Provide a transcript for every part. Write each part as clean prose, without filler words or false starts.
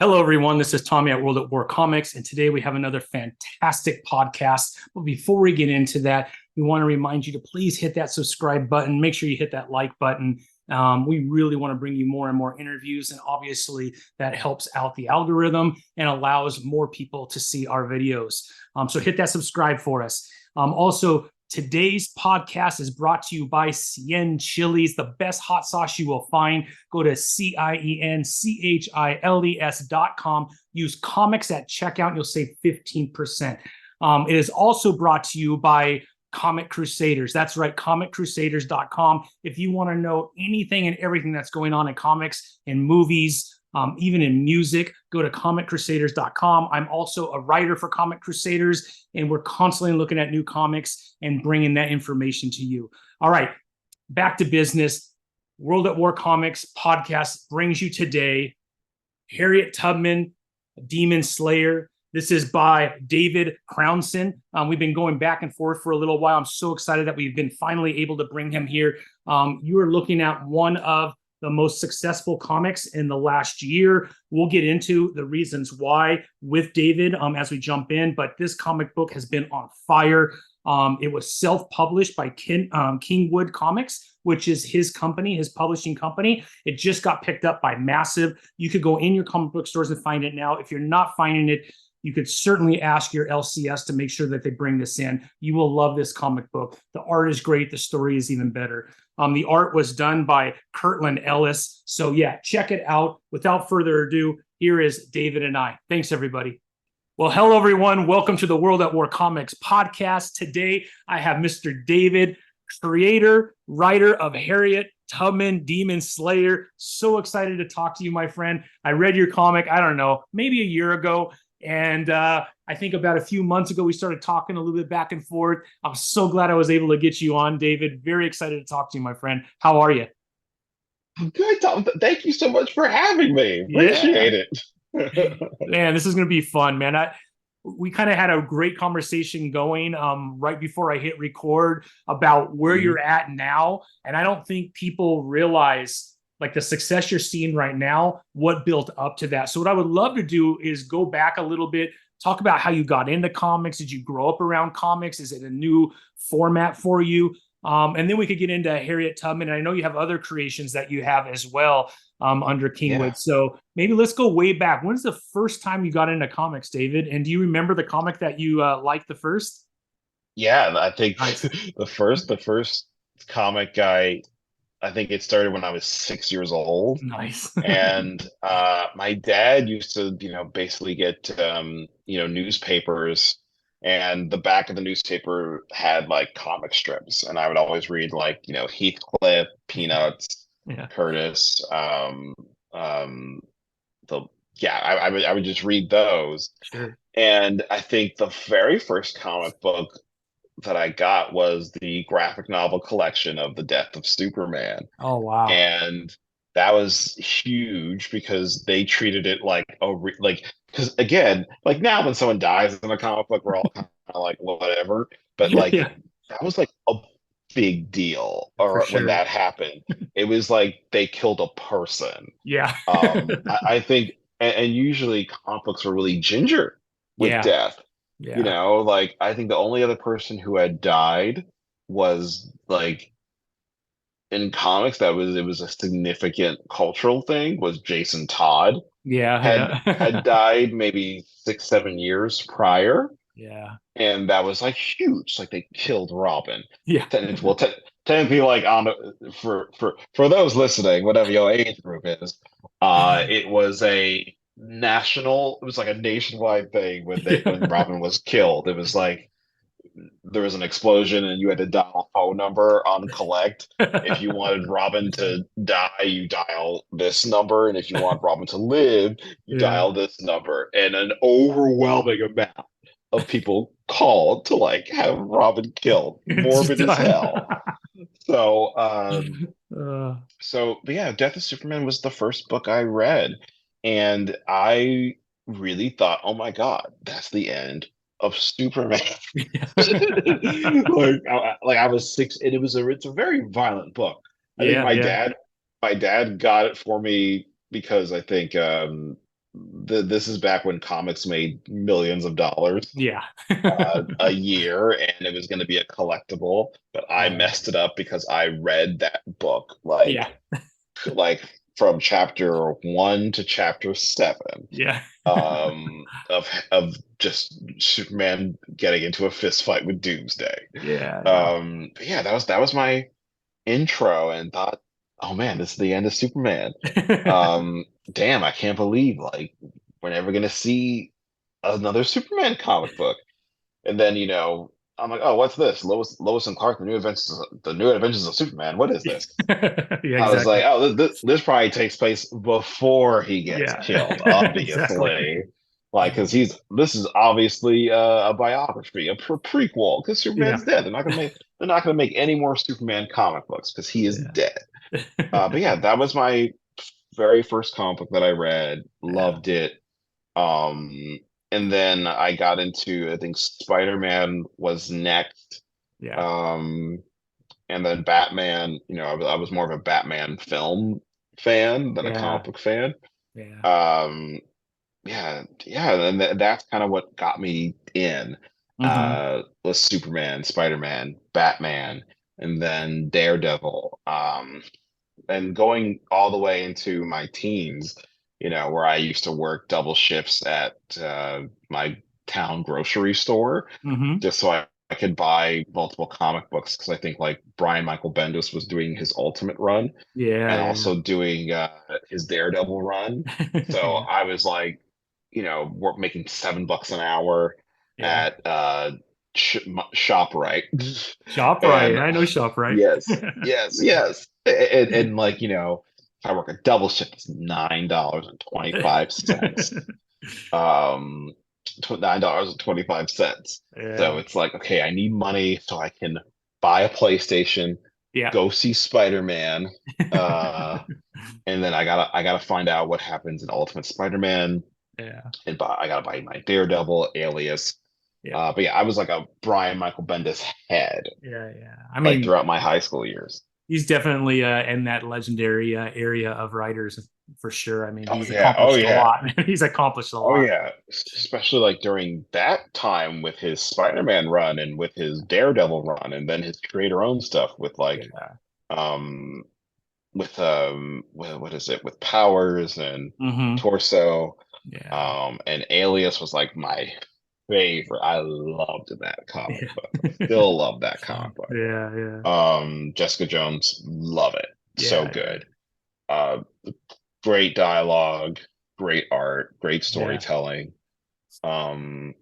Hello, everyone. This is Tommy at World at War Comics, and today we have another fantastic podcast. But before we get into that, we want to remind you to please hit that subscribe button. Make sure you hit that like button. We really want to bring you more and more interviews, and obviously that helps out the algorithm and allows more people to see our videos. So hit that subscribe for us. Also, today's podcast is brought to you by Cien Chilies, the best hot sauce you will find. Go to CIENCHILES.com. Use comics at checkout, and you'll save 15%. It is also brought to you by Comic Crusaders. That's right, ComicCrusaders.com. If you want to know anything and everything that's going on in comics and movies, even in music, go to ComicCrusaders.com. I'm also a writer for Comic Crusaders, and we're constantly looking at new comics and bringing that information to you. All right, back to business. World at War Comics podcast brings you today Harriet Tubman Demon Slayer. This is by David Crownson. We've been going back and forth for a little while. I'm so excited that we've been finally able to bring him here. You are looking at one of the most successful comics in the last year. We'll get into the reasons why with David as we jump in, but this comic book has been on fire. It was self-published by Kingwood Comics, which is his company, his publishing company. It just got picked up by Massive. You could go in your comic book stores and find it now. If you're not finding it, you could certainly ask your LCS to make sure that they bring this in. You will love this comic book. The art is great. The story is even better. The art was done by Kirtland Ellis. So yeah, check it out. Without further ado, here is David and I. Thanks, everybody. Well, hello, everyone. Welcome to the World at War Comics podcast. Today, I have Mr. David, creator, writer of Harriet Tubman Demon Slayer. So excited to talk to you, my friend. I read your comic, I don't know, maybe a year ago. And I think about a few months ago, we started talking a little bit back and forth. I'm so glad I was able to get you on, David. Very excited to talk to you, my friend. How are you? I'm good, Tom. Thank you so much for having me. Yeah. Appreciate it. Man, this is going to be fun, man. We kind of had a great conversation going right before I hit record about where Mhm. you're at now. And I don't think people realize like the success you're seeing right now, what built up to that. So what I would love to do is go back a little bit, talk about how you got into comics. Did you grow up around comics? Is it a new format for you? And then we could get into Harriet Tubman. And I know you have other creations that you have as well under Yeah. Kingwood. So maybe let's go way back. When's the first time you got into comics, David? And do you remember the comic that you liked the first? Yeah, I think Nice. the first comic I think it started when I was 6 years old. Nice. And my dad used to, basically get newspapers, and the back of the newspaper had like comic strips, and I would always read like, Heathcliff, Peanuts, Yeah. Curtis, um, the yeah, I would just read those. Sure. And I think the very first comic book that I got was the graphic novel collection of The Death of Superman. Oh, wow. And that was huge because they treated it like because again, like now when someone dies in a comic book, we're all kind of like whatever. But Yeah, like yeah, that was like a big deal, for or when sure. that happened, it was like they killed a person. Yeah. I think, and usually comic books are really ginger with Yeah. death. Yeah. Like I think the only other person who had died was like in comics that was it was a significant cultural thing was Jason Todd had Yeah. died maybe 6, 7 years prior, Yeah. and that was like huge. Like they killed Robin. Yeah. Technically, well, technically, like on for those listening, whatever your age group is, it was a national. It was like a nationwide thing when Yeah. Robin was killed. It was like there was an explosion and you had to dial a phone number on collect. If you wanted Robin to die, you dial this number, and if you want Robin to live, you Yeah. dial this number. And an overwhelming amount of people called to like have Robin killed. It's Morbid as done. hell. So, uh, but yeah, Death of Superman was the first book I read, and I really thought, oh my God, that's the end of Superman. I was six, and it's a very violent book. I think yeah. Yeah. my dad got it for me because I think this is back when comics made millions of dollars Yeah. a year, and it was going to be a collectible, but I Yeah. messed it up because I read that book Yeah. like from chapter 1 to chapter 7 Yeah. of just Superman getting into a fist fight with Doomsday. Yeah. Yeah. But yeah, that was my intro, and thought, oh man, this is the end of Superman. Damn, I can't believe like we're never gonna see another Superman comic book. And then, I'm like, oh, what's this? Lois and Clark, the new adventures of Superman. What is this? Yeah, I was exactly. like, oh, this probably takes place before he gets Yeah. killed, Exactly. obviously. Like, because this is obviously a biography, a prequel, because Yeah. Superman's dead. They're not gonna make any more Superman comic books because he is Yeah. dead. But yeah, that was my very first comic book that I read. Yeah. Loved it. Um, and then I got into, I think Spider-Man was next. Yeah. Um, and then Batman, I was more of a Batman film fan than a Yeah. comic book fan. Yeah. Um, yeah, yeah, and that's kind of what got me in. Hmm. Was Superman, Spider-Man, Batman, and then Daredevil. And going all the way into my teens, where I used to work double shifts at my town grocery store Hmm. just so I could buy multiple comic books, because I think like Brian Michael Bendis was doing his Ultimate run Yeah. and Yeah. also doing his Daredevil run. So Yeah. I was like, we're making $7 an hour Yeah. at ShopRite. ShopRite. And I know ShopRite. yes, yes, yes. And like, if I work a double shift, it's $9.25. Um, $9.25. So Yeah. it's like, okay, I need money so I can buy a PlayStation, Yeah. go see Spider-Man, uh, and then I gotta find out what happens in Ultimate Spider-Man, Yeah. and I gotta buy my Daredevil alias. Yeah. But yeah, I was like a Brian Michael Bendis head Yeah. Yeah. I like mean, throughout my high school years. he's definitely in that legendary area of writers for sure. I mean, Oh he's yeah, oh accomplished a yeah, lot. He's accomplished a oh lot. yeah. Especially like during that time with his Spider-Man run and with his Daredevil run, and then his creator own stuff with like Yeah. um what is it, with Powers and Hmm. Torso, Yeah. and Alias was like my favorite. I loved that comic Yeah. book. Still love that comic book. Yeah. Yeah. Jessica Jones, love it. So Yeah. good. Uh, Great dialogue, great art, great Yeah. storytelling. Um,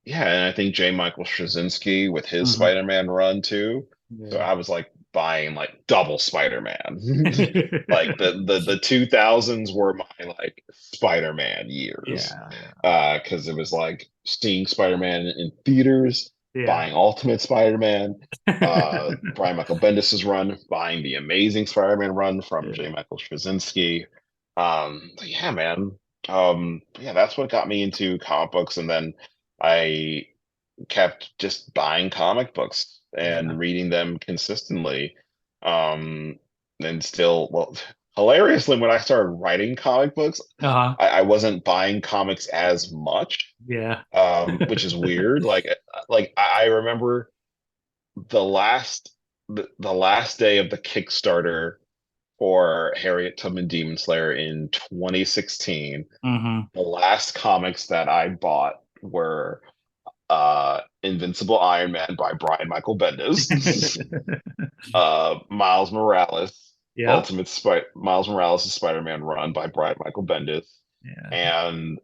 yeah, and I think J. Michael Straczynski with his Hmm. Spider-Man run too. So Yeah. I was like buying like double Spider-Man. Like the 2000s were my like Spider-Man years. Yeah. Yeah. Because it was like seeing Spider-Man in theaters, Yeah. buying Ultimate Spider-Man, Brian Michael Bendis's run, buying the Amazing Spider-Man run from J. Yeah. Michael Straczynski. But yeah, man. Yeah, that's what got me into comic books, and then I kept just buying comic books Yeah. and reading them consistently. Um, and still, well, hilariously, when I started writing comic books, Uh-huh. I wasn't buying comics as much, Yeah. which is weird. Like I remember the last the last day of the Kickstarter for Harriet Tubman Demon Slayer in 2016. Hmm. The last comics that I bought were Invincible Iron Man by Brian Michael Bendis, Miles Morales, Yeah. Miles Morales' Spider-Man run by Brian Michael Bendis, Yeah. and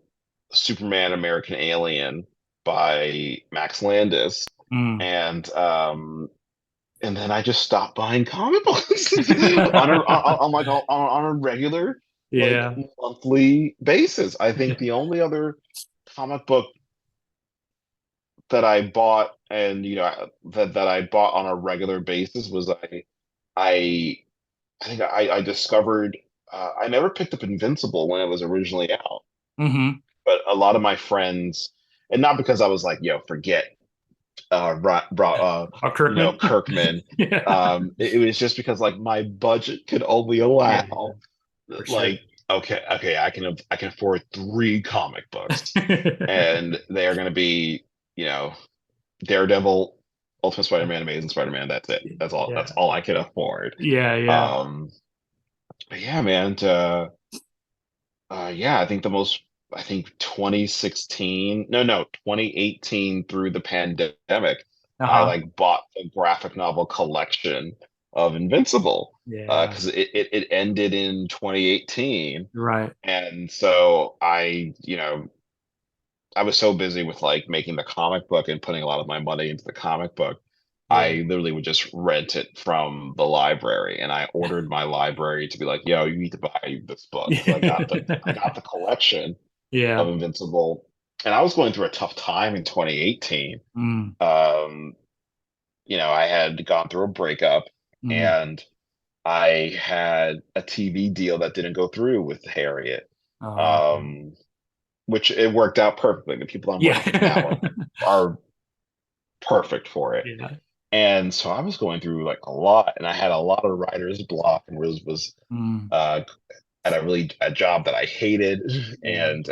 Superman American Alien by Max Landis. Mm. And then I just stopped buying comic books on a regular, like, Yeah. monthly basis. I think the only other comic book that I bought, and that I bought on a regular basis, was I I think I discovered, I never picked up Invincible when it was originally out, Hmm. but a lot of my friends, and not because I was like, yo, forget Oh, Kirkman. Kirkman. Yeah. It was just because like my budget could only Yeah. allow For like sure. okay, I can afford three comic books, and they are going to be, you know, Daredevil, Ultimate Spider-Man, Amazing Spider-Man. That's it. That's all. Yeah. That's all I can afford. Yeah, yeah. Um, but yeah, man. Yeah, I think 2016, no, 2018 through the pandemic, I Uh-huh. like bought the graphic novel collection of Invincible, Yeah. because it ended in 2018. Right. And so I was so busy with like making the comic book and putting a lot of my money into the comic book. Yeah. I literally would just rent it from the library, and I ordered my library to be like, "Yo, you need to buy this book," because I got the collection of Yeah. Invincible, and I was going through a tough time in 2018. Mm, Um, I had gone through a breakup, mm. and I had a TV deal that didn't go through with Harriet. Okay. Um, which it worked out perfectly. The people I'm Yeah. working with now are perfect for it. Yeah. And so I was going through like a lot, and I had a lot of writer's block, and was Mm, uh, at a job that I hated, yeah. and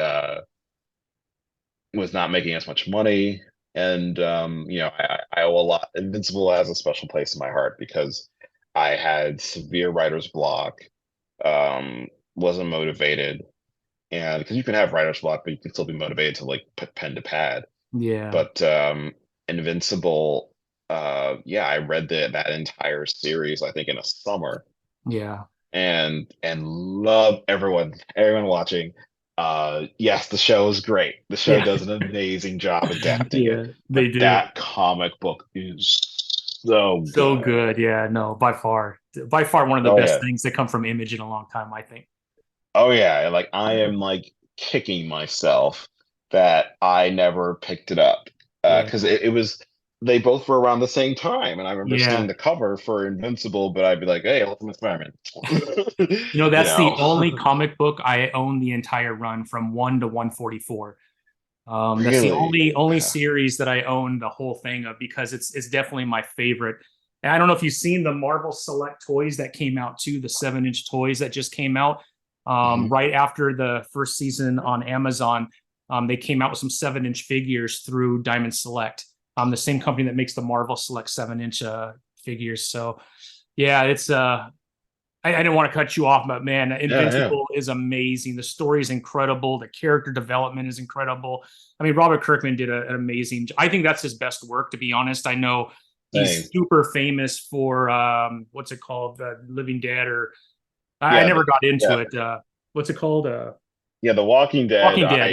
was not making as much money. And I owe a lot. Invincible has a special place in my heart because I had severe writer's block, wasn't motivated, and because you can have writer's block, but you can still be motivated to like put pen to pad. Yeah. But Invincible, yeah, I read that entire series, I think, in a summer, Yeah. and love everyone watching. Yes, the show is great. The show Yeah. does an amazing job adapting it, Yeah. but They do. that comic book is so So good. good. Yeah. No, by far. By far one of the Oh best yeah. things that come from Image in a long time, I think. Oh yeah. Like I am like kicking myself that I never picked it up. Yeah. Because it was they both were around the same time, and I remember seeing Yeah. the cover for Invincible, but I'd be like, "Hey, Ultimate Spider-Man," You know, you that's the know. only comic book I own the entire run from 1 to 144. That's the Really? only series that I own the whole thing of because it's definitely my favorite. And I don't know if you've seen the Marvel Select toys that came out too, the 7-inch toys that just came out Mhm. right after the first season on Amazon. They came out with some 7-inch figures through Diamond Select, the same company that makes the Marvel Select 7-inch figures. So yeah, it's I didn't want to cut you off, but man, Yeah, yeah. Invincible is amazing. The story is incredible. The character development is incredible. I mean, Robert Kirkman did an amazing. I think that's his best work, to be honest. I know he's Same. super famous for what's it called, Living Dead, or I Yeah, never got yeah, into it. What's it called? yeah. The Walking Dead. Walking Dead.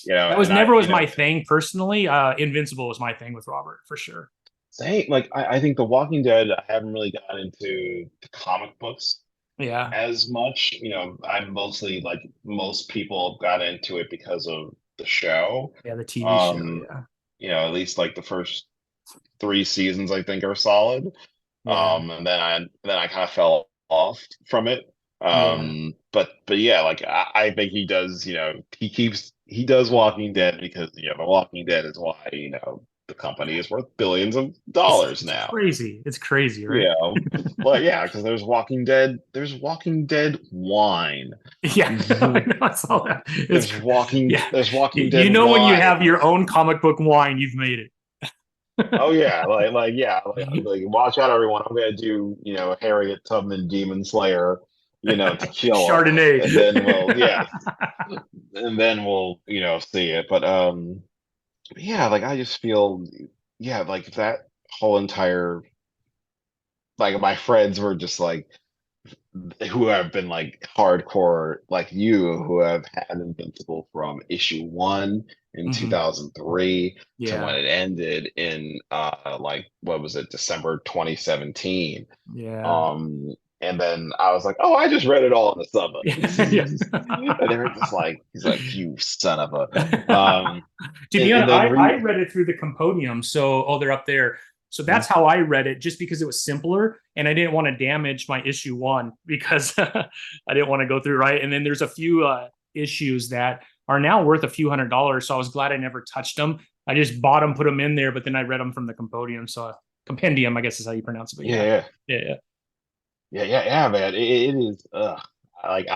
Yeah, that was And I, never was my thing personally. Invincible was my thing with Robert for sure. same. Like I think The Walking Dead. I haven't really gotten into the comic books Yeah, as much. I'm mostly like most people have got into it because of the show. yeah, the TV show. Um, Yeah, at least like the first three seasons I think are solid. yeah, And then I kind of fell off from it. yeah. But yeah, like I think he does, he does Walking Dead because The Walking Dead is why, the company is worth billions of dollars It's now. crazy. It's crazy, right? Yeah. Well, yeah, because there's Walking Dead wine. Yeah, I know, I saw that. It's yeah. There's Walking Dead You know when you have wine. your own comic book wine, you've made it. Oh yeah, yeah, like watch out, everyone. I'm gonna do Harriet Tubman Demon Slayer, tequila, Chardonnay. and then we'll see it. But yeah, like I just feel yeah, like that whole entire like my friends were just like who have been like hardcore like you who have had Invincible from issue one in Mhm. 2003 to when Yeah, it ended in like what was it, December 2017. yeah, And then I was like, oh, I just read it all in the summer. yeah. And they were just like, he's like, you son of a To be and honest, then I read it through the Compendium. So, oh, they're up there. So that's how I read it, just because it was simpler, and I didn't want to damage my issue one because I didn't want to go through right. And then there's a few issues that are now worth a few $100s. So I was glad I never touched them. I just bought them, put them in there, but then I read them from the Compendium. So Compendium, I guess is how you pronounce it. But yeah, yeah, yeah, man. It is like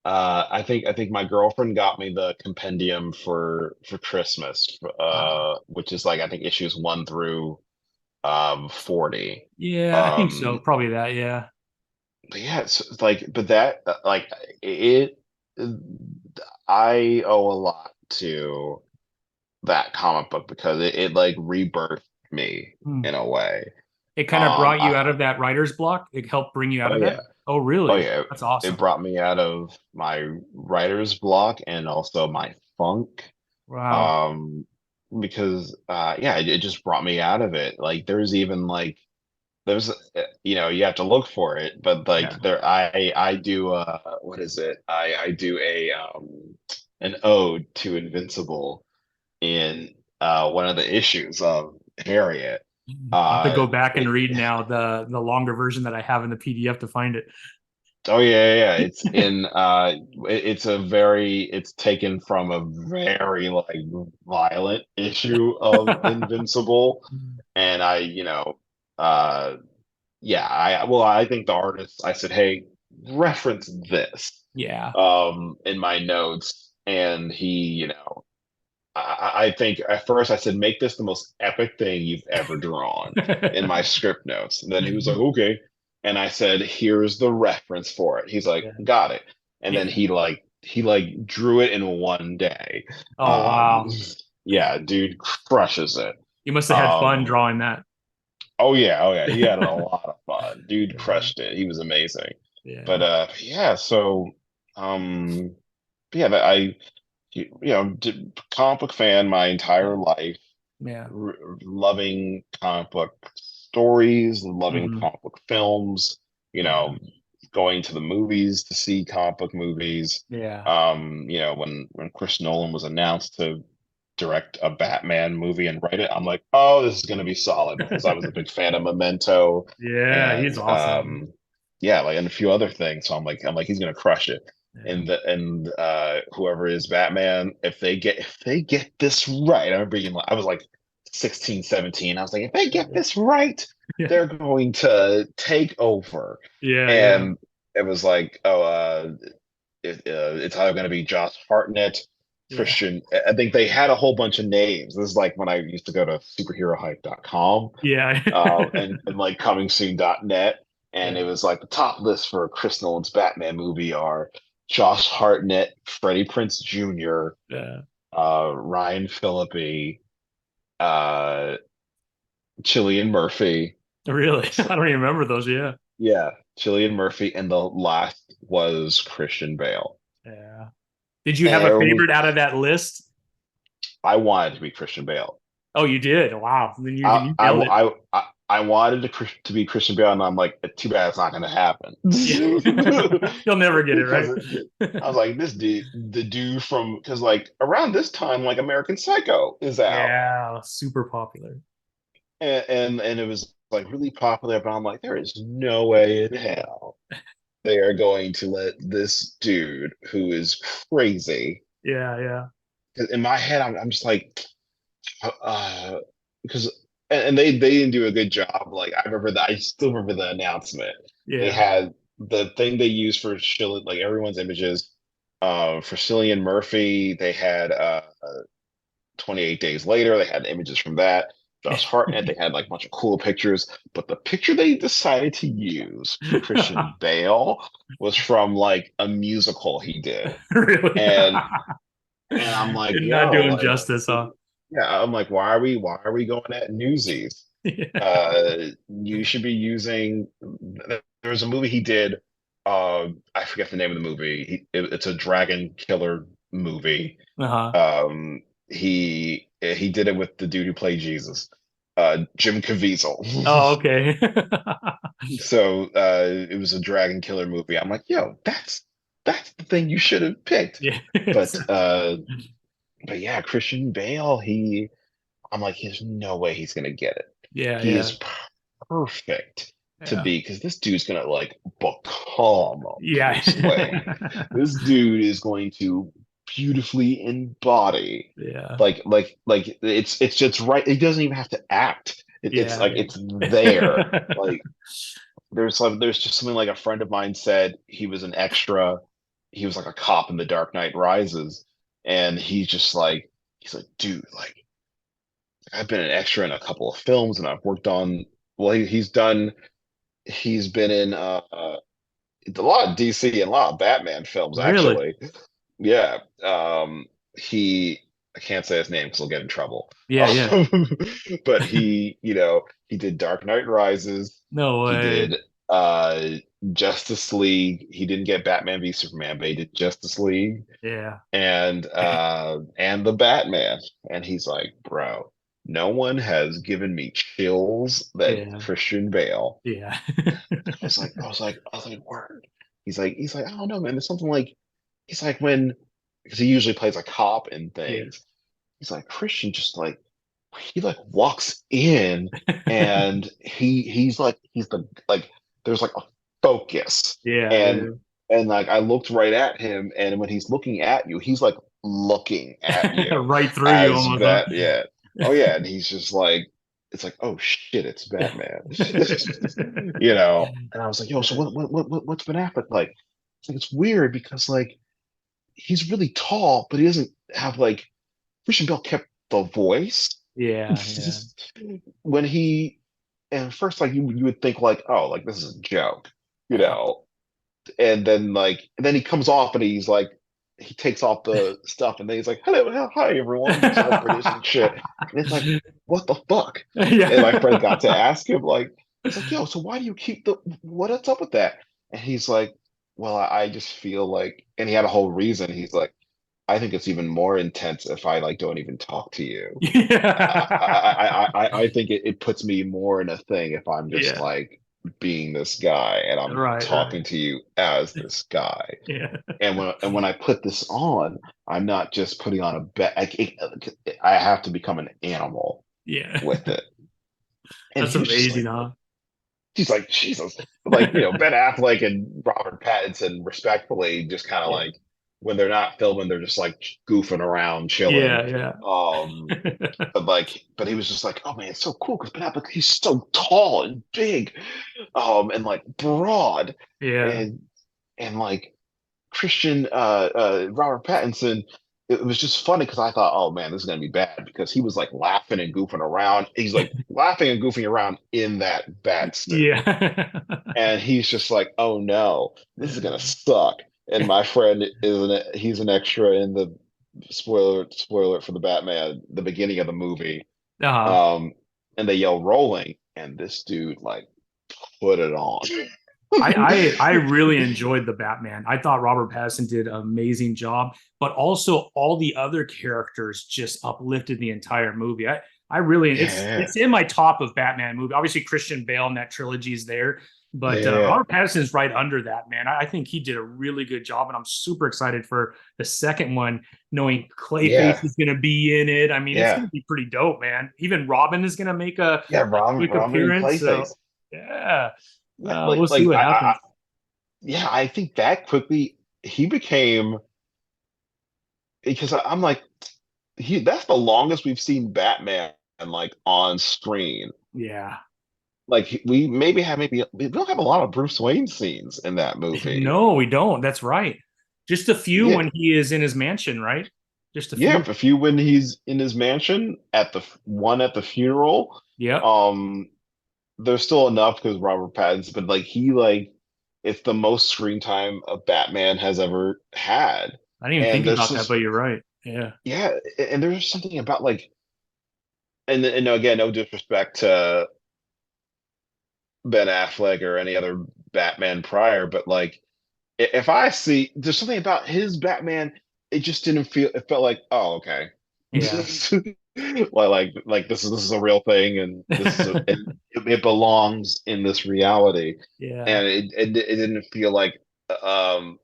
I think my girlfriend got me the compendium for Christmas, Wow. which is like I think issues 1 through 40. Yeah, I think so. Um, Probably that. Yeah. but yeah, it's like, but that like it, I owe a lot to that comic book because it like rebirthed me Hmm. in a way. It kind of brought you out I of that writer's block. It helped bring you out oh of that. yeah, Oh, oh really? yeah, That's it awesome. brought me out of my writer's block and also my funk. Wow. Um, because yeah, it just brought me out of it. Like there's even like there's you have to look for it, but like Yeah. I do what is it? I do a an ode to Invincible in one of the issues of Harriet. I'll have to go back and It, read now the longer version that I have in the PDF to find it. oh yeah, it's in it's a very it's taken from a very like violent issue of Invincible, and uh yeah, I think the artist, I said, hey, reference this Yeah. in my notes, and he, I think at first I said, make this the most epic thing you've ever drawn in my script notes. And then he was like, okay. And I said, here's the reference for it. He's like, Yeah. got it. And then Yeah. he drew it in one day. Oh, Um, wow. yeah, dude crushes it. You must have had fun Um, drawing that. oh yeah, he had a lot of fun. Dude Yeah. crushed it. He was amazing. But Yeah. yeah, so um yeah, that comic book fan my entire Yeah. life, Yeah. loving comic book stories, loving Hmm. comic book films, you Yeah. know, going to the movies to see comic book movies. Yeah. When Chris Nolan was announced to direct a Batman movie and write it, I'm like, oh, this is gonna be solid because I was a big fan of Memento Yeah. He's and awesome. yeah, like and a few other things. So I'm like he's gonna crush it. Yeah. And whoever is Batman, if they get this right, I remember being like I was like 16, 17. I was like, if they get this right, Yeah. they're going to take over. Yeah. Yeah. And it was like, oh, it's either going to be Josh Hartnett, Yeah. Christian. I think they had a whole bunch of names. This is like when I used to go to superherohype.com Yeah. and like comingsoon.net. And it Yeah. was like the top list for Chris Nolan's Batman movie are Josh Hartnett, Freddie Prinze Jr., Yeah. Ryan Phillippe, uh, Cillian Murphy. Really? I don't even remember those. Yeah. Yeah, Cillian Murphy, and the last was Christian Bale. Yeah. Did you have And a it was favorite out of that list? I wanted to be Christian Bale. Oh, you did. Wow. Then you I you I nailed it. I I wanted to be Christian Bale, and I'm like, too bad it's not going to happen Yeah. You'll never get it because right. I was like, this dude, the dude from because like around this time, like American Psycho is out, Yeah. Super popular. and it was like really popular, but I'm like, there is no way in hell they are going to let this dude who is crazy. Yeah. Yeah. 'Cause in my head, I'm just like, uh, because and they didn't do a good job. Like I still remember the announcement. They Yeah. had the thing they used for like everyone's images. For Cillian Murphy, they had 28 Days Later. They had images from that. Josh Hartnett, they had like a bunch of cool pictures. But the picture they decided to use for Christian Bale was from like a musical he did. Really? And I'm like, Did not yo, do him like, justice, huh? yeah, I'm like, why are we going at Newsies? Yeah. You should be using. There was a movie he did. I forget the name of the movie. It's a dragon killer movie. Uh-huh. He did it with the dude who played Jesus, Jim Oh, Caviezel. okay. So it was a dragon killer movie. I'm like, yo, that's the thing you should have picked. Yeah. But but yeah, Christian Bale, I'm like, there's no way he's gonna get it. Yeah, He yeah. is perfect to Yeah. be because this dude's gonna like become Yeah. Bruce Wayne. This dude is going to beautifully embody Yeah. like it's just right. He doesn't even have to act. It's Yeah, like it's there. yeah. Like there's just something like a friend of mine said he was an extra he was like a cop in The Dark Knight Rises, and he's like, dude, like I've been an extra in a couple of films, and I've worked on. Well, he's been in a lot of DC and a lot of Batman films, Really? actually. Yeah. He I can't say his name because he'll get in trouble. Yeah, yeah. But he did Dark Knight Rises. No He way. did uh Justice League. He didn't get Batman v Superman, but he did Justice League Yeah. and the Batman. And he's like, bro, no one has given me chills that Yeah. Christian Bale. Yeah. I was like, word. I don't know, man. There's something like, he's like when, because he usually plays a cop in Yeah. things. He's like Christian, just like he like walks in and he's the like there's like a focus Yeah, and yeah. like I looked right at him, and when he's looking at you, he's like looking at you Right through you as almost, huh? that, yeah. Oh yeah, and he's just like, it's like, oh shit, it's Batman. And I was like, yo, so what's Ben Affleck like? It's like, it's weird because like he's really tall, but he doesn't have like, Christian Bale kept the voice. Yeah, yeah. When he and first, like you would think like, oh, like this is a joke, you Yeah. know, and then he comes off and he's like, he takes off the stuff and then he's like, hello, hi everyone, he's all British and shit, and it's like, what the fuck? And my friend got to Yeah. ask him like, it's like, yo, so why do you keep the what's up with that? And he's like, well, I just feel like, and he had a whole reason. He's like, I think it's even more intense if I like don't even talk to you. I think it puts me more in a thing if I'm just Yeah. like being this guy and I'm Right, right. talking to you as this guy. Yeah. And when I put this on, I'm not just putting on a bet. I have to become an animal Yeah. with it. And That's he was just amazing, like, huh? he's like, Jesus. Like, Ben Affleck and Robert Pattinson, respectfully, just kind of Yeah. like, when they're not filming, they're just like goofing around, chilling. Yeah, yeah. Um, but he was just like, oh man, it's so cool because Ben Affleck, he's so tall and big, and like broad, Yeah. and like Christian Robert Pattinson. It was just funny because I thought, oh man, this is gonna be bad because he was like laughing and goofing around. He's like laughing and goofing around in that bat suit, Yeah. and he's just like, oh no, this is gonna suck. And my friend he's an extra in the spoiler for the Batman, the beginning of the movie. Uh-huh. Um, and they yell rolling, and this dude like put it on. I really enjoyed the Batman. I thought Robert Pattinson did an amazing job, but also all the other characters just uplifted the entire movie. I really Yeah, it's in my top of Batman movie. Obviously, Christian Bale and that trilogy is there, but yeah, Robert Pattinson is right under that, man. I think he did a really good job, and I'm super excited for the second one, knowing Clayface yeah, is going to be in it. I mean, it's going yeah, to be pretty dope, man. Even Robin is going to make yeah. a Robin, quick Robin and appearance, so Clayface. yeah. Yeah, We'll see what happens. yeah, I think that quickly he became, because I'm like, that's the longest we've seen Batman like on screen. Yeah. Like maybe we don't have a lot of Bruce Wayne scenes in that movie. No, we don't. That's right. Just a few Yeah, when he is in his mansion, right? Just a yeah. few. A few when he's in his mansion, at the one at the funeral. Yep. Um, there's still enough because Robert Pattinson, but like it's the most screen time a Batman has ever had. I didn't even And think there's about that, but just, you're right. Yeah. yeah, and there's something about like, and again, no disrespect to Ben Affleck or any other Batman prior, but like, if I see, there's something about his Batman, it just didn't feel. It felt like, oh, okay, Yeah. like this is a real thing, and it belongs in this reality, Yeah. and it didn't feel like, um,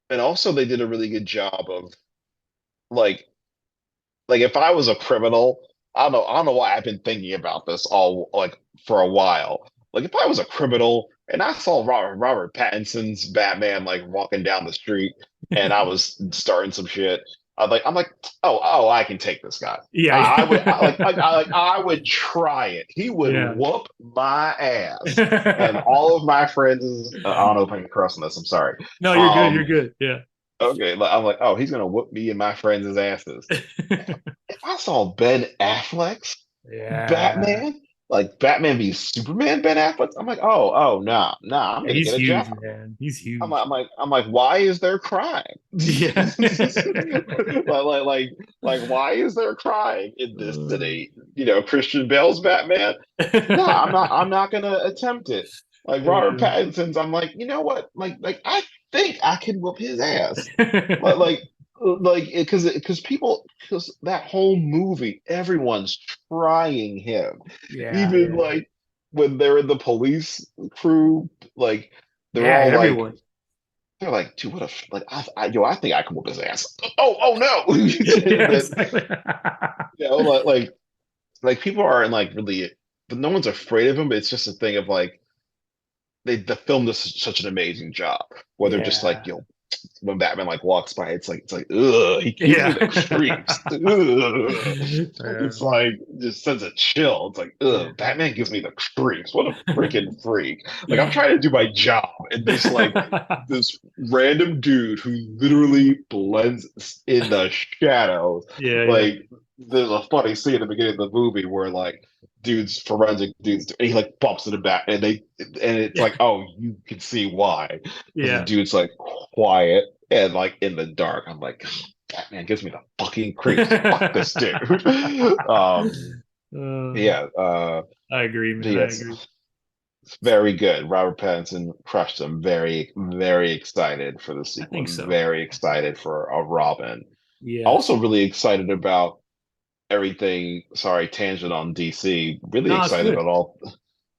and also they did a really good job of like if I was a criminal, I don't know why I've been thinking about this all like for a while. Like if I was a criminal and I saw Robert Pattinson's Batman like walking down the street and I was starting some shit, I'm like, oh, I can take this guy. I would Yeah. I would try it. He would Yeah. whoop my ass. And all of my friends, I don't know if I can cross on this. I'm sorry. No, you're good. You're Um, good. Yeah. okay, I'm like, oh, he's gonna whoop me and my friends' asses. If I saw Ben Affleck's Yeah. Batman, like Batman v Superman, Ben Affleck, I'm like, nah, I'm gonna He's get a huge, job. man. He's huge. I'm like, why is there crime? Yeah. Why is there crime in this Uh, city? You know, Christian Bale's Batman. No, I'm not gonna attempt it. Like Robert yeah. Pattinson's, I'm like, you know what? I think I can whoop his ass. Like, like, because that whole movie, everyone's trying him. Yeah. Even Yeah. like when they're in the police crew, like they're Yeah. all like, Everyone. they're like, dude, what a I think I can whoop his ass. Oh no! Yeah. And then, Exactly. you know, like people aren't like really, but no one's afraid of him. But it's just a thing of like the film does such an amazing job. Where they're just like, Yeah. you know, when Batman like walks by, it's like, ugh, he gives me Yeah. the creeps. Ugh. Yeah. It's like just sends a chill. It's like, ugh, Batman gives me the creeps. What a freaking freak. Like I'm trying to do my job, and this random dude who literally blends in the shadows. Yeah. Yeah. Like there's a funny scene at the beginning of the movie where like forensic dudes, and he like bumps in the back, and it's Yeah. like, oh, you can see why, because the Yeah. dude's like quiet and like in the dark. I'm like, Batman gives me the fucking creeps. Fuck this dude. Uh, Yeah, I agree, man. I yes, agree. it's very good. Robert Pattinson crushed him. Very, very excited for the I sequel. think I'm so. very excited for a Robin. Yes. Also, really excited about everything. Sorry, tangent on DC. Really No, it's excited good. about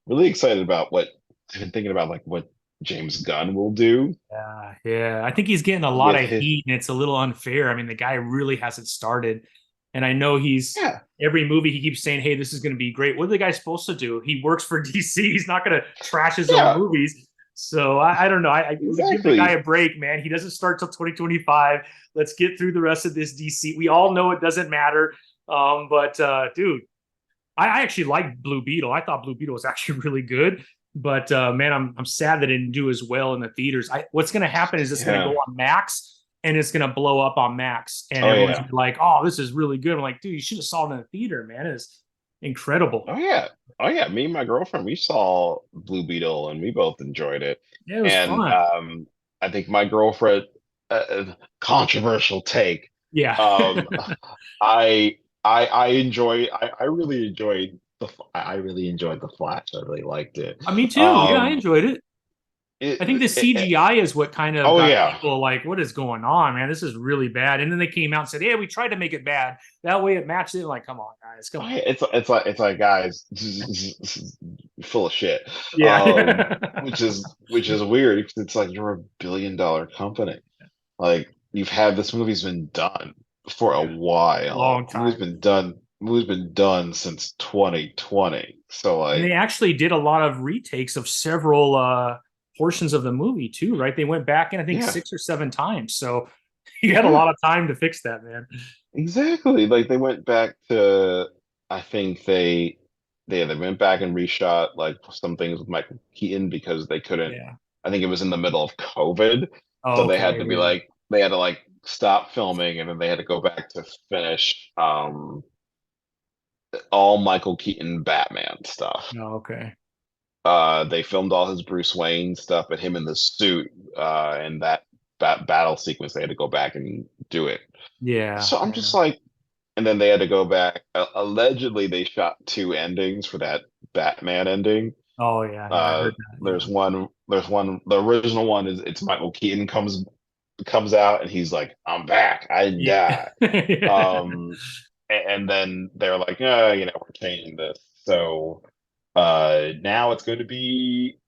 really excited about what I've been thinking about, like what James Gunn will do Yeah, yeah. I think he's getting a lot with of his. heat, and it's a little unfair. I mean, the guy really hasn't started, and I know he's Yeah, every movie he keeps saying, "Hey, this is going to be great." What are the guy supposed to do? He works for DC. He's not going to trash his own yeah, movies. So I don't know. I would give the guy exactly. a break, man. He doesn't start till 2025. Let's get through the rest of this DC. We all know it doesn't matter. But dude, I actually liked Blue Beetle. I thought Blue Beetle was actually really good. But man, I'm sad that it didn't do as well in the theaters. What's going to happen is it's going to go Yeah. on Max and it's going to blow up on Max, and Oh everyone's yeah. gonna be like, "Oh, this is really good." I'm like, dude, you should have saw it in the theater, man. It's incredible. Oh yeah. Oh yeah. Me and my girlfriend, we saw Blue Beetle and we both enjoyed it. Yeah, it was And fun. I think my girlfriend, controversial take. Yeah, Um, I really enjoyed I really enjoyed the Flash. I really liked it. me too. Yeah, I Um, enjoyed it. it, I think the it CGI is what kind of oh got yeah. people like, what is going on, man? This is really bad. And then they came out and said, "Yeah, we tried to make it bad. That way it matched it." Like, come on, guys, come Oh, on. yeah, it's like guys, full of shit. Yeah. Which is weird because it's like you're $1 billion company. Like you've had this movie's been done for a Yeah. while. Long time. Movie's been done since 2020. So And they like, actually did a lot of retakes of several portions of the movie too, right? They went back in, I think, yeah, 6 or 7 times. So you had a yeah, lot of time to fix that, man. exactly. Like they went back to, I think they went back and reshot like some things with Michael Keaton because they couldn't. Yeah. I think it was in the middle of COVID, so they had Okay. to be Yeah. like they had to like stop filming and then they had to go back to finish all Michael Keaton Batman stuff. No. Okay. They filmed all his Bruce Wayne stuff and him in the suit, and that battle sequence. They had to go back and do it. Yeah. So I'm just Yeah. like, and then they had to go back. Allegedly, they shot two endings for that Batman ending. Oh yeah. Yeah. I heard that. There's one. There's one. The original one is it's Michael Keaton comes out and he's like, "I'm back. I didn't Yeah. die." Yeah. Um, and then they're like, you know, we're changing this. So now it's going to be,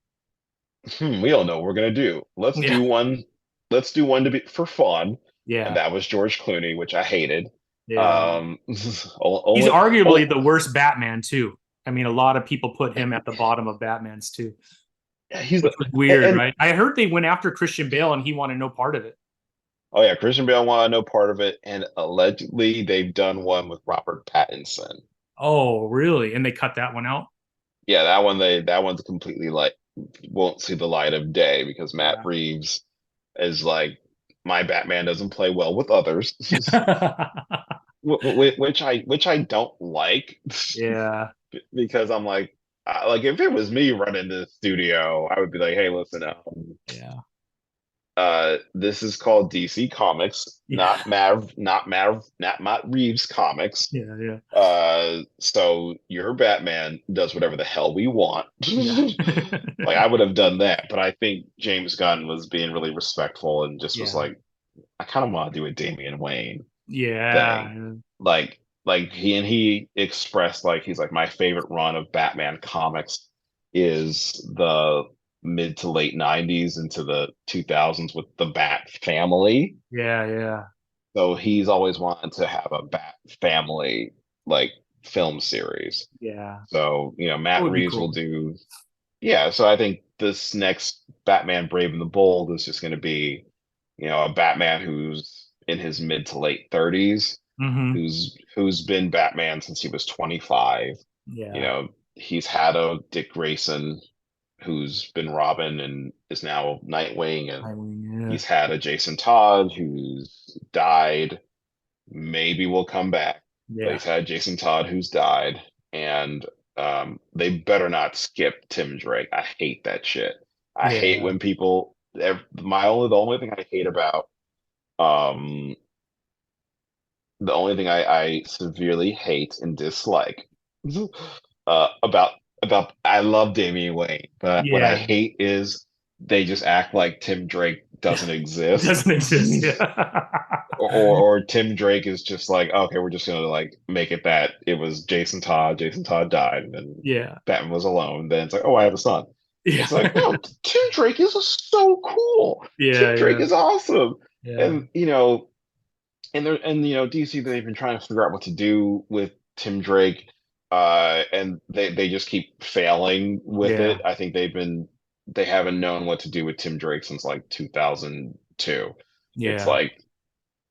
we don't know what we're going to do. Let's Yeah. do one. Let's do one to be for fun. And Yeah. that was George Clooney, which I hated. Yeah. Um, He's only, arguably only the worst Batman too. I mean, a lot of people put him at the bottom of Batman's too, he's which was weird, and right? I heard they went after Christian Bale and he wanted no part of it. Oh yeah, Christian Bale wanted no part of it, and allegedly they've done one with Robert Pattinson. Oh, really? And they cut that one out? Yeah, that one's completely like won't see the light of day because Matt Yeah. Reeves is like my Batman doesn't play well with others, which I don't like Yeah. because I'm like if it was me running the studio, I would be like, hey, listen, Yeah. this is called DC Comics, Yeah. not Matt Reeves Comics. Yeah. Yeah. So your Batman does whatever the hell we want. Yeah. Like I would have done that, but I think James Gunn was being really respectful and just was Yeah. like, I kind of want to do a Damian Wayne thing. Yeah. Like he expressed like he's like my favorite run of Batman comics is the mid to late 90s into the 2000s with the Bat family. Yeah. Yeah. So he's always wanted to have a Bat family like film series. Yeah. So, That Matt would be Reeves will cool. do, yeah. So I think this next Batman Brave and the Bold is just going to be, a Batman who's in his mid to late 30s, Hmm. who's been Batman since he was 25. You Yeah. know, he's had a Dick Grayson who's been Robin and is now Nightwing, and I mean, he's had a Jason Todd who's died, maybe will come back, but yeah. he's had Jason Todd who's died, and they better not skip Tim Drake. I hate that shit. I Yeah. hate when people. The only thing I hate about um the only thing I severely hate and dislike about I love Damian Wayne, but what I Yeah. hate is they just act like Tim Drake doesn't exist. Doesn't exist. Yeah. Or Tim Drake is just like, okay, we're just gonna like make it that it was Jason Todd. Jason Todd died, and then Yeah. Batman was alone. Then it's like, oh, I have a son. Yeah. It's like, no, Tim Drake is so cool. Tim Yeah. Drake Yeah. is awesome, Yeah. and DC, they've been trying to figure out what to do with Tim Drake, and they just keep failing with Yeah. it. I think they haven't known what to do with Tim Drake since like 2002. It's Yeah. like,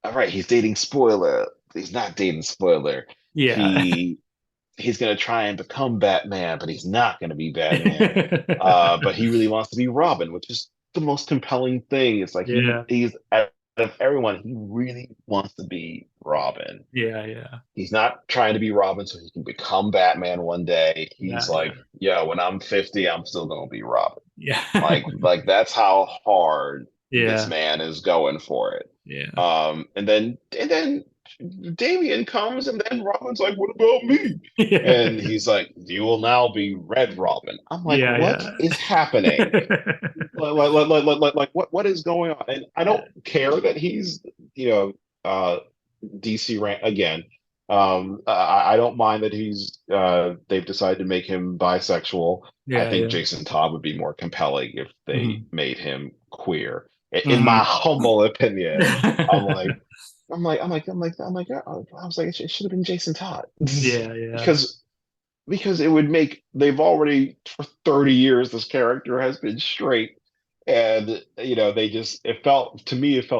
all right, he's dating spoiler. He's not dating spoiler. Yeah. He he's gonna try and become Batman, but he's not gonna be Batman. But he really wants to be Robin, which is the most compelling thing. It's like Yeah. he's out of everyone, he really wants to be Robin. Yeah. Yeah. He's not trying to be Robin so he can become Batman one day. He's Yeah. Yeah. like, yeah, when I'm 50, I'm still gonna be Robin. Yeah. Like that's how hard this Yeah. man is going for it. Yeah. And then Damien comes, and then Robin's like, "What about me?" And Yeah. he's like, "You will now be Red Robin." I'm like, Yeah. "What is happening? What is going on?" And I don't care that he's, you know, DC rant again. I don't mind that they've decided to make him bisexual. I Yeah. think Yeah. Jason Todd would be more compelling if they Hmm. made him queer. In my Hmm. humble opinion, I'm like, I was like, it should have been Jason Todd Yeah. Yeah. because it would make they've already for 30 years this character has been straight, and they just it felt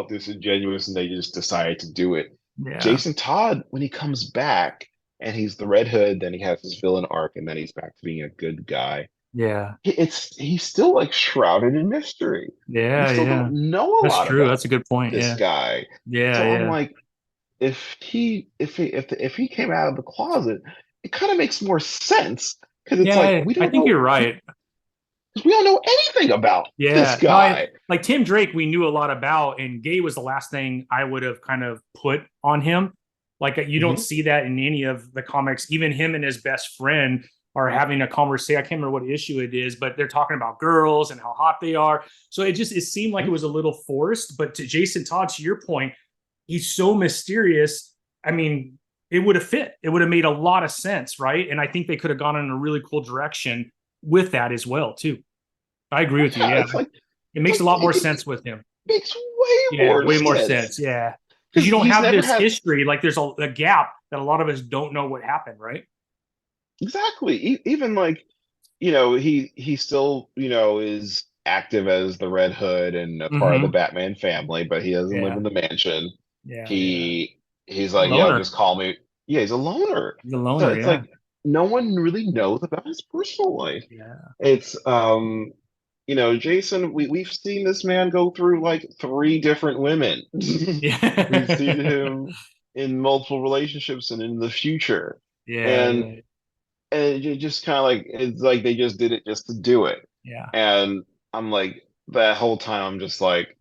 disingenuous, and they just decided to do it. Yeah. Jason Todd, when he comes back and he's the Red Hood, then he has his villain arc, and then he's back to being a good guy. Yeah. He's still like shrouded in mystery. We Yeah. still Yeah. don't know a That's lot true. about That's a good point. this Yeah. guy. Yeah. So I'm Yeah. like, if he came out of the closet, it kind of makes more sense because it's Yeah. like I think you're right. we don't know anything about this Yeah. No, guy. like Tim Drake, we knew a lot about, and gay was the last thing I would have kind of put on him. Like you don't Mhm. see that in any of the comics. Even him and his best friend are having a conversation. I can't remember what issue it is, but they're talking about girls and how hot they are. So it seemed like it was a little forced. But to Jason Todd, to your point, he's so mysterious. I mean, it would have fit. It would have made a lot of sense, right? And I think they could have gone in a really cool direction with that as well, too. I agree with you. Yeah, Yeah, it makes a lot more it sense with him. makes way Yeah, more way more sense sense. Yeah, because because you don't he's have never this had history. Like there's a gap that a lot of us don't know what happened, right? exactly even like he still is. active as the Red Hood and a part of the Hmm. Batman family, but he doesn't live Yeah. in the mansion. Yeah. Yeah. He's like, yo, just Loner. call me. Yeah, he's a loner. He's a So loner. it's Yeah. like no one really knows about his personal life. Yeah. It's Jason, we've seen this man go through like three different women. We've seen Yeah. him in multiple relationships and in the future. Yeah. And Yeah. and it just kind of like it's like they just did it just to do it. Yeah. And I'm like that whole time I'm just like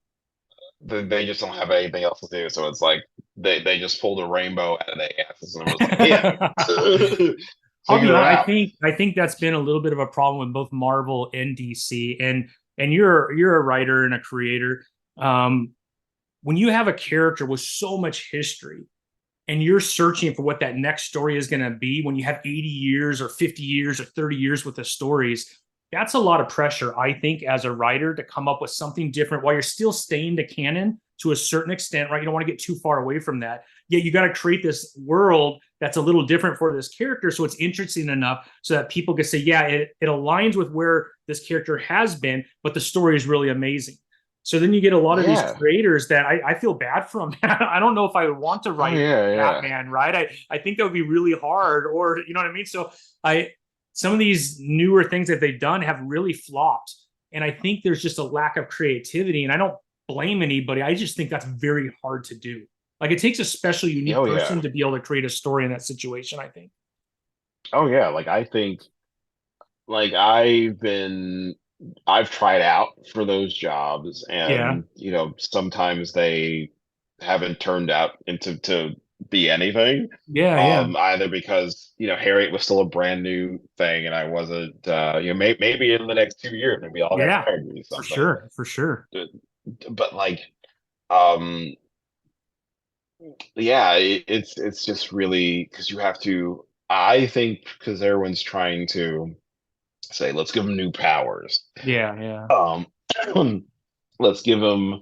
they just don't have anything else to do. So it's like they just pulled a rainbow out of their asses and was like, yeah, I'll be figure it honest. out. I think that's been a little bit of a problem with both Marvel and DC. And you're a writer and a creator. Um, when you have a character with so much history, and you're searching for what that next story is going to be, when you have 80 years or 50 years or 30 years with the stories, that's a lot of pressure, I think, as a writer to come up with something different while you're still staying to canon to a certain extent, right? You don't want to get too far away from that. Yet you got to create this world that's a little different for this character so it's interesting enough so that people can say, yeah, it aligns with where this character has been, but the story is really amazing. So then you get a lot of these Yeah. creators that I feel bad for them. I don't know if I would want to Oh write yeah, yeah. Batman, right? I think that would be really hard, or you know what I mean? So I some of these newer things that they've done have really flopped. And I think there's just a lack of creativity. And I don't blame anybody. I just think that's very hard to do. Like it takes a special, unique Oh yeah. person to be able to create a story in that situation, I think. Oh yeah. Like I think like I've tried out for those jobs Yeah. and sometimes they haven't turned out into to be anything. Yeah. Yeah. Either because Harriet was still a brand new thing and I wasn't maybe in the next 2 years maybe I'll get Yeah. hired to do For something. sure. For sure. But like um yeah, it's just really because you have to I think because everyone's trying to say let's give them new powers. Yeah. Yeah. Um, let's give them,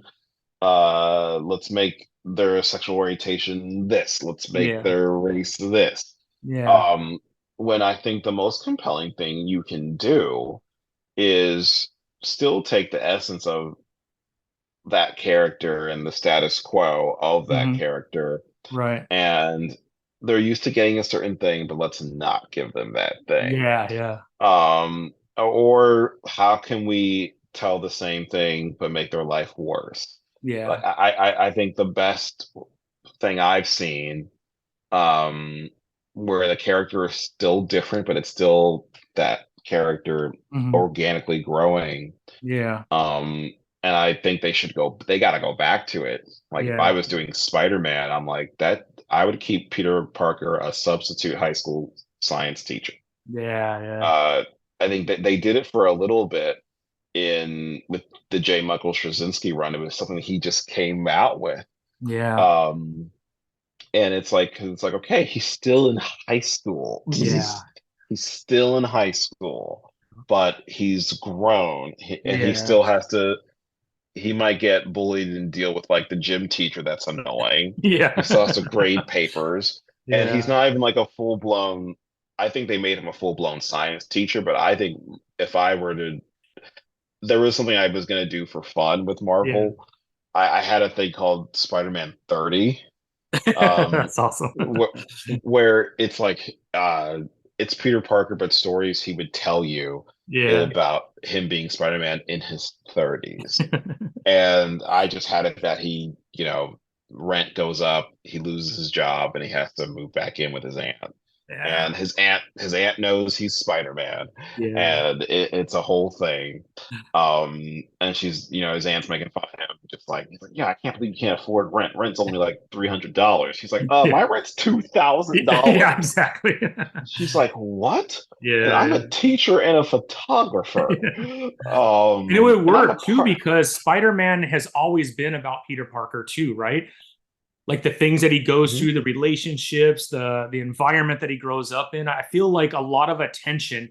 let's make their sexual orientation this. Let's make Yeah. their race this. Yeah. Um, when I think the most compelling thing you can do is still take the essence of that character and the status quo of that Hmm. character, Right. and they're used to getting a certain thing, but let's not give them that thing. Yeah. Yeah. Or how can we tell the same thing but make their life worse? Like Yeah. I think the best thing I've seen, um, where the character is still different, but it's still that character Hmm. organically growing. Yeah. Um, and I think they gotta go back to it. Like if I Yeah. was doing Spider-Man, I'm like that I would keep Peter Parker a substitute high school science teacher. Yeah. Yeah. Uh, I think that they did it for a little bit in with the J. Michael Straczynski run. It was something he just came out with. Yeah. Um, and it's like okay, he's still in high school. Yeah. He's still in high school, but he's grown, and he Yeah. still has to. He might get bullied and deal with like the gym teacher that's annoying. He still has Yeah. to grade papers, and he's Yeah. not even like a full blown. I think they made him a full blown science teacher, but I think if I were to, there was something I was going to do for fun with Yeah. Marvel. I had a thing called Spider-Man 30, um, That's awesome. wh where it's like it's Peter Parker, but stories he would tell you Yeah. about him being Spider-Man in his 30s. And I just had it that rent goes up, he loses his job, and he has to move back in with his aunt. Yeah. And his aunt knows he's Spider-Man, Yeah. and it's a whole thing. And she's, his aunt's making fun of him, just like he's like, yeah, I can't believe you can't afford rent. Rent's only like $300. He's like, Yeah. my rent's $2,000. Yeah, exactly. She's like, what? And Yeah. I'm Yeah. a teacher and a photographer. Yeah. And it would And I'm a work too part. because Spider-Man has always been about Peter Parker too, right? Like the things that he goes Mhm. through, the relationships, the environment that he grows up in. I feel like a lot of attention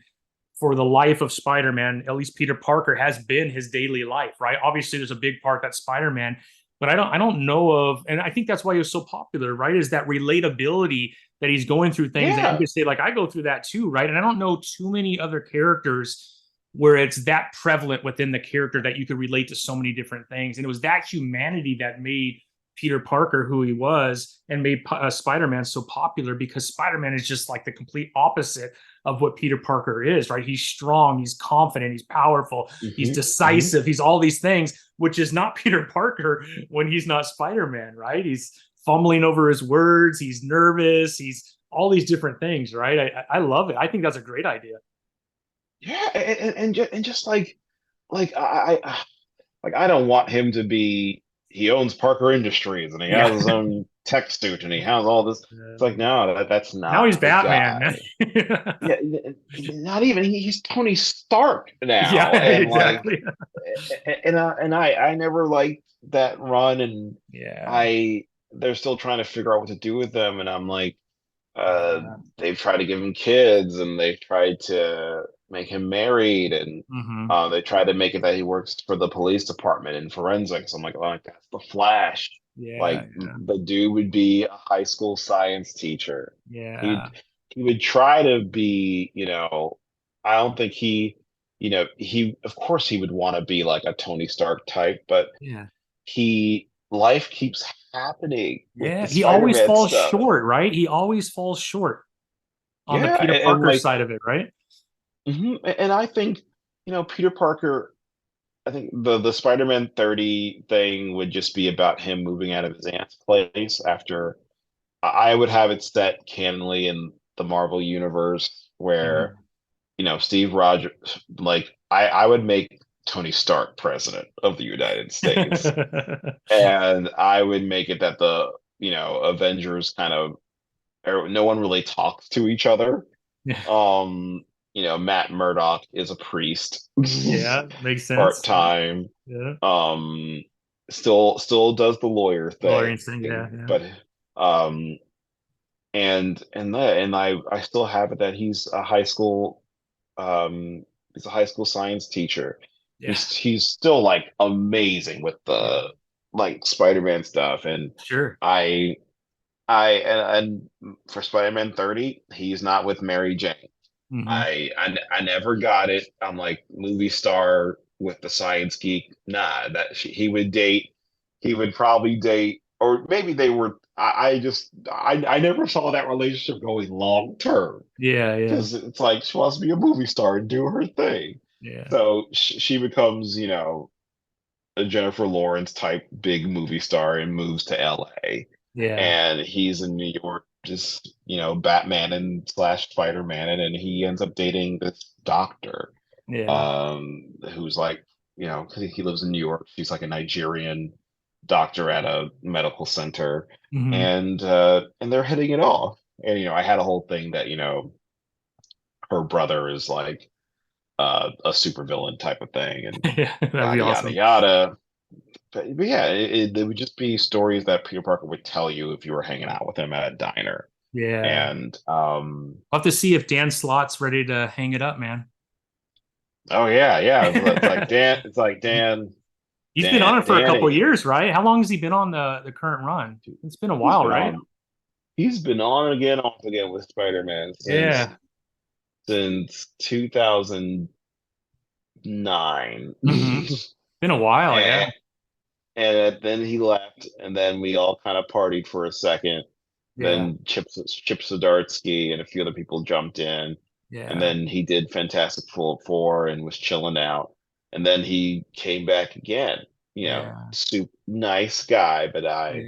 for the life of Spider-Man, at least Peter Parker, has been his daily life, right? Obviously, there's a big part that's Spider-Man, but I don't know of, and I think that's why he was so popular, right? Is that relatability that he's going through things that you Yeah. could say, like, I go through that too, right? And I don't know too many other characters. where it's that prevalent within the character that you could relate to so many different things. And it was that humanity that made Peter Parker who he was and made Spider-Man so popular, because Spider-Man is just like the complete opposite of what Peter Parker is, right? He's strong, he's confident, he's powerful, he's decisive, he's all these things, which is not Peter Parker when he's not Spider-Man, right? He's fumbling over his words, he's nervous, he's all these different things, right? I love it. I think that's a great idea. Yeah, and just like I don't want him to be. He owns Parker Industries and he has his own tech suit and he has all this. It's like, no, that's Now not he's the Batman. guy. Yeah, not even. He's Tony Stark now, Yeah, and exactly. I never liked that run, and Yeah. they're still trying to figure out what to do with them, and I'm like, Yeah. they've tried to give him kids and they've tried to make him married, and they tried to make it that he works for the police department in forensics. I'm like, oh, that's the Flash. Yeah. Like the dude would be a high school science teacher. Yeah. He would try to be, I don't think he of course he would want to be like a Tony Stark type, but Yeah. life keeps happening with Yeah. the He always Spider-Man falls stuff. short, right? He always falls short on the Yeah, Peter and Parker like, side of it, right? and I think, Peter Parker, I think the Spider-Man 30 thing would just be about him moving out of his aunt's place after. I would have it set canonly in the Marvel universe where, Steve Rogers, like I would make Tony Stark president of the United States. And I would make it that the, Avengers kind of, no one really talks to each other. Yeah. Matt Murdock is a priest, Yeah. Makes sense. part-time. Yeah. Um, still does the lawyer Lawrence thing, thing. Yeah. Yeah. but um, and I still have it that he's a high school science teacher. Yeah. He's still like amazing with the like Spider-Man stuff, and Sure. I and for Spider-Man 30, he's not with Mary Jane. I never got it. I'm like, movie star with the science geek. Nah, he would probably date, or maybe they were. I never saw that relationship going long term, Yeah. Yeah. because it's like she wants to be a movie star and do her thing. Yeah. So she becomes, a Jennifer Lawrence type big movie star and moves to LA, Yeah. and he's in New York, just Batman and slash Spider-Man, and then he ends up dating this doctor, Yeah. who's like, 'cause he lives in New York. She's like a Nigerian doctor at a medical center, and they're hitting it off. And I had a whole thing that her brother is like a supervillain type of thing, and Yeah. That'd be yada yada awesome. yada. But yeah, they would just be stories that Peter Parker would tell you if you were hanging out with him at a diner. Yeah. And I'll have to see if Dan Slott's ready to hang it up, man. oh yeah, it's like Dan, He's been on it for a couple of Danny. years, right? How long has he been on the current run? It's been a He's while, been right? on. He's been on again, off again with Spider-Man Yeah. since 2009. Been a while, yeah. and, and then he left, and then we all kind of partied for a second. Yeah. Then Chip Zdarsky and a few other people jumped in, and Yeah. then he did Fantastic Four and was chilling out, and then he came back again. Yeah. Super nice guy, but Yeah.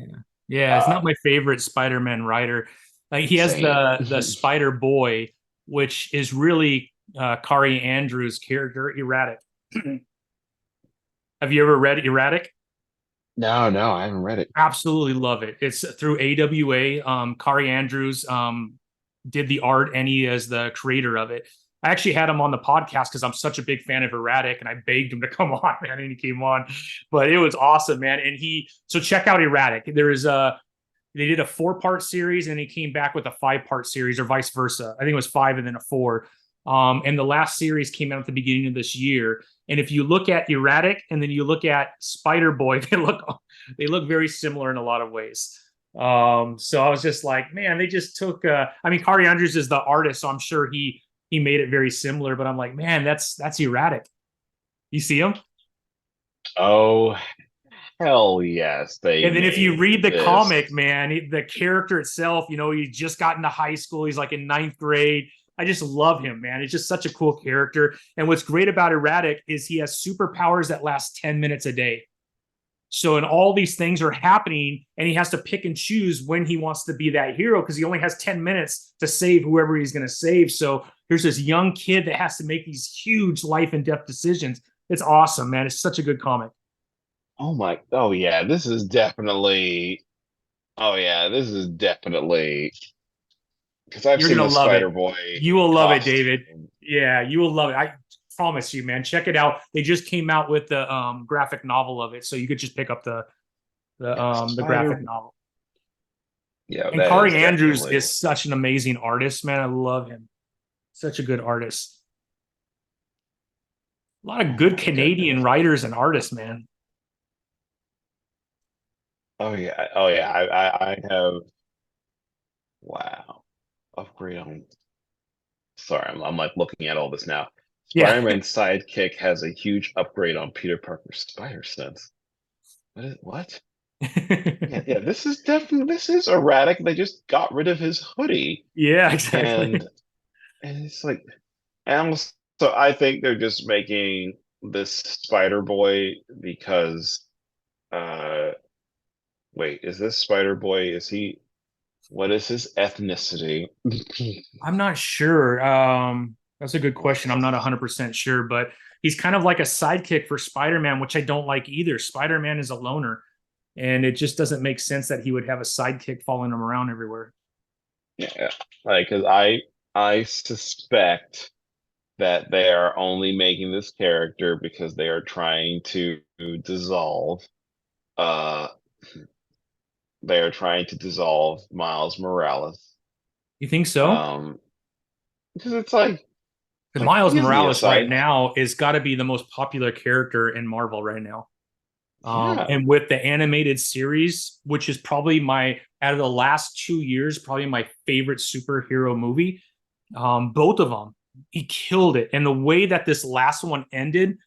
Yeah. It's not my favorite Spider-Man writer. Like he has same. the Spider Boy, which is really Kari Andrews' character, Erratic. Have you ever read Erratic? No, I haven't read it. Absolutely love it. It's through AWA. Kari Andrews did the art, and he is the creator of it. I actually had him on the podcast because I'm such a big fan of Erratic, and I begged him to come on, man, and he came on. But it was awesome, man. And so check out Erratic. They did a 4-part series, and he came back with a 5-part series, or vice versa. I think it was 5 and then a 4. And the last series came out at the beginning of this year. And if you look at Erratic and then you look at Spider Boy, they look very similar in a lot of ways. So I was just like, man, they just took. I mean, Kari Andrews is the artist, so I'm sure he he made it very similar. But I'm like, man, that's erratic. You see him? Oh, hell yes, they And then if you made read the this. comic, man, the character itself, he just got into high school. He's like in ninth grade. I just love him, man. It's just such a cool character. And what's great about Erratic is he has superpowers that last 10 minutes a day. So, and all these things are happening, and he has to pick and choose when he wants to be that hero because he only has 10 minutes to save whoever he's going to save. So, here's this young kid that has to make these huge life and death decisions. It's awesome, man. It's such a good comic. Oh yeah, this is definitely. Oh yeah, this is definitely because I've You're seen gonna the love it. Spider Boy You will love it, David. costume. Yeah, you will love it. I promise you, man. Check it out. They just came out with the graphic novel of it, so you could just pick up the graphic Spider. novel. Yeah, And that is Kari Andrews definitely. is such an amazing artist, man. I love him. Such a good artist. A lot of Oh good my Canadian goodness. writers and artists, man. Oh yeah. Oh yeah. I have. Wow. Upgrade on. Sorry, I'm like looking at all this now. Yeah. Spider-Man's sidekick has a huge upgrade on Peter Parker's spider sense. What? Yeah. This is erratic. They just got rid of his hoodie, Yeah, exactly. and and it's like, and so I think they're just making this Spider Boy because, uh, wait, is this Spider Boy? Is he? What is his ethnicity? I'm not sure. That's a good What question. is I'm not his? 100% sure, but he's kind of like a sidekick for Spider-Man, which I don't like either. Spider-Man is a loner, and it just doesn't make sense that he would have a sidekick following him around everywhere. Yeah, like because I suspect that they are only making this character because they are trying to dissolve uh they are trying to dissolve Miles Morales. You think so? Um because it's like Because Miles he isn't he a Morales right side. now is got to be the most popular character in Marvel right now. Yeah. And with the animated series, which is probably my out of the last 2 years, probably my favorite superhero movie. Both of them, he killed it. And the way that this last one ended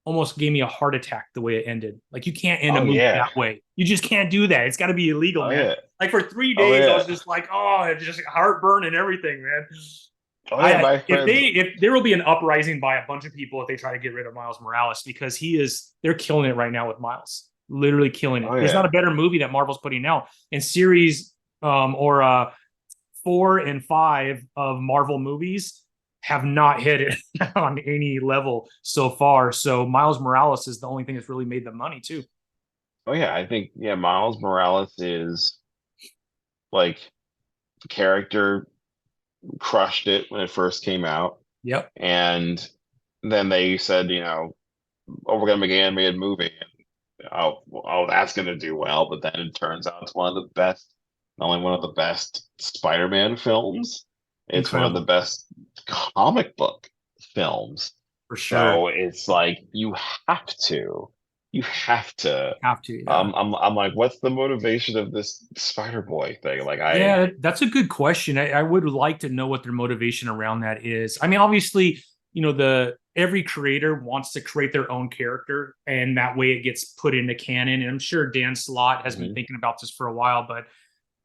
almost gave me a heart attack. The way it ended, like you can't end a Oh movie yeah. that way. You just can't do that. It's got to be illegal, Oh man. yeah. Like for three Oh days, I yeah. was just like, oh, it just heartburn and everything, man. Oh yeah, I my if friends. they if there will be an uprising by a bunch of people if they try to get rid of Miles Morales because they're killing it right now with Miles, literally killing it. Oh There's not yeah. a better movie that Marvel's putting out in series or 4 and 5 of Marvel movies have not hit it on any level so far. So Miles Morales is the only thing that's really made the money too. Oh yeah, I think yeah, Miles Morales is like the character crushed it when it first came out. Yep. And then they said, oh, we're gonna make an animated movie. And, oh, that's gonna do well. But then it turns out it's one of the best, not only one of the best Spider-Man films, it's one of the Incredible best comic book films. for sure. So it's like you have to. Have to, yeah. I'm like, what's the motivation of this Spider Boy thing? Like, Yeah, that's a good question. I would like to know what their motivation around that is. I mean, obviously, the every creator wants to create their own character, and that way it gets put into canon. And I'm sure Dan Slott has been Mhm. thinking about this for a while, but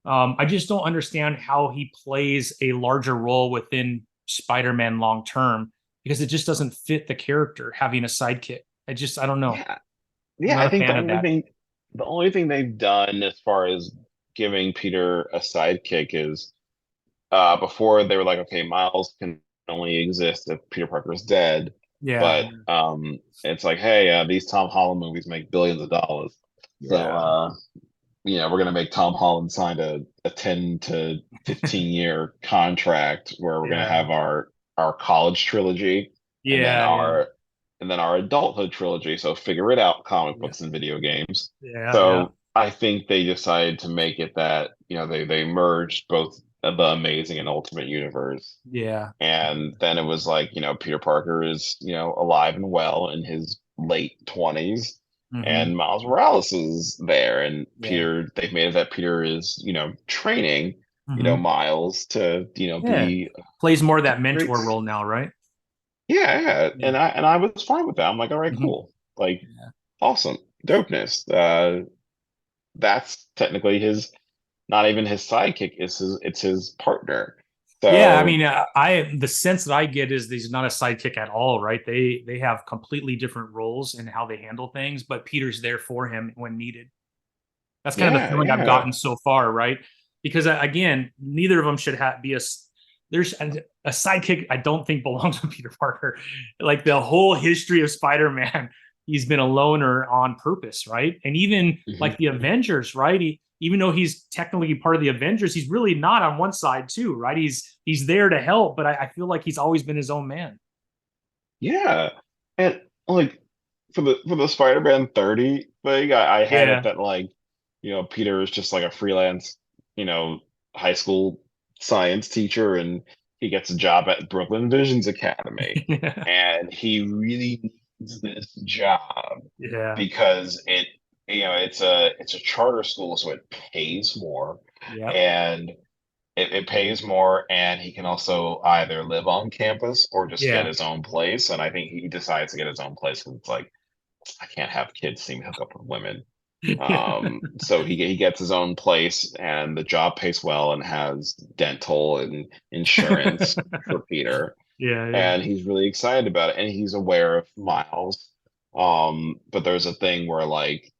I just don't understand how he plays a larger role within Spider-Man long term because it just doesn't fit the character having a sidekick. I don't know. Yeah, I'm yeah. not I a think fan of that. the only thing they've done as far as giving Peter a sidekick is before they were like, okay, Miles can only exist if Peter Parker's dead. Yeah, But it's like, hey, these Tom Holland movies make billions of dollars. So yeah, we're gonna make Tom Holland sign a 10 to 15 year contract where we're gonna yeah, have our college trilogy and then yeah, yeah, our adulthood trilogy. So figure it out, comic yeah, books and video games. yeah, yeah. So I think they decided to make it that, they merged both the Amazing and Ultimate Universe. Yeah. And then it was like, Peter Parker is, alive and well in his late 20s. Hmm. And Miles Morales is there. And Yeah. they've made it that Peter is, training. Hmm. Miles to, Yeah. be Plays more of that great. mentor role now, right? Yeah, yeah. Yeah. And I was fine with that. I'm like, all right, Hmm. cool. Like, Yeah. awesome. Dopeness. That's technically his, not even his sidekick, it's his partner. Yeah, I So mean, the sense that I get is that he's not a sidekick at all, right? They have completely different roles in how they handle things, but Peter's there for him when needed. That's kind of the yeah, feeling I've yeah. gotten so far, right? Because again, neither of them should be there's a sidekick. I don't think belongs with Peter Parker. Like the whole history of Spider-Man, he's been a loner on purpose, right? And even like the Mhm. Avengers, right? Even though he's technically part of the Avengers, he's really not on one side too, right? He's there to help, but I feel like he's always been his own man. Yeah. And like for the Spider-Man 30 thing, I had it Yeah. that like, Peter is just like a freelance, high school science teacher, and he gets a job at Brooklyn Visions Academy. Yeah. And he really needs this job Yeah. because it's a charter school, so it pays more. Yep. And it pays more, and he can also either live on campus or just get Yeah. his own place. And I think he decides to get his own place because it's like, I can't have kids see me hook up with women. So he gets his own place, and the job pays well and has dental and insurance for Peter, Yeah, yeah. and he's really excited about it, and he's aware of Miles. But there's a thing where like,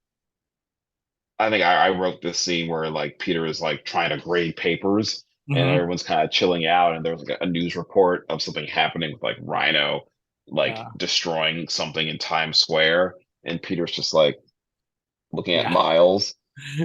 I think I wrote this scene where like Peter is like trying to grade papers, and Hmm. everyone's kind of chilling out, and there's like a news report of something happening with like Rhino like Yeah. destroying something in Times Square, and Peter's just like looking at Yeah. Miles,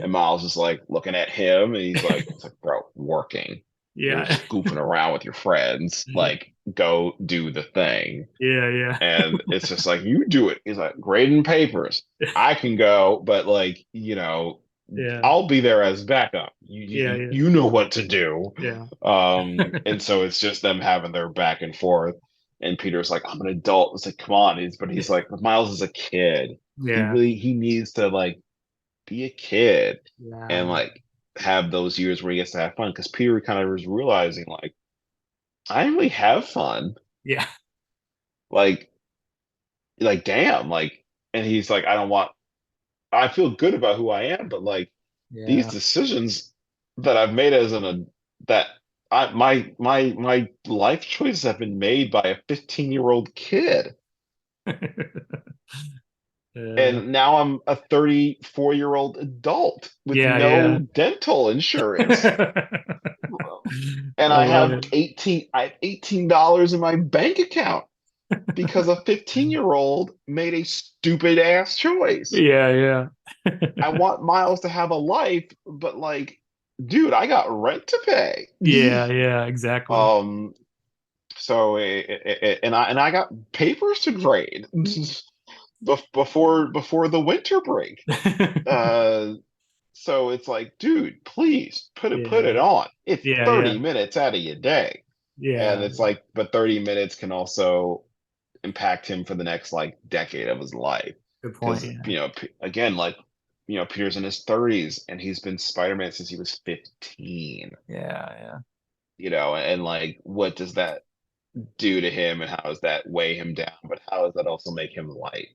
and Miles is like looking at him, and he's like, bro, working. You're Yeah. just goofing around with your friends. Like, go do the thing. Yeah, yeah. And it's just like, you do it. He's like, grading papers. I can go, but like, Yeah. I'll be there as backup. Yeah, You, yeah. you know what to do. Yeah. And so it's just them having their back and forth. And Peter's like, I'm an adult. It's like, come on. But he's like, but Miles is a kid. Yeah. He needs to like be a kid and Yeah. like have those years where he gets to have fun. Because Peter kind of was realizing like, I didn't really have fun. Yeah. Like, damn, like, and he's like, I feel good about who I am, but like these Yeah. decisions that I've made that my life choices have been made by a 15-year-old kid. Yeah. And now I'm a 34-year-old adult with Yeah, no yeah. dental insurance. And I love it. I have $18 in my bank account because a 15-year-old made a stupid ass choice. Yeah, yeah. I want Miles to have a life, but like, dude, I got rent to pay. Yeah, yeah, exactly. Um, and I got papers to grade before the winter break. Uh, so it's like, dude, please put it Yeah. on. It's Yeah, 30 yeah. minute out of your day. And Yeah. it's like, but 30 minutes can also impact him for the next like decade of his life. Good point. Because, Yeah. again, like, Peter's in his 30s and he's been Spider-Man since he was 15, Yeah, yeah. and like, what does that do to him, and how does that weigh him down? But how does that also make him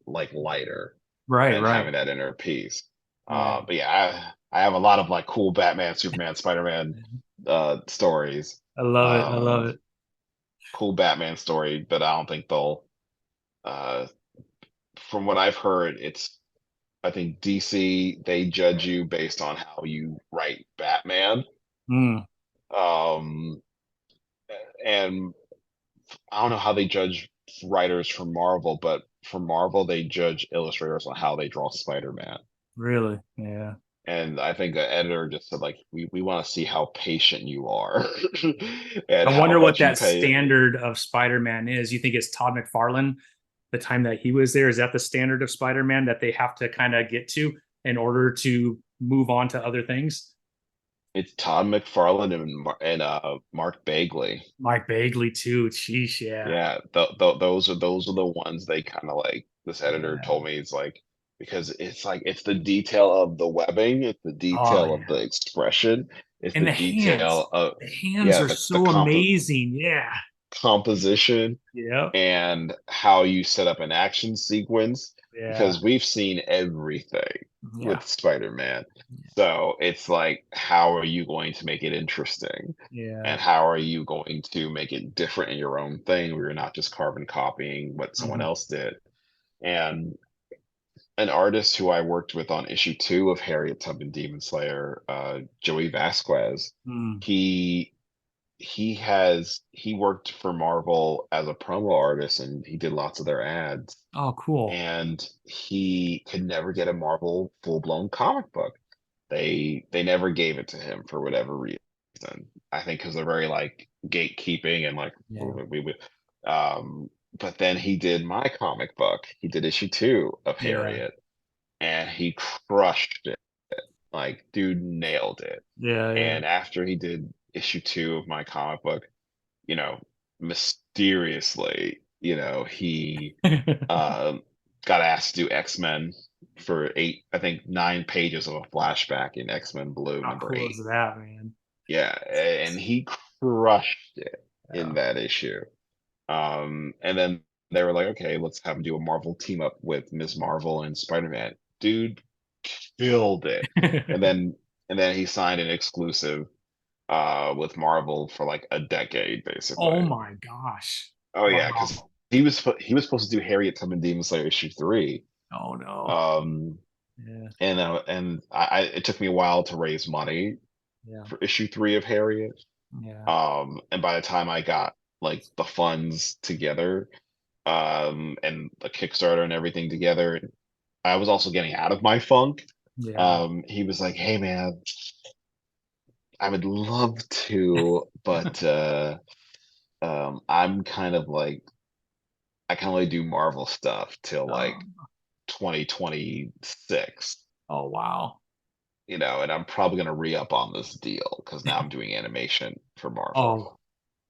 lighter Right, and right. having that inner peace? Yeah. But yeah, I have a lot of like cool Batman, Superman, Spider-Man stories. I love it. I love Um, it. cool Batman story, but I don't think they'll. Uh, from what I've heard, I think DC, they judge you based on how you write Batman. Mm, Um, and I don't know how they judge writers for Marvel, but for Marvel, they judge illustrators on how they draw Spider-Man. really. Yeah. And I think the editor just said, like, we want to see how patient you are and I how wonder what much you that pay. standard of Spider-Man is. You think it's Todd McFarlane, the time that he was there? Is that the standard of Spider-Man that they have to kind of get to in order to move on to other things? It's Todd McFarlane and Mark Bagley. Mike Bagley too. Sheesh, yeah. Yeah, those are the ones they kind of like. This editor Yeah. told me, it's like, because it's like it's the detail of the webbing, it's the Oh detail of yeah. the expression, It's And the detail of the hands yeah, are the so amazing. Yeah. composition Yep. and how you set up an action sequence Yeah. because we've seen everything Yeah. with Spider-Man. So it's like, how are you going to make it interesting? Yeah. And how are you going to make it different in your own thing where you're not just carbon copying what someone Mhm. else did? And an artist who I worked with on issue 2 of Harriet Tubman Demon Slayer, Joey Vasquez, Mm. he he worked for Marvel as a promo artist and he did lots of their ads Oh, cool. and he could never get a Marvel full-blown comic book. They never gave it to him for whatever reason. I think because they're very like gatekeeping and like Yeah. we but then he did my comic book. He did issue 2 of Yeah. Harriet and he crushed it. Like dude nailed it. Yeah. And after he did issue 2 of my comic book, you know, mysteriously, he Yeah. um, got asked to do X-Men for 8, I think 9 pages of a flashback in X-Men Blue How number cool is 8. that, man? Yeah, and he crushed it in Yeah. that issue. And then they were like, okay, let's have him do a Marvel team up with Ms. Marvel and Spider-Man. Dude killed it. And then he signed an exclusive with Marvel for like a decade, Oh basically. my gosh. Oh yeah, because Wow. he was supposed to do Harriet Tubman Demon Slayer issue 3. Oh no. Um, Yeah. and I it took me a while to raise money Yeah. for issue 3 of Harriet. Yeah. And by the time I got like the funds together, and the Kickstarter and everything together, I was also getting out of my funk. Yeah. He was like, "Hey man, I would love to, but I'm kind of like I can only do Marvel stuff till like Um, 2026, oh wow. and I'm probably gonna re-up on this deal because now I'm doing animation for Marvel." Oh,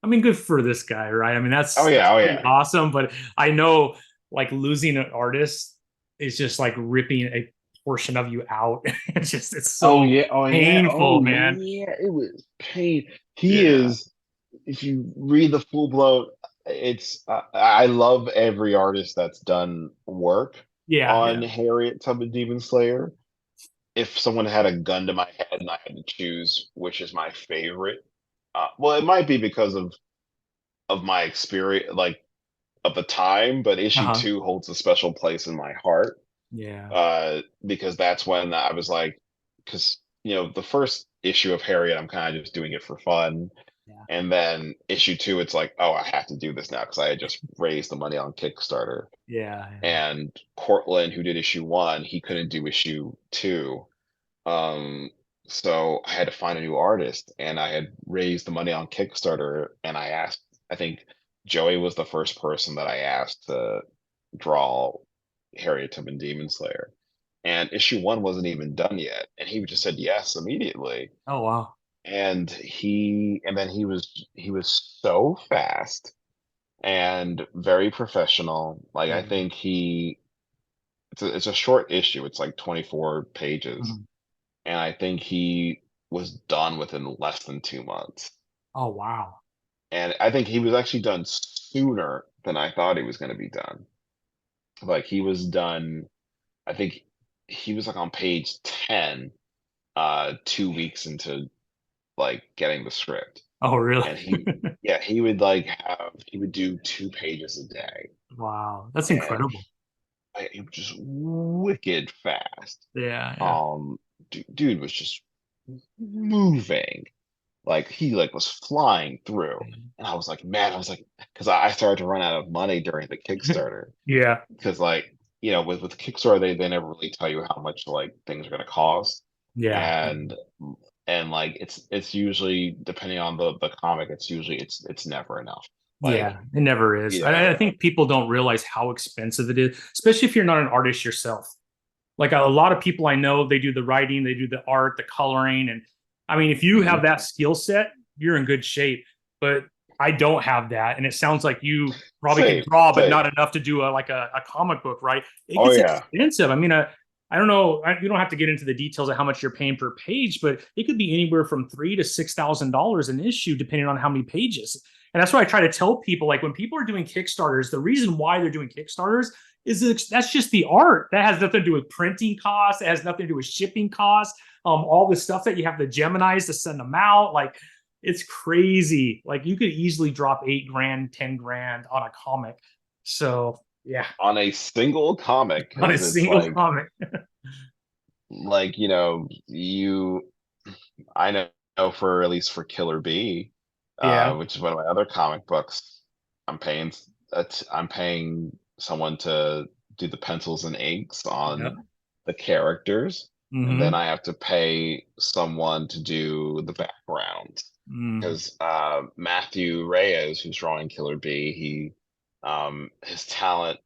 I mean, good for this guy, right? I mean, Oh that's yeah, oh pretty yeah. awesome. But I know, like, losing an artist is just like ripping a portion of you out. It's Oh so yeah, oh yeah, painful, oh man. yeah. It was pain. He Yeah. is. If you read the full blown, it's. I love every artist that's done work Yeah. on Yeah. Harriet Tubman Demon Slayer. If someone had a gun to my head and I had to choose which is my favorite, well, it might be because of my experience, like of the time, but issue Uh-huh. 2 holds a special place in my heart. Yeah. Because that's when I was like, because the first issue of Harriet, I'm kind of just doing it for fun, Yeah. and then issue 2, it's like, oh, I have to do this now because I had just raised the money on Kickstarter. Yeah. And Cortland, who did issue 1, he couldn't do issue 2, um, so I had to find a new artist, and I had raised the money on Kickstarter, and I asked, I think Joey was the first person that I asked to draw Harriet Tubman Demon Slayer. And issue 1 wasn't even done yet, and he just said yes immediately. Oh wow. And then he was so fast and very professional. Like I Yeah. think it's a short issue. It's like 24 pages, Mhm. and I think he was done within less than 2 months. Oh wow. And I think he was actually done sooner than I thought he was going to be done. Like he was done, I think he was like on page 10 2 weeks into like getting the script. Oh really? And he would like he would do 2 pages a day. Wow. That's And incredible. it was just wicked fast. Yeah. Yeah. Um dude was just moving. Like he like was flying through. And I was like, man, I was like, because I started to run out of money during the Kickstarter. Yeah. Because like, with Kickstarter, they never really tell you how much like things are gonna cost. Yeah. And like it's usually depending on the comic, it's never enough. Yeah, Like, it never is. you I know, think people don't realize how expensive it is, especially if you're not an artist yourself. Like a lot of people I know, they do the writing, they do the art, the coloring, and I mean, if you have mhm. that skill set, you're in good shape. But I don't have that, and it sounds like you probably can Same, draw, but same. not enough to do a comic book, right? It Oh gets yeah. expensive. I mean, I don't know. You don't have to get into the details of how much you're paying per page, but it could be anywhere from $3,000 to $6,000 an issue, depending on how many pages. And that's why I try to tell people, like when people are doing Kickstarters, the reason why they're doing Kickstarters is that's just the art. That has nothing to do with printing costs. It has nothing to do with shipping costs. All the stuff that you have the Geminis to send them out, like it's crazy. Like you could easily drop 8 grand, 10 grand on a comic. So yeah, On a single comic, on a because it's single comic. like you I know for at least for Killer Bee, Yeah. which is one of my other comic books, I'm paying I'm paying someone to do the pencils and inks Yeah. on the characters, and then Mm-hmm. I have to pay someone to do the background Mm. because Matthew Reyes, who's drawing Killer Bee, his talent,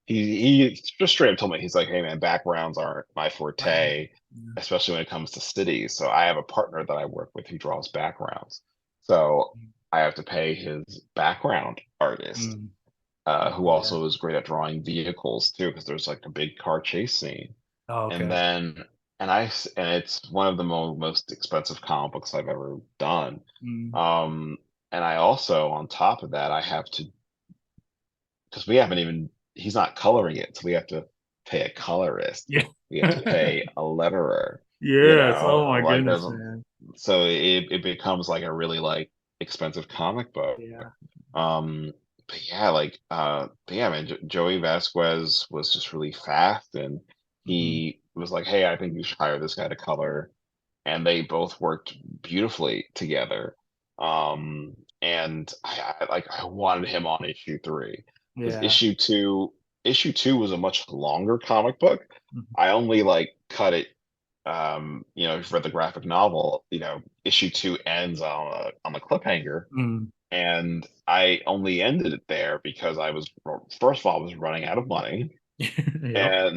he just straight up told me, he's like, hey man, backgrounds aren't my Wow. forte, especially when it comes to cities. So I have a partner that I work with who draws backgrounds. So I have to pay his background artist, Mm. who Yeah. also is great at drawing vehicles too, because there's like a big car chase scene. Oh, And okay. then, and it's one of the most expensive comic books I've ever done. Mm. Um, and I also, on top of that, I have to, because we haven't even, he's not coloring it, so we have to pay a colorist. Yeah. We have to pay a letterer, Yes. Oh my like goodness, there's, man. so it becomes like a really like expensive comic book. Yeah. Um, but yeah, but yeah, man, Joey Vasquez was just really fast, and Mm-hmm. he was like, "Hey, I think you should hire this guy to color," and they both worked beautifully together. And I wanted him on issue three, because Yeah. issue two was a much longer comic book. Mhm. I only like cut it, for the graphic novel, issue two ends on a cliffhanger, Mm. and I only ended it there because first of all, I was running out of money, Yep.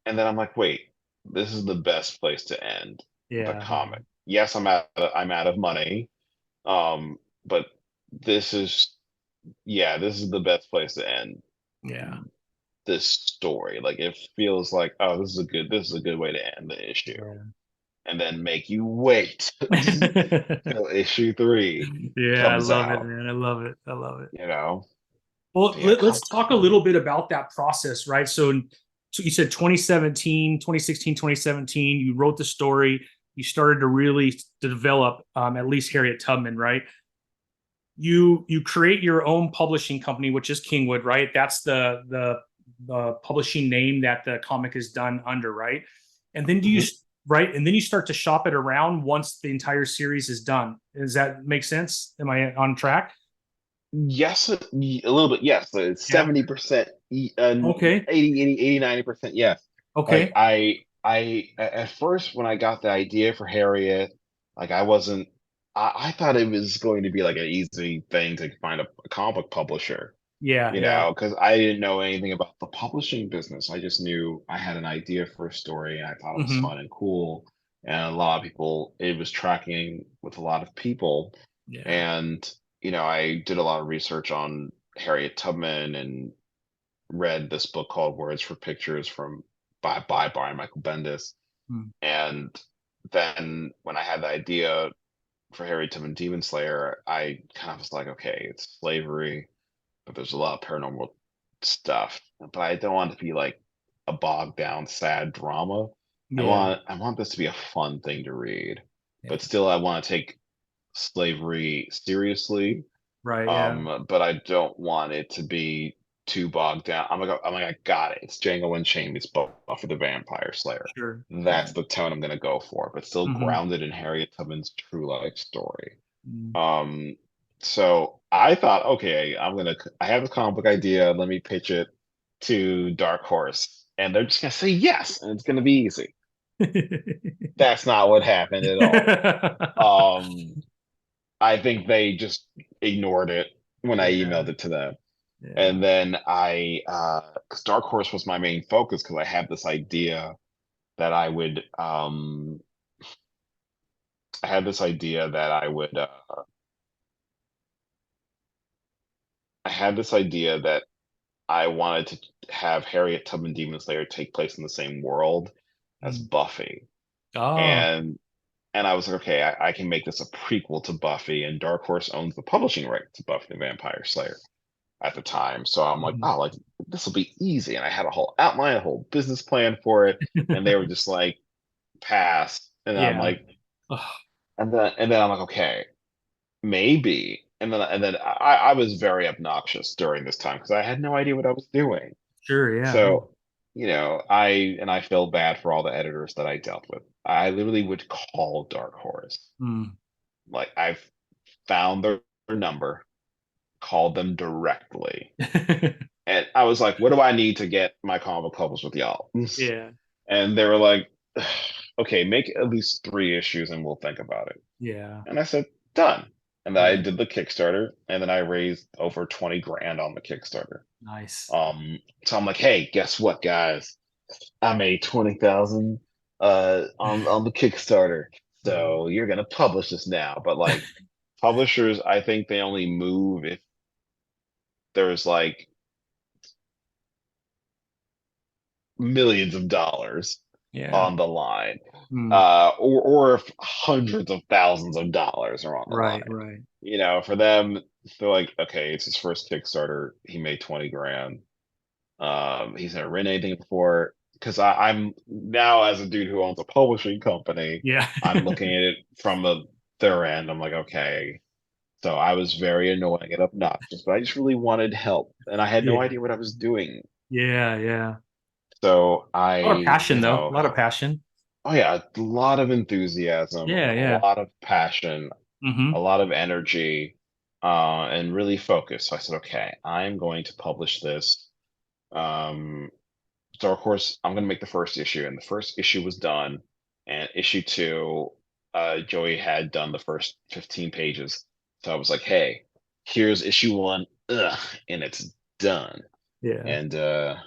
and then I'm like, wait, this is the best place to end the Yeah. comic. Yes, I'm out of money, but this is this is the best place to end Yeah. this story. Like it feels like, oh, this is a good way to end the issue, and then make you wait till issue three Yeah, I comes love it, out. man. I love it. I love it. You know, Well, yeah, let's talk a little bit about that process, right? So you said 2017, 2016, 2017, you wrote the story, you started to really develop at least Harriet Tubman, right? You create your own publishing company, which is Kingwood, right? That's the publishing name that the comic is done under, right? And then Mhm. right? And then you start to shop it around once the entire series is done. Does that make sense? Am I on track? Yes, a little bit. Yes, so it's Yeah. 70%, Okay. 80, 90%. Yes. Like Okay. at first when I got the idea for Harriet, like I thought it was going to be like an easy thing to find a comic book publisher, Yeah. Yeah. because I didn't know anything about the publishing business. I just knew I had an idea for a story and I thought it was Hmm. fun and cool. And a lot of people, it was tracking with a lot of people. Yeah. And, I did a lot of research on Harriet Tubman and read this book called Words for Pictures by Brian Michael Bendis. Mm. And then when I had the idea for Harriet Tubman Demon Slayer, I kind of was like, okay, it's slavery, but there's a lot of paranormal stuff. But I don't want it to be like a bogged down, sad drama. I Yeah. want I want this to be a fun thing to read, Yeah. but still I want to take slavery seriously. Right. Yeah. But I don't want it to be too bogged down. I'm like, I got it. It's Django Unchained. It's Buffy the Vampire Slayer. Sure. Yeah. That's the tone I'm gonna go for, but still Hmm. grounded in Harriet Tubman's true life story. Mm. Um, so I thought, okay, I have a comic book idea. Let me pitch it to Dark Horse, and they're just gonna say yes, and it's gonna be easy. That's not what happened at all. Um, I think they just ignored it when I Yeah. emailed it to them. Yeah. And then because Dark Horse was my main focus, because I had this idea that I had this idea that I had this idea that I wanted to have Harriet Tubman Demon Slayer take place in the same world as Mm. Buffy. Oh. And I was like, okay, I can make this a prequel to Buffy, and Dark Horse owns the publishing right to Buffy the Vampire Slayer at the time. So I'm like, Mhm. oh, like this will be easy. And I had a whole outline, a whole business plan for it, and they were just like, pass. And I'm Yeah. like, Ugh, and then I'm like, okay, maybe. And then I was very obnoxious during this time because I had no idea what I was doing. sure. Yeah. So, I feel bad for all the editors that I dealt with. I literally would call Dark Horse. Mm. Like I've found their number, called them directly. And I was like, what do I need to get my comic book published with y'all? Yeah. And they were like, okay, make at least 3 issues and we'll think about it. Yeah. And I said, done. And then I Yeah. did the Kickstarter, and then I raised over 20 grand on the Kickstarter. Nice. So I'm like, hey, guess what, guys? I made 20,000 on the Kickstarter. Uh, So you're gonna publish this now. But like publishers, I think they only move if there's like millions of dollars yeah. on the line. Mm. Or if hundreds of thousands of dollars are on the Right. line. Right. For them, they're like, okay, it's his first Kickstarter. He made 20 grand. He's never written anything before. Because I'm now, as a dude who owns a publishing company, Yeah. I'm looking at it from their end. I'm like, okay. So I was very annoying and obnoxious, but I just really wanted help, and I had no Yeah. idea what I was doing. Yeah. Yeah. So A lot of passion, though. A lot of passion. oh yeah, a lot of enthusiasm, Yeah. a Yeah. lot of passion, a Mm-hmm. lot of energy, and really focused. So I said, okay, I'm going to publish this. Um, so of course, I'm going to make the first issue, and the first issue was done, and issue two, Joey had done the first 15 pages. So I was like, hey, here's issue one, and it's done. Yeah. And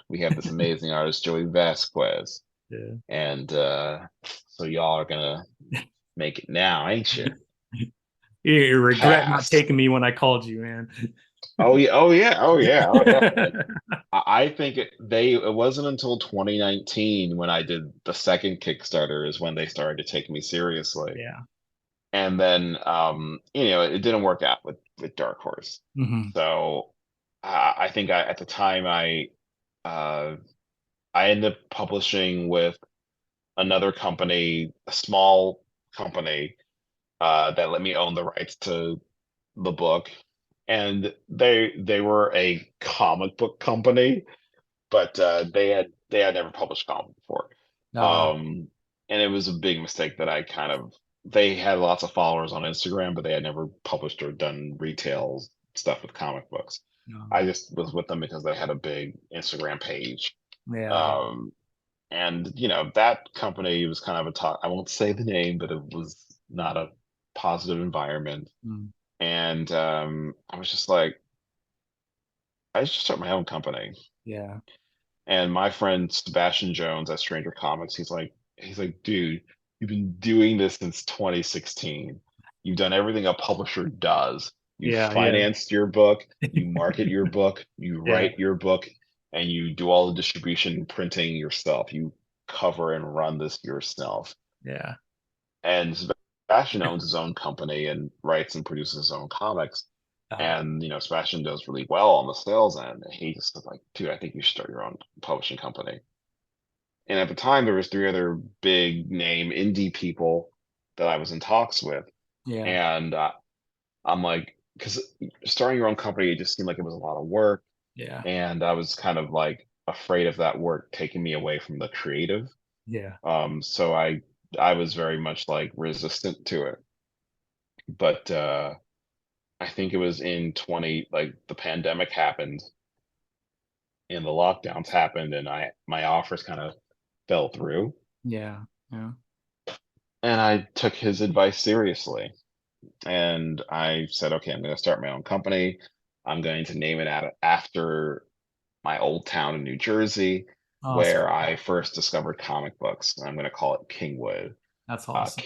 we have this amazing artist, Joey Vasquez, Yeah. and so y'all are gonna make it now, ain't you? You regret not Pass. taking me when I called you, man. Oh yeah, oh yeah, oh yeah, oh yeah. And I think it wasn't until 2019 when I did the second Kickstarter is when they started to take me seriously. Yeah. And then it didn't work out with Dark Horse. Hmm. So I think at the time uh I ended up publishing with another company, a small company, that let me own the rights to the book. And they were a comic book company, but they had never published comic before. Uh, Um, and it was a big mistake that I kind of they had lots of followers on Instagram, but they had never published or done retail stuff with comic books. no. I just was with them because they had a big Instagram page. Yeah. Um, and that company was kind of I won't say the name, but it was not a positive environment. Mm. And I was just like, I should start my own company. Yeah. And my friend Sebastian Jones at Stranger Comics, he's like, dude, you've been doing this since 2016. You've done everything a publisher does. You Yeah. Yeah. financed your book, you market your book, you Yeah. write your book, and you do all the distribution and printing yourself. You cover and run this yourself. Yeah. And Sebastian owns his own company and writes and produces his own comics. Uh, And Sebastian does really well on the sales end. He just was like, dude, I think you should start your own publishing company. And at the time, there was 3 other big name indie people that I was in talks with, yeah. and I'm like, because starting your own company, it just seemed like it was a lot of work, Yeah. and I was kind of like afraid of that work taking me away from the creative. Yeah. So I was very much like resistant to it. But I think it was in 20, like the pandemic happened and the lockdowns happened, and my offers kind of fell through. Yeah. Yeah. And I took his advice seriously. And I said, okay, I'm going to start my own company. I'm going to name it after my old town in New Jersey, Awesome. where I first discovered comic books. I'm going to call it Kingwood, That's awesome.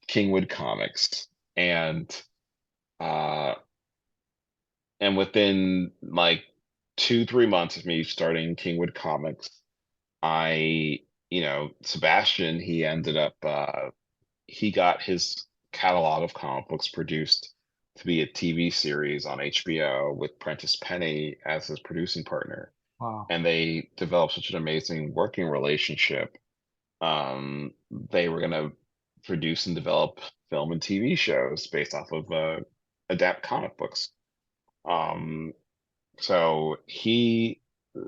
Kingwood Comics. And uh, and within like 2-3 months of me starting Kingwood Comics, I, Sebastian, he ended up, he got his catalog of comic books produced to be a TV series on HBO with Prentice Penny as his producing partner. Wow. And they developed such an amazing working relationship. They were going to produce and develop film and TV shows based off of adapt comic books. Um, so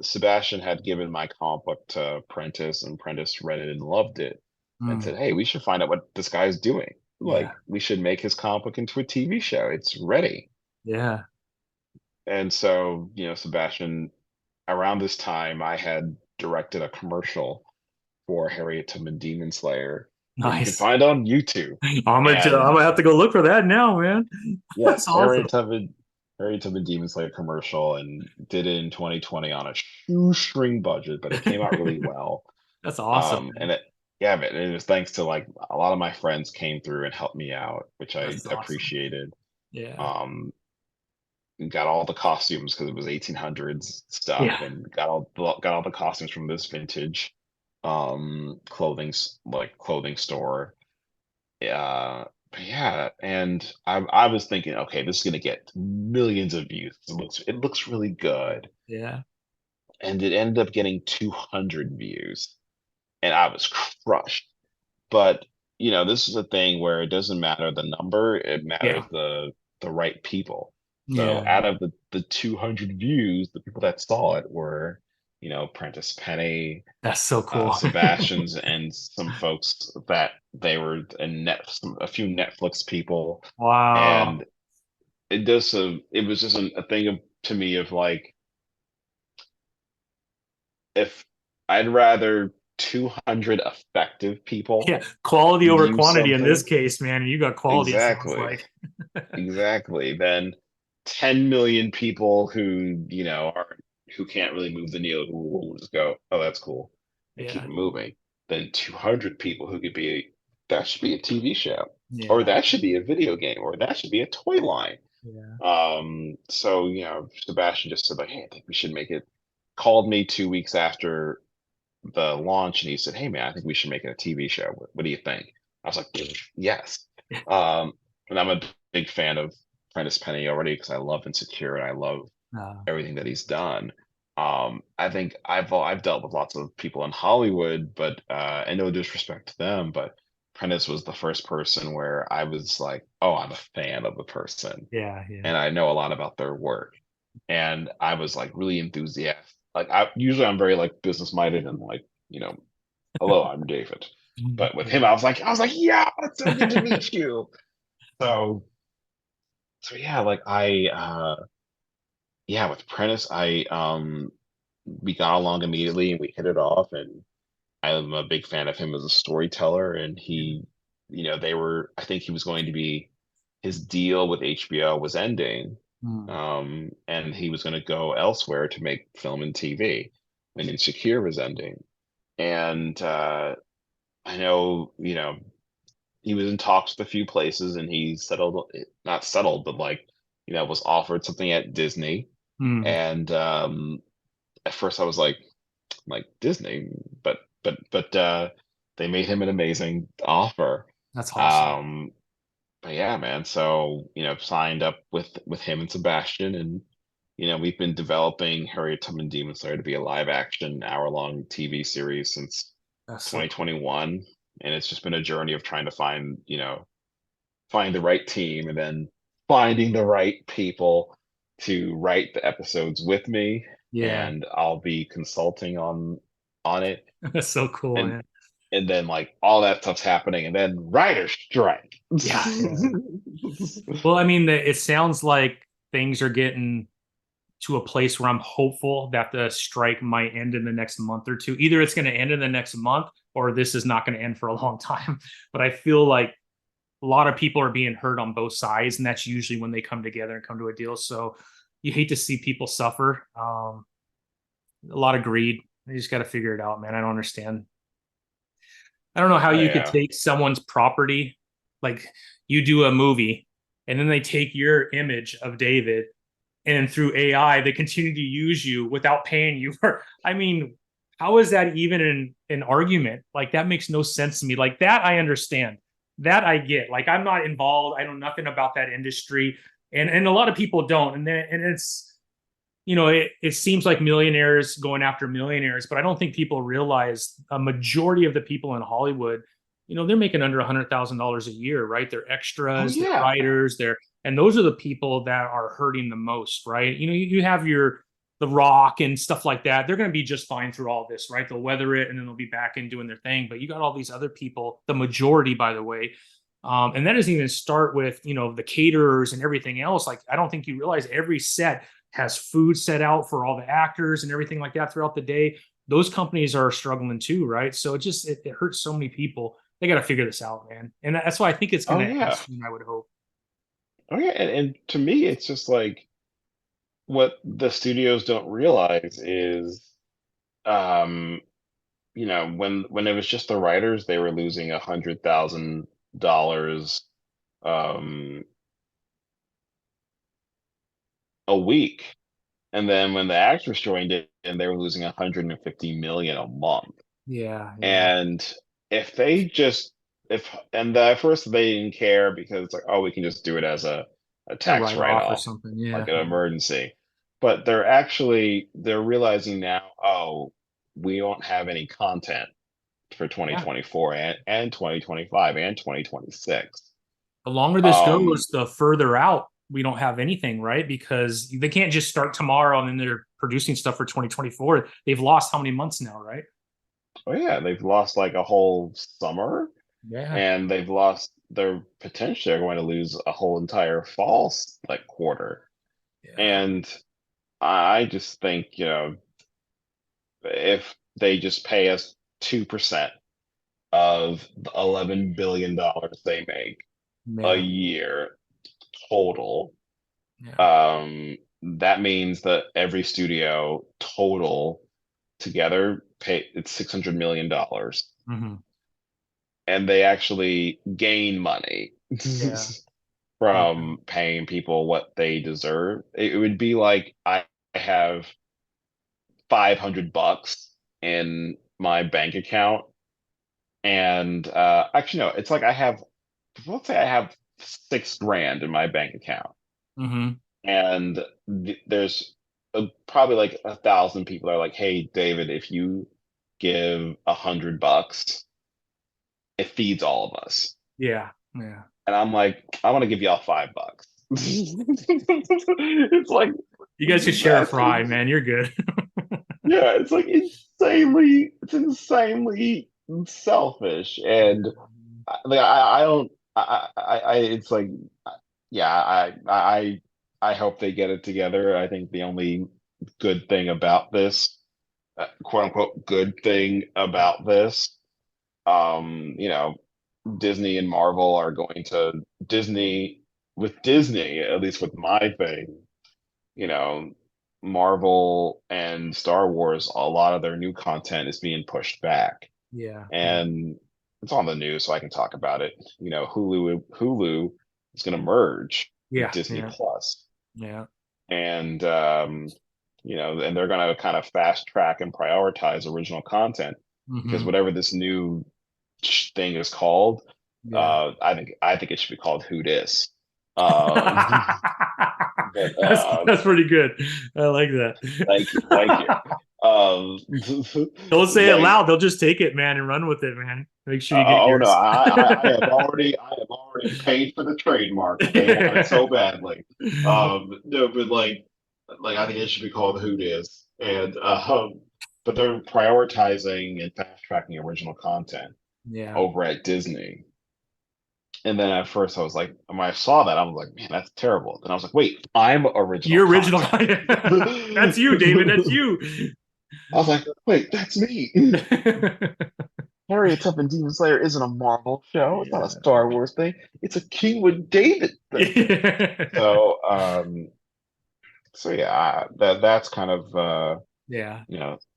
Sebastian had given my comic book to Prentice, and Prentice read it and loved it, and Mm, said, "Hey, we should find out what this guy's doing. yeah. Like, we should make his comic book into a TV show. It's ready." Yeah. And so, Sebastian, around this time, I had directed a commercial for Harriet Tubman Demon Slayer that you can Nice. find on YouTube. I'm And gonna have to go look for that now, man. That's yes, awesome. Harriet Tubman Demon Slayer commercial, and did it in 2020 on a shoestring budget, but it came out really well. That's awesome, And man. it, yeah, man, it was thanks to like a lot of my friends came through and helped me out, which I That's awesome. appreciated. Yeah. Um, got all the costumes because it was 1800s stuff, Yeah. and got all the costumes from this vintage clothing store. But yeah, and I was thinking, okay, this is gonna get millions of views. It looks really good, Yeah. and it ended up getting 200 views, and I was crushed. But this is a thing where it doesn't matter the number; it matters Yeah. the right people. So Yeah. out of the 200 views, the people that saw it were, Prentice Penny, That's so cool. Sebastian's, and some folks that they were a few Netflix people, Wow. and it was just a thing to me of like, if I'd rather 200 effective people Yeah. Quality over view quantity in this something, case, man. And you got quality, it sounds exactly, like. exactly, than 10 million people who can't really move the needle, who will just go, oh, that's cool, and keep Yeah. it moving, than 200 people who could be, that should be a TV show, or Yeah. that should be a video game, or that should be a toy line. Yeah. So, Sebastian just said like, hey, I think we should make it. Called me 2 weeks after the launch, and he said, hey man, I think we should make it a TV show. What do you think? I was like, yes. And I'm a big fan of Prentice Penny already because I love Insecure and I love Uh, everything that he's done. I think I've dealt with lots of people in Hollywood, but and no disrespect to them, but Prentice was the first person where I was like, oh, I'm a fan of the person, yeah. Yeah. and I know a lot about their work, and I was like really enthusiastic. Like, I'm very like business minded and like, hello, I'm David. But with him, I was like, yeah, it's so good to meet you. So so yeah, like yeah, with Prentice, we got along immediately and we hit it off, and I'm a big fan of him as a storyteller, and I think he was going to be, his deal with HBO was ending, Mm. and he was going to go elsewhere to make film and TV, and Insecure was ending. And I know, he was in talks with a few places, and he settled, not settled, but like, was offered something at Disney. Mm. And at first I was like Disney, but they made him an amazing offer. That's awesome. Um, but yeah, man. So signed up with him and Sebastian, and we've been developing Harriet Tubman Demon Slayer to be a live action hour-long TV series since That's so cool. 2021, and it's just been a journey of trying to find the right team, and then finding the right people to write the episodes with me, Yeah. and I'll be consulting on it, That's so cool, and man. then like all that stuff's happening, and then writer's strike. Yeah. Yeah. Well, I mean, it sounds like things are getting to a place where I'm hopeful that the strike might end in the next month or two. Either it's going to end in the next month or this is not going to end for a long time. But I feel like a lot of people are being hurt on both sides, and that's usually when they come together and come to a deal. So you hate to see people suffer. A lot of greed. You just got to figure it out, man. I don't understand. I don't know how Oh you could yeah. take someone's property, like you do a movie, and then they take your image of David and through AI, they continue to use you without paying you for. I mean, how is that even an argument? Like that makes no sense to me. Like that, I understand. That I get. Like I'm not involved. I know nothing about that industry, and a lot of people don't. And it's it seems like millionaires going after millionaires, but I don't think people realize a majority of the people in Hollywood, they're making under $100,000 a year, right? They're Oh extras, they're yeah. writers, and those are the people that are hurting the most, right? You have the Rock and stuff like that. They're going to be just fine through all this, right? They'll weather it and then they'll be back in doing their thing. But you got all these other people, the majority, by the way. And that doesn't even start with, the caterers and everything else. Like, I don't think you realize every set has food set out for all the actors and everything like that throughout the day. Those companies are struggling too, right? So it hurts so many people. They got to figure this out, man. And that's why I think it's Oh going to end yeah. soon, I would hope. Oh yeah. And to me, it's just like what the studios don't realize is, um, when it was just the writers, they were losing $100,000 um a week. And then when the actors joined it, and they were losing 150 million a month. Yeah, yeah. And if they just if and at first they didn't care because it's like, oh, we can just do it as a A tax write off or write-off, something. like Yeah. an emergency. But they're realizing now, oh, we don't have any content for Yeah. 2024 and 2025 and 2026. The longer this Um, goes, the further out we don't have anything, right? Because they can't just start tomorrow and then they're producing stuff for 2024. They've lost how many months now, right? oh yeah, they've lost like a whole summer, Yeah. and they're potentially are going to lose a whole entire fall like quarter. Yeah. And I just think, if they just pay us 2% of the $11 billion they make a Yeah. year total, Yeah. that means that every studio total together pay it's $600 million, Hmm. and they actually gain money Yeah. Yeah. from paying people what they deserve. It would be like I have $500 in my bank account, and actually no, it's like I have, let's say I have 6 grand in my bank account, Hmm. and there's probably like 1,000 people that are like, hey David, if you give $100, it feeds all of us. Yeah. Yeah. And I'm like, I want to give y'all $5. It's like You guys can share a that's fry, man. You're good. yeah, it's insanely selfish, and I don't it's like, yeah, I hope they get it together. I think the only good thing about this, quote unquote good thing about this, you know, Disney and Marvel are going to Disney, at least with my thing, you know, Marvel and Star Wars, a lot of their new content is being pushed back. Yeah. Yeah. And it's on the news, so I can talk about it. Hulu is going to merge with Yeah. Disney Yeah. Plus, Yeah. and and they're going to kind of fast track and prioritize original content, because Hmm. whatever this new thing is called, Yeah. I think it should be called Who Dis. Um, but That's pretty good. I like that. thank you. Um, Don't say it like, loud. They'll just take it, man, and run with it, man. Make sure you get oh no, yours. I have already paid for the trademark. They want it so badly. No, but like I think it should be called Who Dis, and but they're prioritizing and fast tracking original content Yeah. over at Disney. And then at first I was like, when I saw that, I was like, man, that's terrible. Then I was like, wait, I'm original Your original. content. That's you, David. I That's you. was like, wait, that's me. Harriet Tubman Demon Slayer isn't a Marvel show. It's not a Yeah. Star Wars thing. It's a Kingwood David thing. Yeah. So, so yeah, that's kind of Yeah.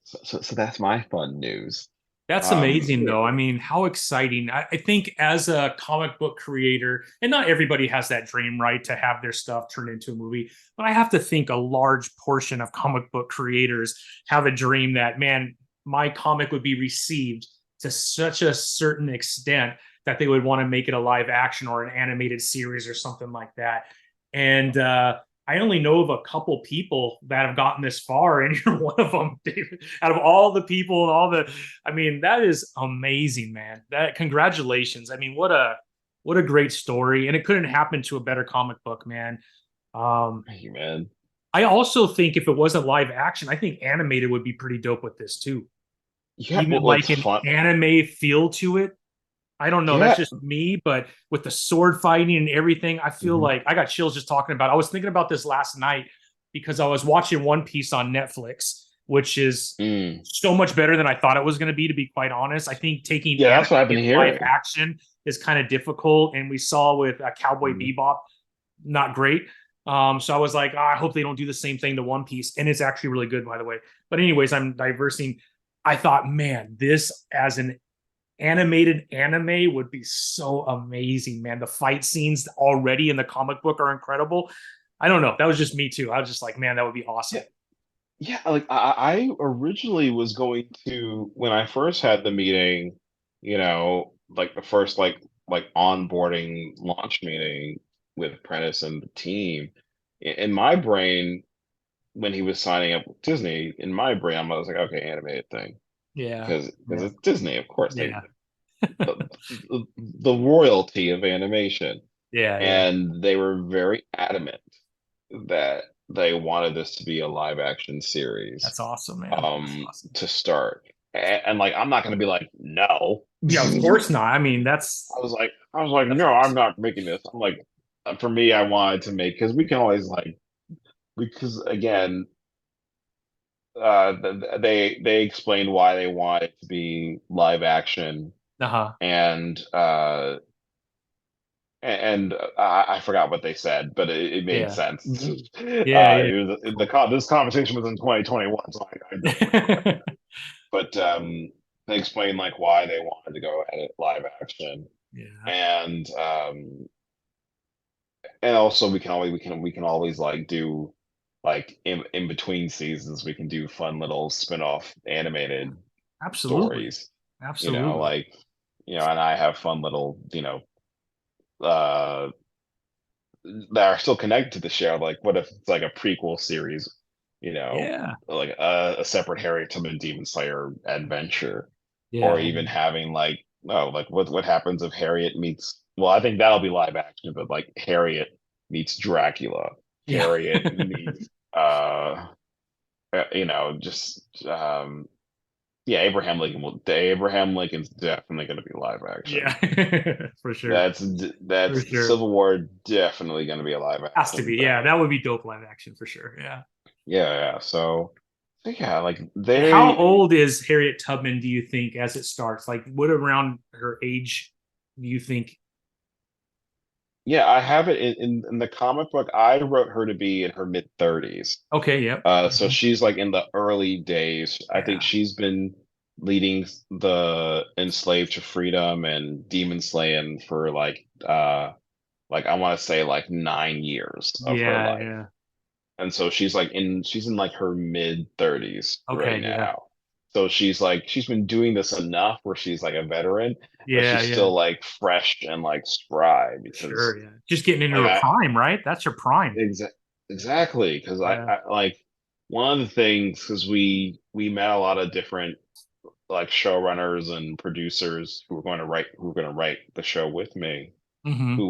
so that's my fun news. That's amazing, though. I mean, how exciting. I think as a comic book creator, and not everybody has that dream, right, to have their stuff turned into a movie, but I have to think a large portion of comic book creators have a dream that, man, my comic would be received to such a certain extent that they would want to make it a live action or an animated series or something like that. And I only know of a couple people that have gotten this far, and you're one of them, David. Out of all the people and all the, I mean, that is amazing, man. That congratulations. I mean, what a great story, and it couldn't happen to a better comic book, man. Um, Thank you, man. I also think if it wasn't live action, I think animated would be pretty dope with this too. Yeah, Even well, like it's an fun. anime feel to it. I don't know. That's Yeah. just me, but with the sword fighting and everything, I feel Mhm. like I got chills just talking about it. I was thinking about this last night because I was watching One Piece on Netflix, which is Mm. so much better than I thought it was going to be quite honest. I think taking Yeah, anime that's what I've been and live hearing. action is kind of difficult. And we saw with Cowboy Mhm. Bebop, not great. So I was like, I hope they don't do the same thing to One Piece. And it's actually really good, by the way. But anyways, I'm diversing. I thought, man, this as an animated anime would be so amazing, man. The fight scenes already in the comic book are incredible. I don't know. That was just me too. I was just like, man, that would be awesome. Yeah, yeah. Like I originally was going to when I first had the meeting, like the first like onboarding launch meeting with Prentice and the team. In my brain, when he was signing up with Disney, in my brain, I was like, okay, animated thing, Yeah. because Yeah. it's Disney, of course. They Yeah. the royalty of animation, Yeah. Yeah. and they were very adamant that they wanted this to be a live action series That's awesome, man. That's awesome. to start. And like I'm not gonna be like, no. Yeah, of course not. I mean, I was like, that's no, I'm awesome. not making this. I'm like, for me, I wanted to make because we can always like because again, they explained why they want it to be live action Uh-huh. and and I forgot what they said, but it made Yeah. sense. Yeah, yeah. This conversation was in 2021, so I don't remember. But they explained like why they wanted to go at it live action, Yeah. and also we can always like do like in between seasons we can do fun little spin-off animated Absolutely. stories, Absolutely. like and I have fun little uh that are still connected to the show. Like, what if it's like a prequel series, Yeah. like a separate Harriet Tubman Demon Slayer adventure, or Yeah. even having like, oh, like what happens if Harriet meets? Well, I think that'll be live action, but like Harriet meets Dracula, Yeah. Harriet meets, just yeah, Abraham Lincoln's definitely going to be live action. Yeah. For sure. That's For that's sure. Civil War definitely going to be a live Has to be. action Yeah, thing. that would be dope live action for sure. Yeah. Yeah, yeah. So yeah, like And how they old is Harriet Tubman, do you think, as it starts? Like, what around her age do you think? yeah, I have it in the comic book. I wrote her to be in her mid 30s. Okay, yep. So she's like in the early days. I think Yeah. she's been leading the Enslaved to Freedom and Demon Slaying for like I want to say like 9 years of her Yeah, life. yeah. And so she's in like her mid 30s right Okay, yeah. now. So she's been doing this enough where she's like a veteran, but Yeah, she's yeah. still like fresh and like spry For sure, because yeah. Just getting into like her I prime, right? That's her prime. exactly because Yeah. I like one of the things because we met a lot of different like showrunners and producers who were going to write the show with me Mm-hmm. who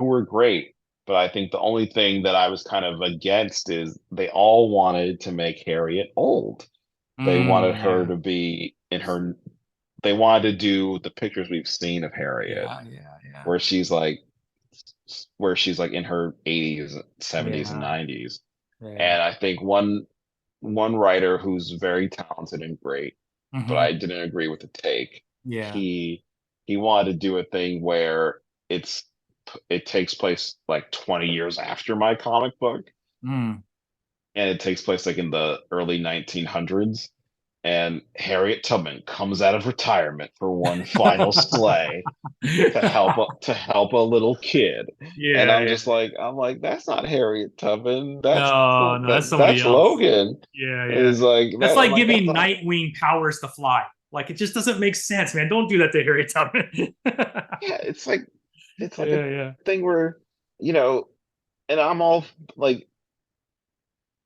were great. But I think the only thing that I was kind of against is they all wanted to make Harriet old. They wanted her Yeah. to be in her. They wanted to do the pictures we've seen of Harriet, Yeah, yeah, yeah. where she's like, where she's like in her 80s, 70s, and Yeah. 90s. Yeah. And I think one writer who's very talented and great, but Mm-hmm. I didn't agree with the take. Yeah. He wanted to do a thing where it takes place like 20 years after my comic book, Mm. and it takes place like in the early 1900s. and Harriet Tubman comes out of retirement for one final sleigh to help a little kid. And Yeah, I'm yeah. just like, that's not Harriet Tubman. No, no, that's somebody That's else. Logan. Yeah, yeah. Is like That's that. I'm like like, that's giving not. Nightwing powers to fly. Like it just doesn't make sense, man. Don't do that to Harriet Tubman. Yeah, it's like a Yeah, yeah, thing where, you know, and I'm all like,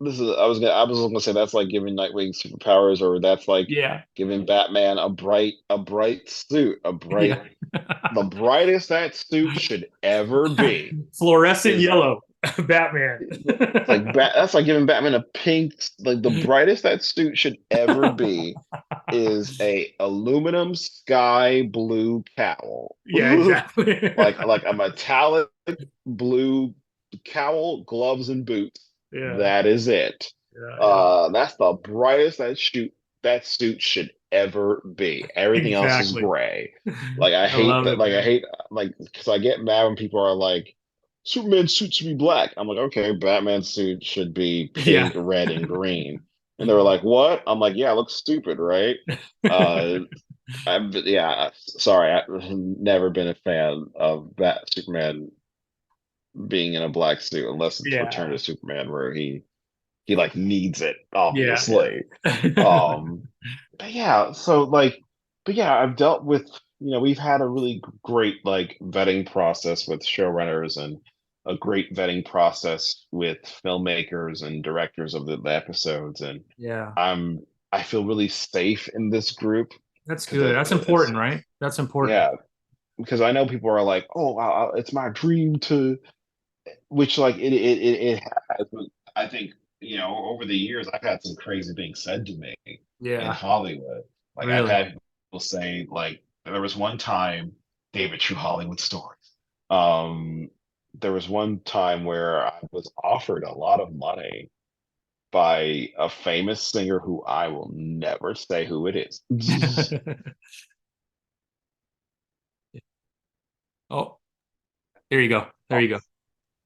this is I was gonna say that's like giving Nightwing superpowers, or that's like yeah, giving Batman a bright suit, yeah. the brightest that suit should ever be Fluorescent is yellow, Batman. it's like that's like giving Batman a pink, like the brightest that suit should ever be is a aluminum sky blue cowl. Yeah, exactly. Like a metallic blue cowl, gloves, and boots. Yeah, That is it. yeah, yeah. That's the brightest that suit should ever be. Everything else is Exactly. gray. Like I I hate love that. it, Like I man. hate like because I get mad when people are like, Superman suit should be black. I'm like, okay, Batman suit should be Yeah. pink, red, and green. And they were like, what? I'm like, yeah, it looks stupid, right? Uh, yeah, sorry, I've never been a fan of Superman being in a black suit unless it's Return Yeah. to Superman where he like needs it, Yeah, obviously. yeah. Um, but yeah, but yeah, I've dealt with, we've had a really great like vetting process with showrunners and a great vetting process with filmmakers and directors of the episodes, and Yeah. I'm I feel really safe in this group That's because good. That's important, right? That's important. yeah, because I know people are like, oh, it's my dream to, which like it has. But I think over the years I've had some crazy things said to me in Yeah. Hollywood. Like I've Really. had people say like there was one time, David, True Hollywood Stories. Um, there was one time where I was offered a lot of money by a famous singer who I will never say who it is. Oh, there you go. There you go.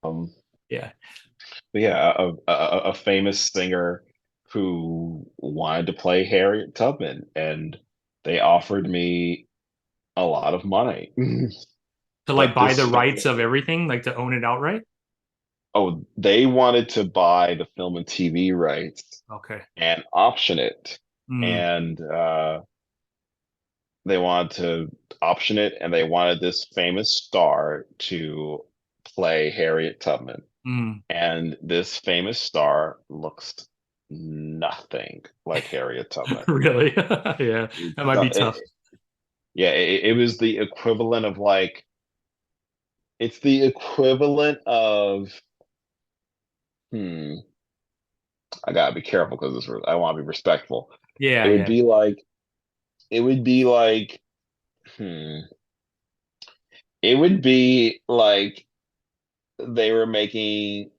Um, Yeah. but yeah, a famous singer who wanted to play Harriet Tubman, and they offered me a lot of money. To like But buy this the rights famous, of everything, like to own it outright. oh, they wanted to buy the film and TV rights Okay. and option it, Mm, and they wanted to option it, and they wanted this famous star to play Harriet Tubman. mm. And this famous star looks nothing like Harriet Tubman. Really? Yeah. It's That might be not, tough. yeah, it was the equivalent of like, it's the equivalent of, hmm, I gotta be careful because I want to be respectful. Yeah, It would yeah. be like, it would be like, hmm, it would be like they were making,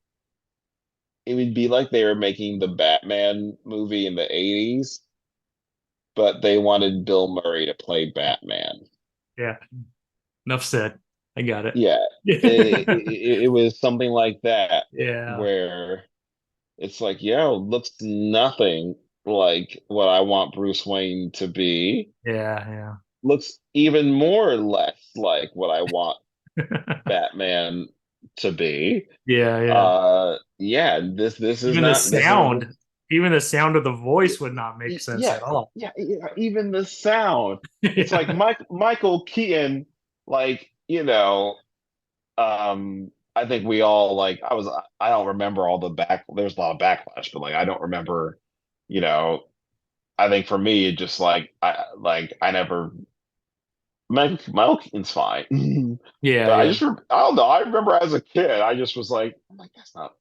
it would be like they were making the Batman movie in the 80s, but they wanted Bill Murray to play Batman. Yeah. Enough said. I got it. Yeah, it was something like that Yeah. where it's like, yo, looks nothing like what I want Bruce Wayne to be. Yeah, Looks even more or less like what I want yeah. Batman to be. Yeah, yeah. Yeah, this is Even the not this is sound, even the sound of the voice would not make sense yeah, at all. yeah, even the sound. It's like Yeah. Michael Keaton, like, I think we all like I don't remember all the there's a lot of backlash, but like I don't remember, you know, I think for me it just I never Michael Keaton's fine. Yeah, But yeah. I don't know, I remember as a kid, I just was like, I'm like, that's not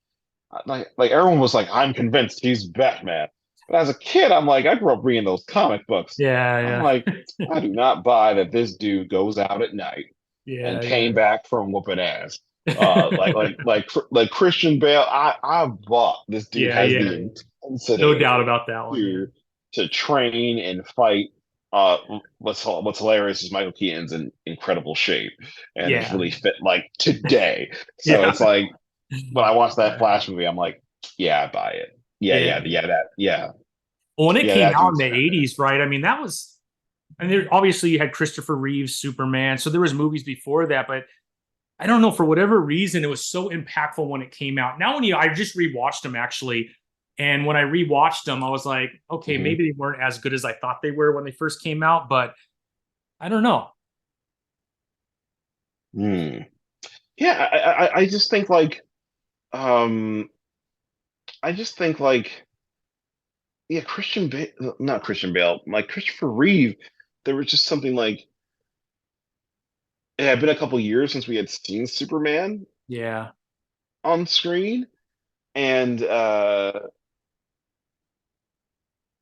like everyone was like, I'm convinced he's Batman. But as a kid, I'm like, I grew up reading those comic books. I'm Yeah, like, I do not buy that this dude goes out at night and yeah. came Yeah, back from whooping ass. yeah. Like Christian Bale, I bought this dude Yeah, has yeah. the No intensity doubt about that one. Yeah. to train and fight. What's hilarious is Michael Keaton's in incredible shape and is Yeah. really fit like today. So Yeah. it's like when I watch that Flash movie, I'm like, yeah, I buy it. Yeah. Yeah, that, yeah. Well, when it Yeah, came that out in dude's the badass. 80s, right? I mean, that was, and there obviously you had Christopher Reeves, Superman. So there was movies before that, but I don't know, for whatever reason, it was so impactful when it came out. Now, I just rewatched them actually. And when I rewatched them, I was like, okay, Hmm. maybe they weren't as good as I thought they were when they first came out, but I don't know. Hmm. Yeah, I just think like um I just think like yeah, Christian Bale, not Christian Bale, like Christopher Reeve, there was just something like it had been a couple years since we had seen Superman Yeah. on screen, and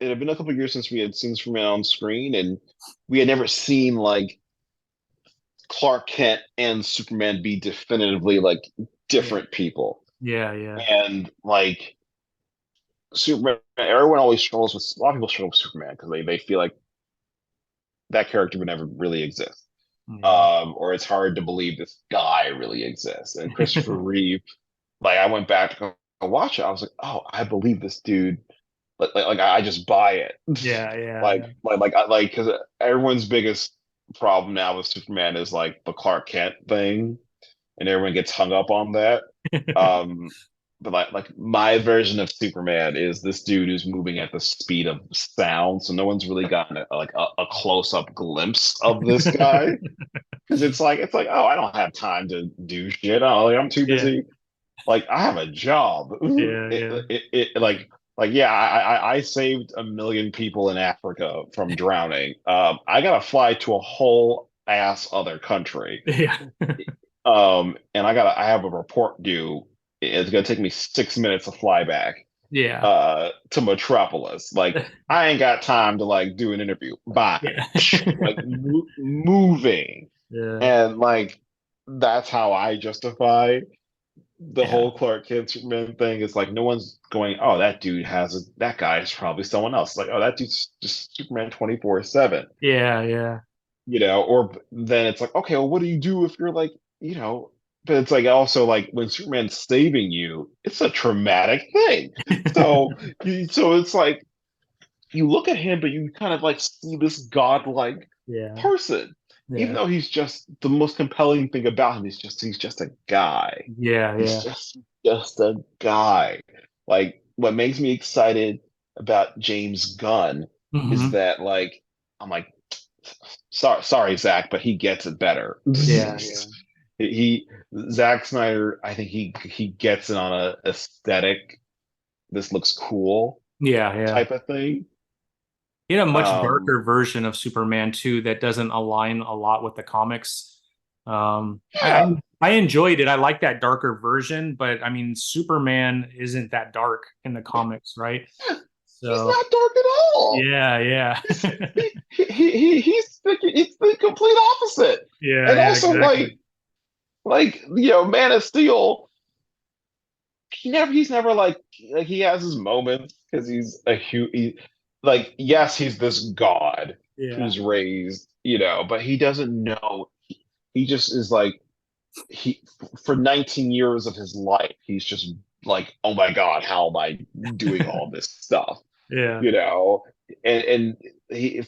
it had been a couple years since we had seen Superman on screen, and we had never seen like Clark Kent and Superman be definitively like Yeah. different people. Yeah. Yeah. And like Superman, everyone always struggles with a lot of people struggle with Superman because they feel like that character would never really exist. Yeah. Or it's hard to believe this guy really exists. And Christopher Reeve, like I went back to go watch it, I was like, oh, I believe this dude. Like I just buy it. Yeah. Yeah. Because everyone's biggest problem now with Superman is like the Clark Kent thing, and everyone gets hung up on that. Yeah. Um, but like my version of Superman is this dude who's moving at the speed of sound, so no one's really gotten a close up glimpse of this guy because it's like oh I don't have time to do shit. Oh, like, I'm too Yeah. busy. Like I have a job. Yeah. Yeah. Like yeah, I saved 1 million people in Africa from drowning. I gotta fly to a whole ass other country. Yeah. And I have a report due. It's gonna take me 6 minutes to fly back Yeah. to Metropolis. Like I ain't got time to like do an interview. Bye. Yeah. Like moving. Yeah. And like that's how I justify the Yeah. whole Clark Kent Superman thing. Is like no one's going, oh, that guy is probably someone else. Like, oh, that dude's just Superman 24/7. Yeah. Yeah. Or then it's like, okay, well, what do you do if you're like, but it's like also like when Superman's saving you, it's a traumatic thing. So, so it's like you look at him, but you kind of like see this godlike Yeah. person, even Yeah. though he's just the most compelling thing about him is just he's just a guy. Yeah. He's Yeah. just a guy. Like what makes me excited about James Gunn is Hmm. that like I'm like sorry, Zach, but he gets it better. Yeah. Yeah. he Zack Snyder, I think he gets it on a aesthetic. This looks cool Yeah. Yeah. type of thing. He had a much Um, darker version of Superman too that doesn't align a lot with the comics. Um, I, I yeah, I enjoyed it. I like that darker version, but I mean, Superman isn't that dark in the comics, right? he's So not dark at all. yeah, yeah, He's he's the complete opposite. yeah, And yeah, also exactly. Man of Steel. He's never like he has his moments because he's a huge like yes he's this god Yeah, who's raised but he doesn't know he just is like he for 19 years of his life he's just like oh my god how am I doing all this stuff yeah, you know and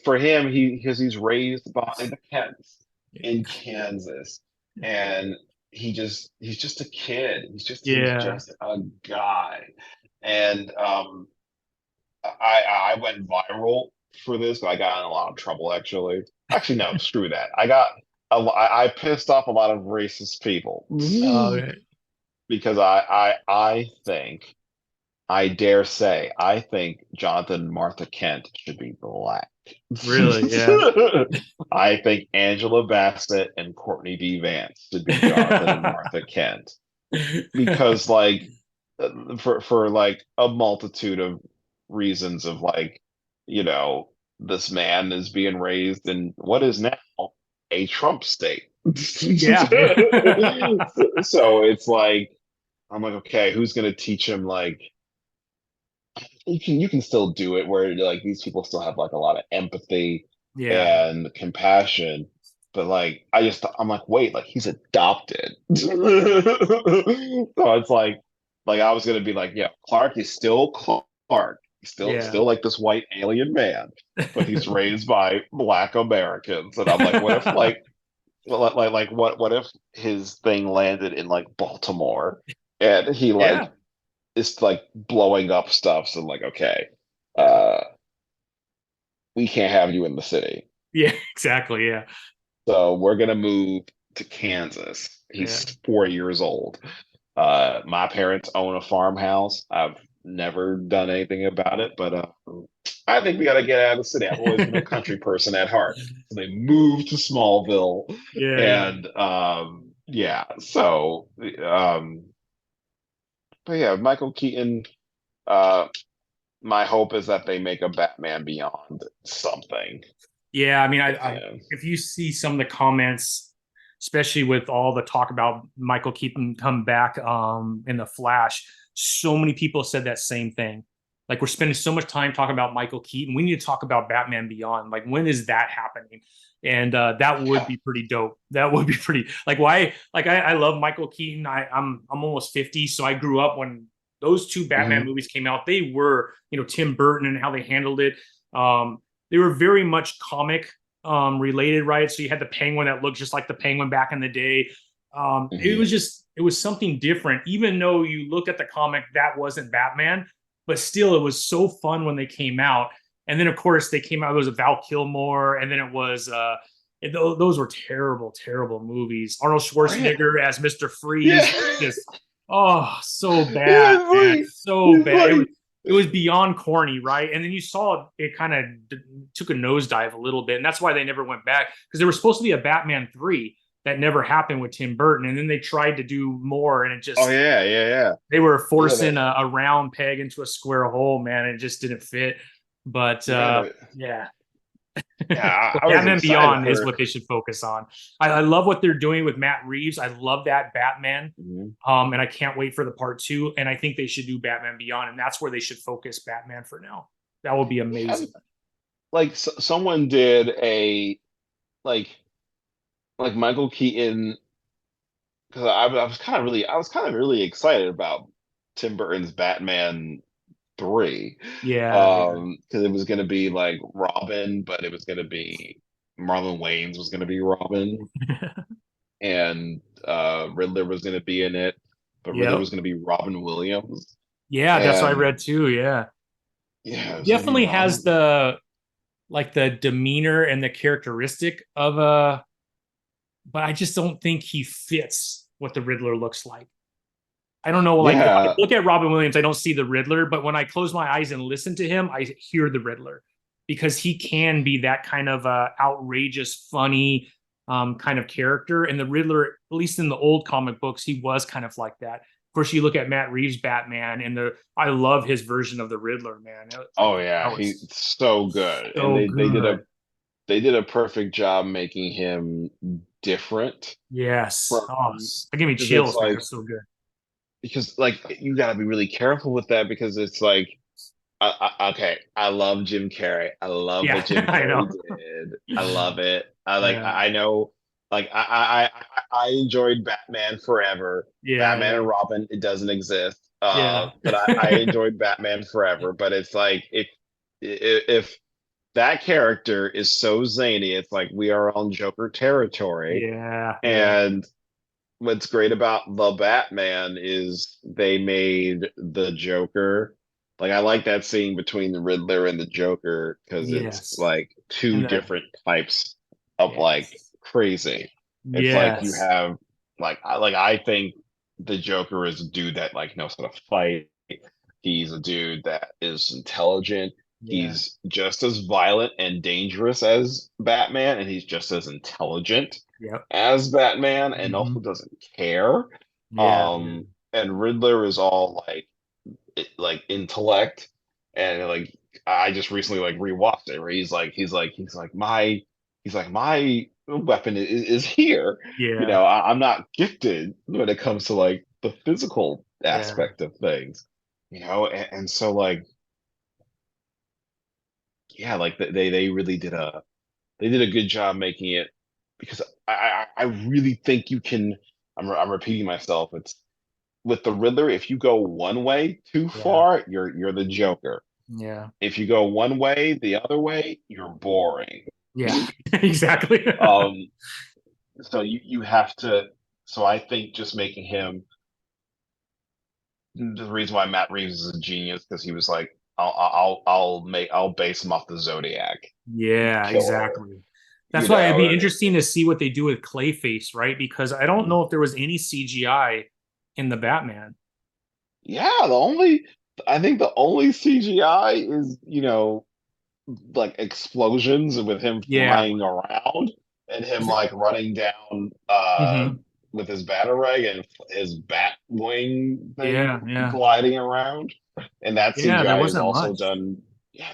for him because he's raised by the Kents in Kansas and he's just a kid he's yeah. just a guy and I went viral for this but I got in a lot of trouble actually no screw that I pissed off a lot of racist people Okay. because I think I dare say, I think Jonathan and Martha Kent should be black. Really, yeah. I think Angela Bassett and Courtney B. Vance should be Jonathan and Martha Kent because, like, for like a multitude of reasons of like, you know, this man is being raised in what is now a Trump state. Yeah, yeah. So it's like I'm like, okay, who's gonna teach him like you can still do it where like these people still have like a lot of empathy Yeah, and compassion but like I'm like wait like he's adopted so it's like I was gonna be like yeah Clark is still Clark Yeah. Still like this white alien man, but he's raised by Black Americans. And I'm like, what if what if his thing landed in like Baltimore and he Yeah. like is like blowing up stuff? So like, okay, Yeah. uh, we can't have you in the city. Yeah. Exactly. Yeah. So we're gonna move to Kansas. Yeah. He's 4 years old. My parents own a farmhouse. I've never done anything about it, but I think we got to get out of the city. I've always been a country person at heart. So they moved to Smallville, Yeah. and yeah. So, but yeah, Michael Keaton. Uh, my hope is that they make a Batman Beyond something Yeah, I mean, with I him. if you see some of the comments, especially with all the talk about Michael Keaton come back in the Flash, so many people said that same thing. Like we're spending so much time talking about Michael Keaton. We need to talk about Batman Beyond. Like when is that happening? And that would Yeah. be pretty dope. That would be pretty like why like I love Michael Keaton. I'm almost 50, so I grew up when those two Batman Mhm. movies came out. They were, Tim Burton and how they handled it. Um, they were very much comic related, right? So you had the Penguin that looked just like the Penguin back in the day. It Mhm. was just it was something different. Even though you look at the comic, that wasn't Batman, but still, it was so fun when they came out. And then, of course, they came out. It was a Val Kilmer, and then it was those were terrible, terrible movies. Arnold Oh yeah, Schwarzenegger as Mister yeah, Freeze, just so yeah. bad, man, so It's bad. like, It was beyond corny, right? And then you saw it kind of took a nosedive a little bit, and that's why they never went back because there was supposed to be a Batman 3 that never happened with Tim Burton, and then they tried to do more, and it oh just yeah, yeah, yeah, they were yeah. forcing a round peg into a square hole, man. And it just didn't fit. But Yeah, yeah, yeah. but I was Batman excited Beyond is for. what they should focus on. I love what they're doing with Matt Reeves. I love that Batman. Mhm. And I can't wait for the part two. And I think they should do Batman Beyond, and that's where they should focus Batman for now. That would be Yeah, amazing. like someone did a like Michael Keaton because I was kind of really excited about Tim Burton's Batman 3, Yeah, yeah. because it was going to be like Robin, but it was going to be Marlon Wayans was going to be Robin, and Riddler was going to be in it, but Riddler Yep. was going to be Robin Williams, Yeah, that's what I and read too. Yeah. yeah, it He was going to be definitely has Robin. the demeanor and the characteristic of a but I just don't think he fits what the Riddler looks like. I don't know. Like if I Yeah, look at Robin Williams, I don't see the Riddler, but when I close my eyes and listen to him, I hear the Riddler because he can be that kind of outrageous, funny kind of character. And the Riddler, at least in the old comic books, he was kind of like that. Of course, you look at Matt Reeves' Batman, and I love his version of the Riddler, man. I oh think that yeah, he's was so good, and so good. they did a perfect job making him different Yes. from Oh, that gave me because it's chills, man. like It's so good. you got to be really careful with that because it's like okay, I love Jim Carrey. I love Yeah, what Jim I Carrey know. did. I love it. Yeah, I know like I enjoyed Batman Forever. yeah, Batman yeah, and Robin, it doesn't exist. yeah, But I enjoyed Batman Forever. But it's like if that character is so zany, it's like we are on Joker territory. yeah, yeah, And what's great about the Batman is they made the Joker. Like I like that scene between the Riddler and the Joker because it's yes, like two and the different types of like yes, crazy. It's like you yes, have I think the Joker is a dude that like knows how to fight. He's a dude that is intelligent. yeah, He's just as violent and dangerous as Batman, and he's just as intelligent yep, as Batman and hmm also doesn't care. yeah, yeah, And Riddler is all like intellect and like I just recently like rewatched it where he's like my weapon is here. You yeah, know, I'm not gifted when it comes to like the physical yeah, aspect of things. You know, and so like yeah, like they really did a good job making it because I really think you can. I'm repeating myself. It's with the Riddler. If you go one way too yeah, far, you're the Joker. Yeah. If you go one way, the other way, you're boring. Yeah. Exactly. Um, so you have to. So I think just making him the reason why Matt Reeves is a genius because he was like, I'll base him off the Zodiac Yeah, killer. exactly. You That's why it'd be know, interesting to see what they do with Clayface, right? Because I don't know if there was any CGI in the Batman. yeah. I think the only CGI is like explosions with him Yeah. flying around and him like running down Hmm. with his batarang and his bat wing thing Yeah, yeah. gliding around. And that Yeah, there CGI is wasn't also much. done, yeah,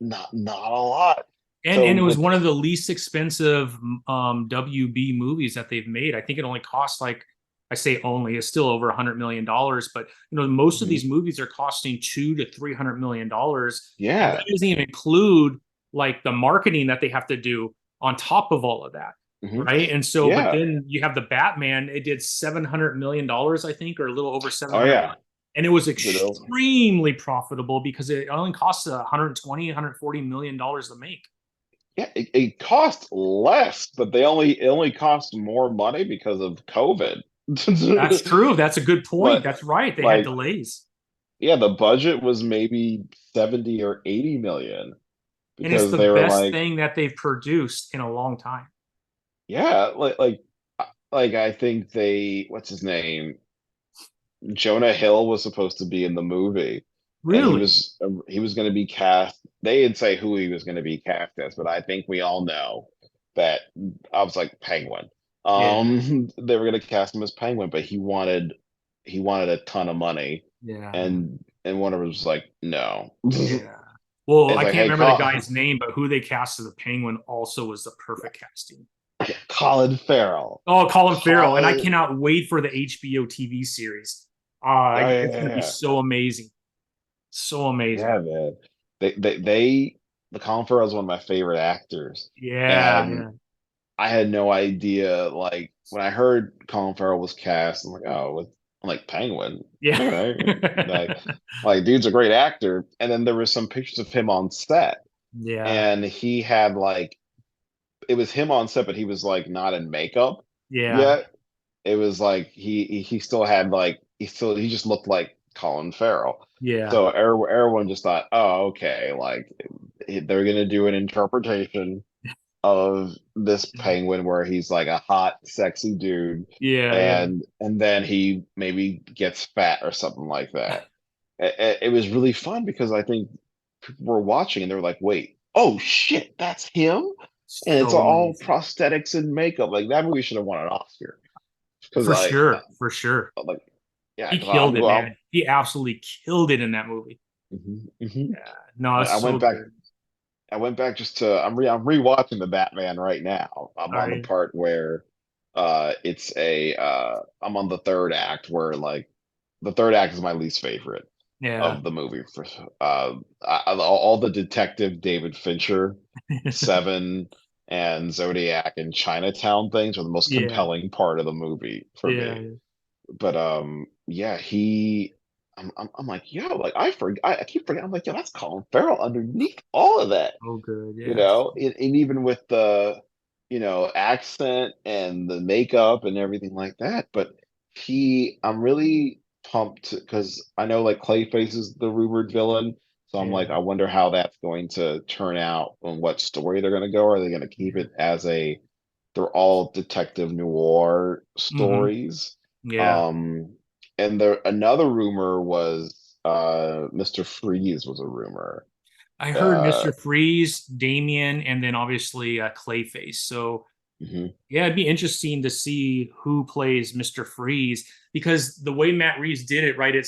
not a lot. And So it was with one of the least expensive WB movies that they've made. I think it only cost like, I say only, it's still over $100 million, but most of Mhm. these movies are costing $200 to $300 million, and that Yeah. doesn't even include like the marketing that they have to do on top of all of that. Hmm. Right. And so, but Yeah. then you have the Batman, it did $700 million, I think, or a little over Oh 700 yeah. million. And it was Did over. extremely profitable because it only costs 120, $140 million to make. Yeah, it cost less, but it only cost more money because of COVID. That's true. That's a good point. But That's right. They had like, delays. yeah, the budget was maybe 70 or 80 million And it's because the they were best like, thing that they've produced in a long time. yeah, like I think what's his name? Jonah Hill was supposed to be in the movie, and Really? he was going to be cast. They didn't say who he was going to be cast as, but I think we all know that I was like Penguin. Yeah. They were going to cast him as Penguin, but he wanted a ton of money, Yeah. and Warner was like, no. Yeah. Well, It's I like, can't hey, remember the guy's name, but who they cast as the Penguin also was the perfect casting. Colin Farrell. Oh, Colin Farrell. And I Colin, cannot wait for the HBO TV series. yeah, yeah, It's going to be yeah, so amazing. So amazing. yeah, man. The Colin Farrell is one of my favorite actors, Yeah. and Yeah. I had no idea. Like when I heard Colin Farrell was cast, I'm like, oh, I'm like Penguin. Yeah. All right, dude's a great actor. And then there were some pictures of him on set, Yeah. and he had like it was him on set, but he was like not in makeup Yeah. yet. It was like he still had like he just looked like Colin Farrell. Yeah. So everyone just thought, oh, okay, like they're gonna do an interpretation of this penguin where he's like a hot, sexy dude, Yeah. Yeah. and then he maybe gets fat or something like that. It was really fun because I think people were watching and they were like, "Wait, oh shit, that's him!" And it's So all amazing. prosthetics and makeup. Like that movie should have won an Oscar because For sure. For sure. like yeah, He because killed it, man. He absolutely killed it in that movie. mhm, mhm. Yeah. No, I it's so went back. good. I went back just to I'm rewatching the Batman right now. I'm All on the right. part where it's a I'm on the third act where like the third act is my least favorite Yeah. of the movie for all the detective David Fincher, Seven and Zodiac and Chinatown things are the most Yeah. compelling part of the movie for Yeah. me. But yeah, I'm like, yo, like I keep forgetting. I'm like, yo, that's Colin Farrell underneath all of that, So good. Yeah. and even with the accent and the makeup and everything like that. But I'm really pumped because I know like Clayface is the rumored villain. So I'm like, Yeah. I wonder how that's going to turn out and what story they're going to go. Are they going to keep Yeah. it as they're all detective noir Hmm. stories? Yeah. Um, and there another rumor was Mr. Freeze was a rumor. I heard Uh, Mr. Freeze, Damien, and then obviously Clayface. So mhm, yeah, it'd be interesting to see who plays Mr. Freeze because the way Matt Reeves did it, right? It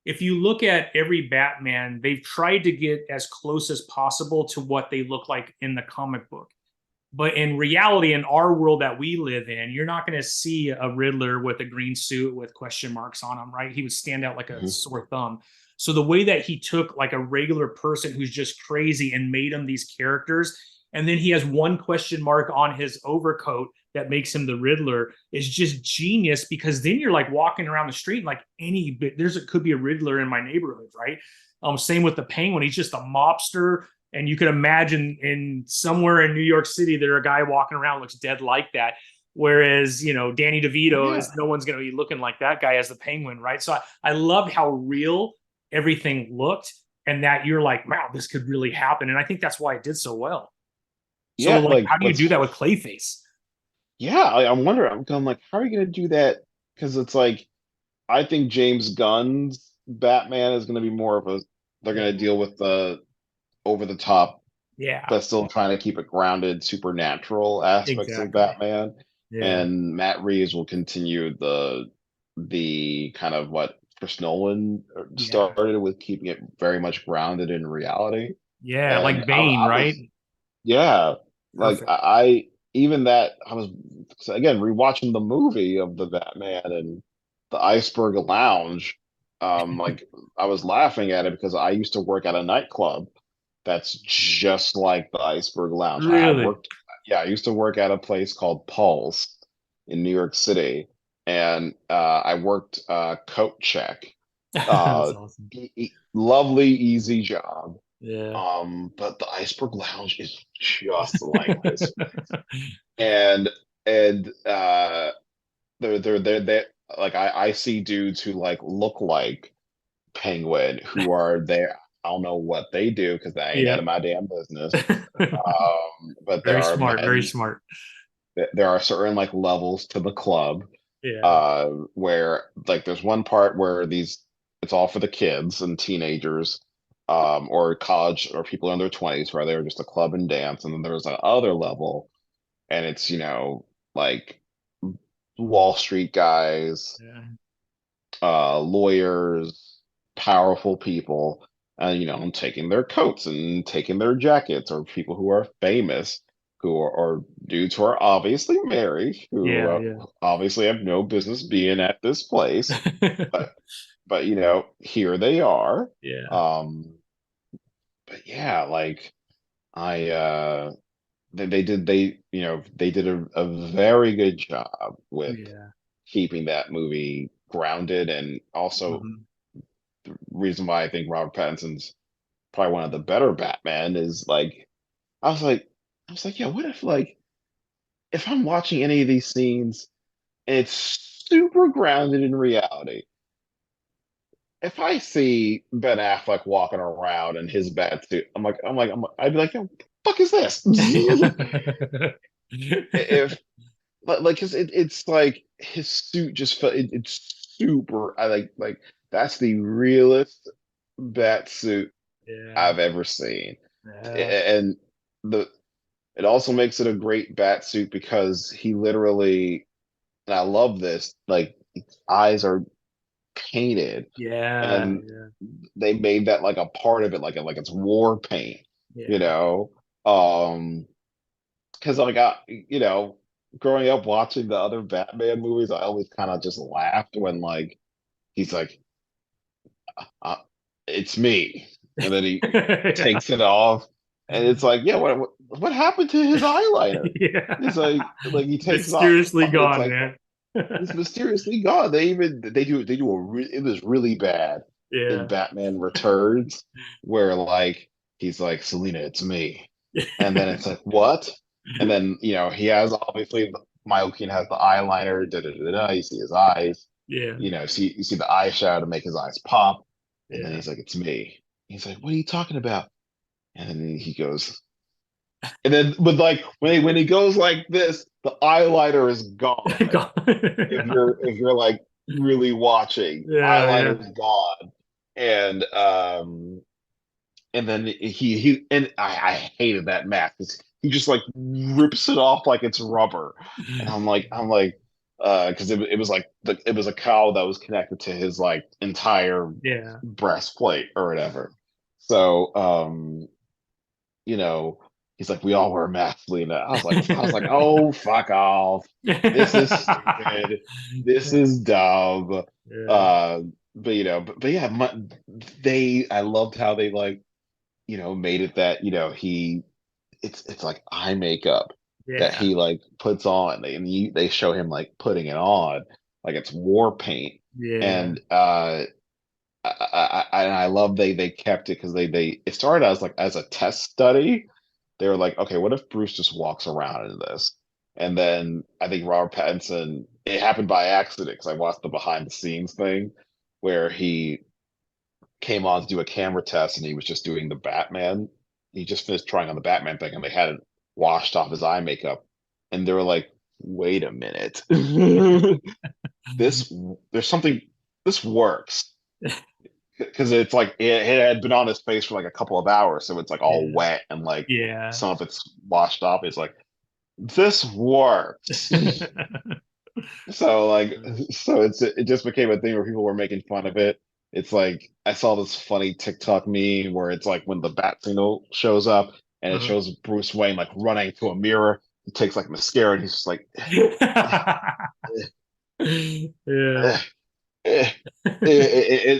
if you look at every Batman, they've tried to get as close as possible to what they look like in the comic book. But in reality, in our world that we live in, you're not going to see a Riddler with a green suit with question marks on him, right? He would stand out like a mhm, sore thumb. So the way that he took like a regular person who's just crazy and made him these characters, and then he has one question mark on his overcoat that makes him the Riddler is just genius, because then you're like walking around the street and like it could be a Riddler in my neighborhood, right? Same with the Penguin. He's just a mobster. And you could imagine in somewhere in New York City, there a guy walking around looks dead like that. Whereas, Danny DeVito Yeah. is no one's going to be looking like that guy as the Penguin, right? So I loved how real everything looked, and that you're like, wow, this could really happen. And I think that's why it did so well. So, Yeah, like, like how do you what's do that with Clayface? yeah, I'm wondering. I'm going like, how are you going to do that? Because it's like, I think James Gunn's Batman is going to be more of a. They're going to deal with the over the top, Yeah, but still trying to keep it grounded, supernatural aspects of exactly. Batman. Yeah, And Matt Reeves will continue the kind of what Chris Nolan yeah, started with, keeping it very much grounded in reality. yeah. And Like Bane, I right? was yeah, like Perfect. even that I was again rewatching the movie of the Batman and the Iceberg Lounge. Like I was laughing at it because I used to work at a nightclub that's just like the Iceberg Lounge. Really? Yeah, I used to work at a place called Pulse in New York City, and I worked coat check. That's awesome. Lovely, easy job. Yeah. But the Iceberg Lounge is just like this, and they're like I see dudes who like look like Penguin who are there. I don't know what they do because that ain't none Yeah. of my damn business. But there Very are smart. Very men. smart. There are certain like levels to the club, Yeah. where like there's one part where these it's all for the kids and teenagers, or college or people in their 20s where they're just a club and dance, and then there's that other level, and it's like Wall Street guys, Yeah. lawyers, powerful people, and I'm taking their coats and taking their jackets, or people who are famous, are dudes who are obviously married, who Yeah. Yeah. obviously have no business being at this place, but here they are. Yeah. Um, but yeah, like I they did a very good job with Yeah. keeping that movie grounded, and also Mhm. the reason why I think Robert Pattinson's probably one of the better Batman is like I was like yeah, what if like if I'm watching any of these scenes and it's super grounded in reality, if I see Ben Affleck walking around in his bat suit, I'd be like, yo, what the fuck is this? If like, cause it's like his suit just felt it's super. I like that's the realest bat suit Yeah. I've ever seen, Yeah. and the it also makes it a great bat suit because he literally, and I love this, like his eyes are painted, Yeah. and they made that like a part of it, like it's war paint, you Yeah. know. Um, because like growing up watching the other Batman movies, I always kind of just laughed when like he's like, uh, "It's me," and then he Yeah. takes it off, and it's like, yeah, what happened to his eyeliner? Yeah. It's like he takes it off, Mysteriously and it's gone, like man. it's mysteriously gone. They do it was really bad in Yeah. Batman Returns, where like he's like, Selina, it's me, and then it's like, what? And then he has obviously Michael Keaton has the eyeliner, da da da da. You see his eyes, Yeah. you see the eyeshadow to make his eyes pop, and then Yeah. he's like, it's me. He's like, what are you talking about? And then he goes, and then but like when he goes like this, the eyeliner is gone. Gone. If you're like really watching, Yeah. eyeliner Yeah. is gone, and and then he and I hated that mask. He just like rips it off like it's rubber, and I'm like because it was like it was a cowl that was connected to his like entire Yeah. breastplate or whatever. So you know, he's like, we all wear masks, Lena. I was like, oh, fuck off. This is stupid. This is dumb. Yeah. Uh, but but yeah, I loved how they like, made it that, it's like eye makeup that Yeah. he like puts on, and they show him like putting it on, like it's war paint, Yeah. and I love they kept it because they it started as like as a test study. They were like, okay, what if Bruce just walks around in this? And then I think Robert Pattinson, it happened by accident because I watched the behind the scenes thing where he came on to do a camera test and he was just doing the Batman. He just finished trying on the Batman thing and they hadn't washed off his eye makeup. And they were like, wait a minute. this there's something this works. Because it's like it had been on his face for like a couple of hours, so it's like all Yeah. wet and like Yeah. some of it's washed off. It's like this works. So like so it just became a thing where people were making fun of it. It's like I saw this funny TikTok meme where it's like when the bat signal shows up and it Uh-huh. shows Bruce Wayne like running to a mirror, he takes like mascara and he's just like Yeah. eh,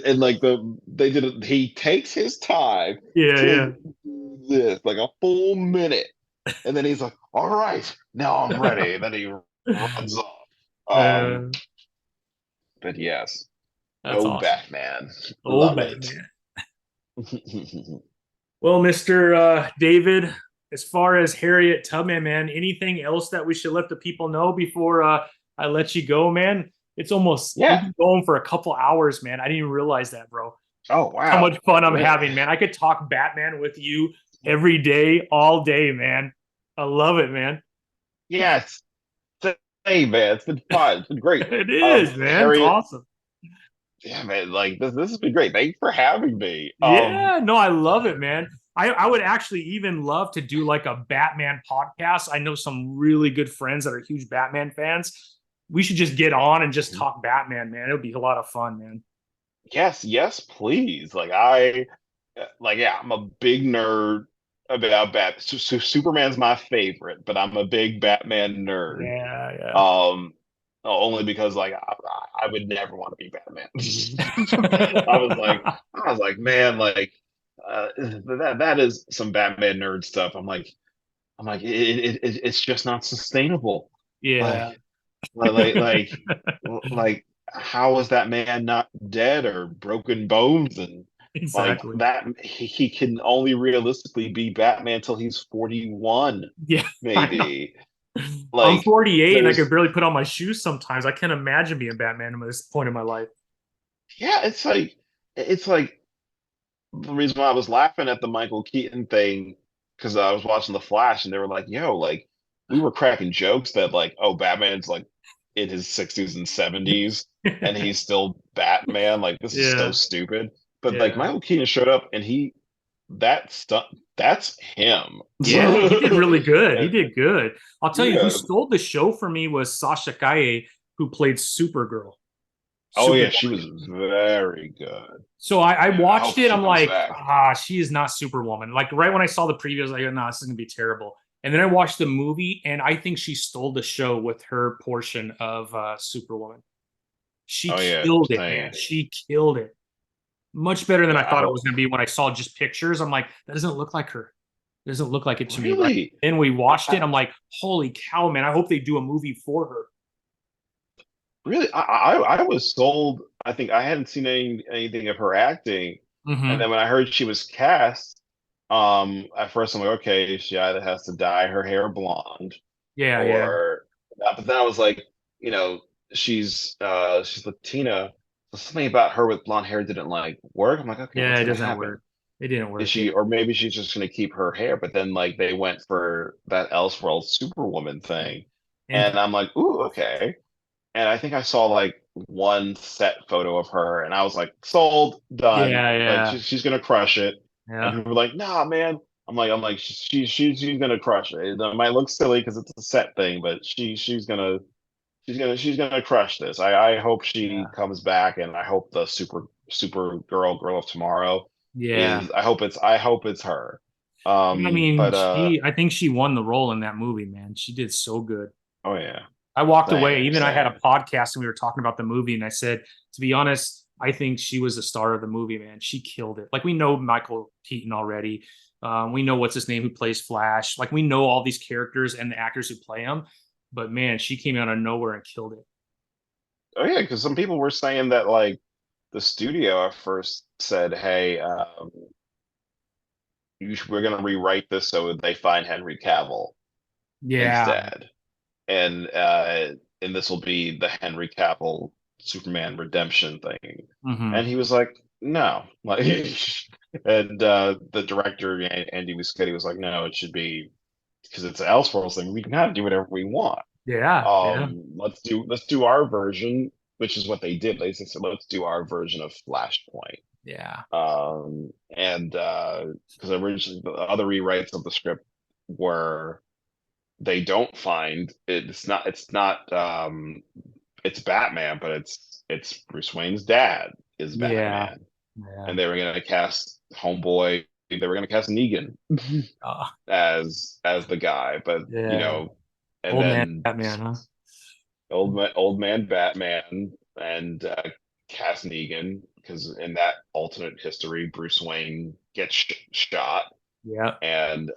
and like they did it, he takes his time Yeah, to yeah. do this like a full minute and then he's like, all right, now I'm ready, and then he runs off. Uh, But yes, that's oh awesome. Batman, Oh, love it. Batman. Well, Mr. David, as far as Harriet Tubman, man, anything else that we should let the people know before I let you go, man? It's almost, we've Yeah. been going for a couple hours, man. I didn't even realize that, bro. Oh How wow. much fun I'm Really? having, man. I could talk Batman with you every day, all day, man. I love it, man. Yes. Hey man, it's been fun. It's been great. It is, man. It's Harriet, awesome. yeah, man, like this has been great. Thanks for having me. Yeah, no, I love it, man. I would actually even love to do like a Batman podcast. I know some really good friends that are huge Batman fans. We should just get on and just talk Batman, man. It would be a lot of fun, man. Yes, yes, please. Like, yeah, I'm a big nerd about Superman's my favorite, but I'm a big Batman nerd. Yeah, yeah. Um, only because like I would never want to be Batman. I was like, man, like that is some Batman nerd stuff. I'm like, it's just not sustainable. Yeah. Like, like, like, how is that man not dead or broken bones? And like Exactly. that, he can only realistically be Batman till he's 41, Yeah, I know. maybe. I'm Like, 48 and I could there's, barely put on my shoes sometimes. I can't imagine being Batman at this point in my life. yeah, it's like the reason why I was laughing at the Michael Keaton thing because I was watching The Flash and they were like, yo, like we were cracking jokes that like, oh, Batman's like in his 60s and 70s and he's still Batman. Like this is so Yeah, stupid. But like yeah. Michael Keaton showed up and that stuff that's him. Yeah, he did really good. He did good. I'll tell you who Yeah. stole the show for me was Sasha Kaye, who played Supergirl. Oh yeah, Superwoman. she was very good. So I Yeah, I watched hope it. she I'm comes like, back. she is not Superwoman. Like right when I saw the preview, I was like, no, this is gonna be terrible. And then I watched the movie, and I think she stole the show with her portion of Superwoman. She Oh yeah, killed it, man. same. She killed it. Much better than Yeah, I I thought it hope. was gonna be when I saw just pictures. I'm like, that doesn't look like her. It doesn't look like it to me, right? Really? Then we watched I, it. I'm like, holy cow, man! I hope they do a movie for her. Really, I was sold. I think I hadn't seen anything of her acting, and Hmm. then when I heard she was cast, at first I'm like, okay, she either has to dye her hair blonde Yeah, yeah, or, but then I was like, you know, she's Latina, so something about her with blonde hair didn't like work. I'm like, okay, yeah. what's It gonna doesn't happen? work. It didn't Is work. Yeah, she, or maybe she's just gonna keep her hair? But then like they went for that Elseworld Superwoman thing, and and I'm like, ooh, okay. And I think I saw like one set photo of her, and I was like, sold, done. yeah, Like yeah, she's gonna crush it. And yeah, people were like, nah, man. I'm like, she's gonna crush it. It might look silly because it's a set thing, but she's gonna crush this. I hope she yeah, comes back, and I hope the girl of tomorrow yeah. is. I hope it's her. I mean, But I think she won the role in that movie, man. She did so good. oh yeah, I walked away. same, Even I had a same. podcast and we were talking about the movie, and I said, to be honest, I think she was the star of the movie, man. She killed it. Like we know Michael Keaton already. We know what's his name who plays Flash. Like we know all these characters and the actors who play them. But man, she came out of nowhere and killed it. Oh yeah, because some people were saying that like the studio at first said, "Hey, we're gonna rewrite this so they find Henry Cavill Yeah. instead, and this will be the Henry Cavill Superman redemption thing." Hmm. And he was like, "No," like, and the director Andy Muschietti was like, "No, it should be because it's an Elseworlds thing. We can kind of do whatever we want. Yeah. Yeah. Let's do our version." Which is what they did. They said, "Let's do our version of Flashpoint." Yeah. And because originally the other rewrites of the script were they don't find it's Batman, but it's Bruce Wayne's dad is Yeah. Batman, Yeah. and they were gonna cast Homeboy. They were gonna cast Negan Uh, as the guy, but yeah. and Old man then Batman, huh? old man Batman and cast Negan because in that alternate history, Bruce Wayne gets shot Yeah. and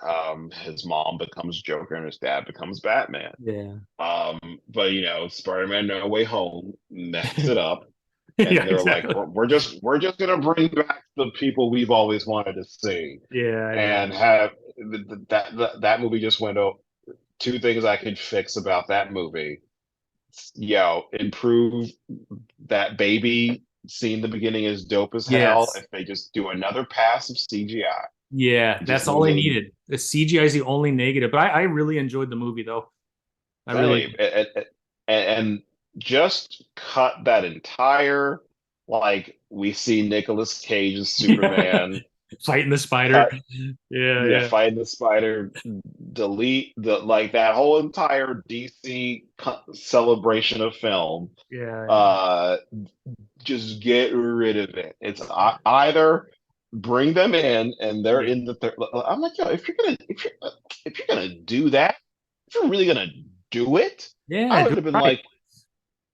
his mom becomes Joker and his dad becomes Batman. Yeah. But Spider-Man No Way Home messed it up, Yeah, and they were like, exactly. we're just gonna bring back the people we've always wanted to see, Yeah, yeah. and have that movie just went over. Two things I could fix about that movie: improve that baby scene in the beginning is dope as hell. Yes. If they just do another pass of CGI, Yeah, it just that's all means they it'll needed. The CGI is the only negative, but I really enjoyed the movie though. I really same and just cut that entire like we see Nicolas Cage as yeah. Superman. Fighting the spider. Cut, Yeah, yeah, yeah. fighting the spider. Delete the like that whole entire DC celebration of film. Yeah, yeah. Uh, just get rid of it. It's either bring them in and they're Yeah. in the third. I'm like, yo, if you're gonna do that, if you're really gonna do it, I Yeah, do would it have been right. like,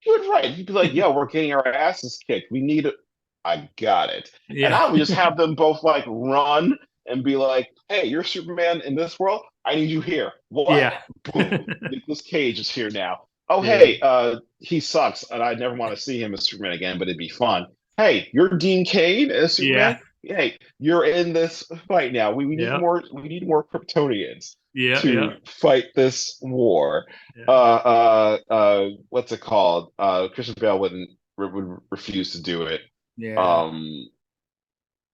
do it right. You'd be like, yo, we're getting our asses kicked. We need it. I got it. And Yeah. I would just have them both like run and be like, hey, you're Superman in this world. I need you here. What? Yeah. Boom. Nicolas Cage is here now. Oh, Yeah. hey, he sucks, and I never want to see him as Superman again, but it'd be fun. Hey, you're Dean Cain as Yeah. Superman. Hey, you're in this fight now. We need Yeah. more. We need more Kryptonians Yeah. Yeah. to fight this war. Yeah. What's it called? Christian Bale would refuse to do it. Yeah. Um,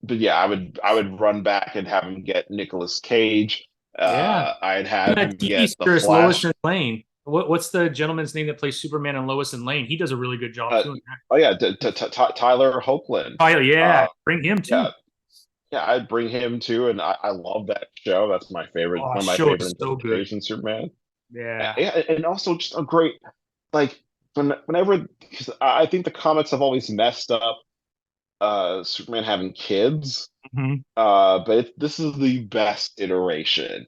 but yeah, I would run back and have him get Nicolas Cage. Yeah. I'd And have that him TV get the series Lois Flash. and Lane. What's the gentleman's name that plays Superman and Lois and Lane? He does a really good job Uh, too. oh yeah, Tyler Hoechlin. Oh yeah, Uh, bring him yeah, too. yeah, I'd bring him too, and I love that show. That's my favorite, Oh, one of my show favorite is so good. interpretations of Superman. Yeah. Yeah, and also just a great like whenever because I think the comics have always messed up Superman having kids. Hmm. But this is the best iteration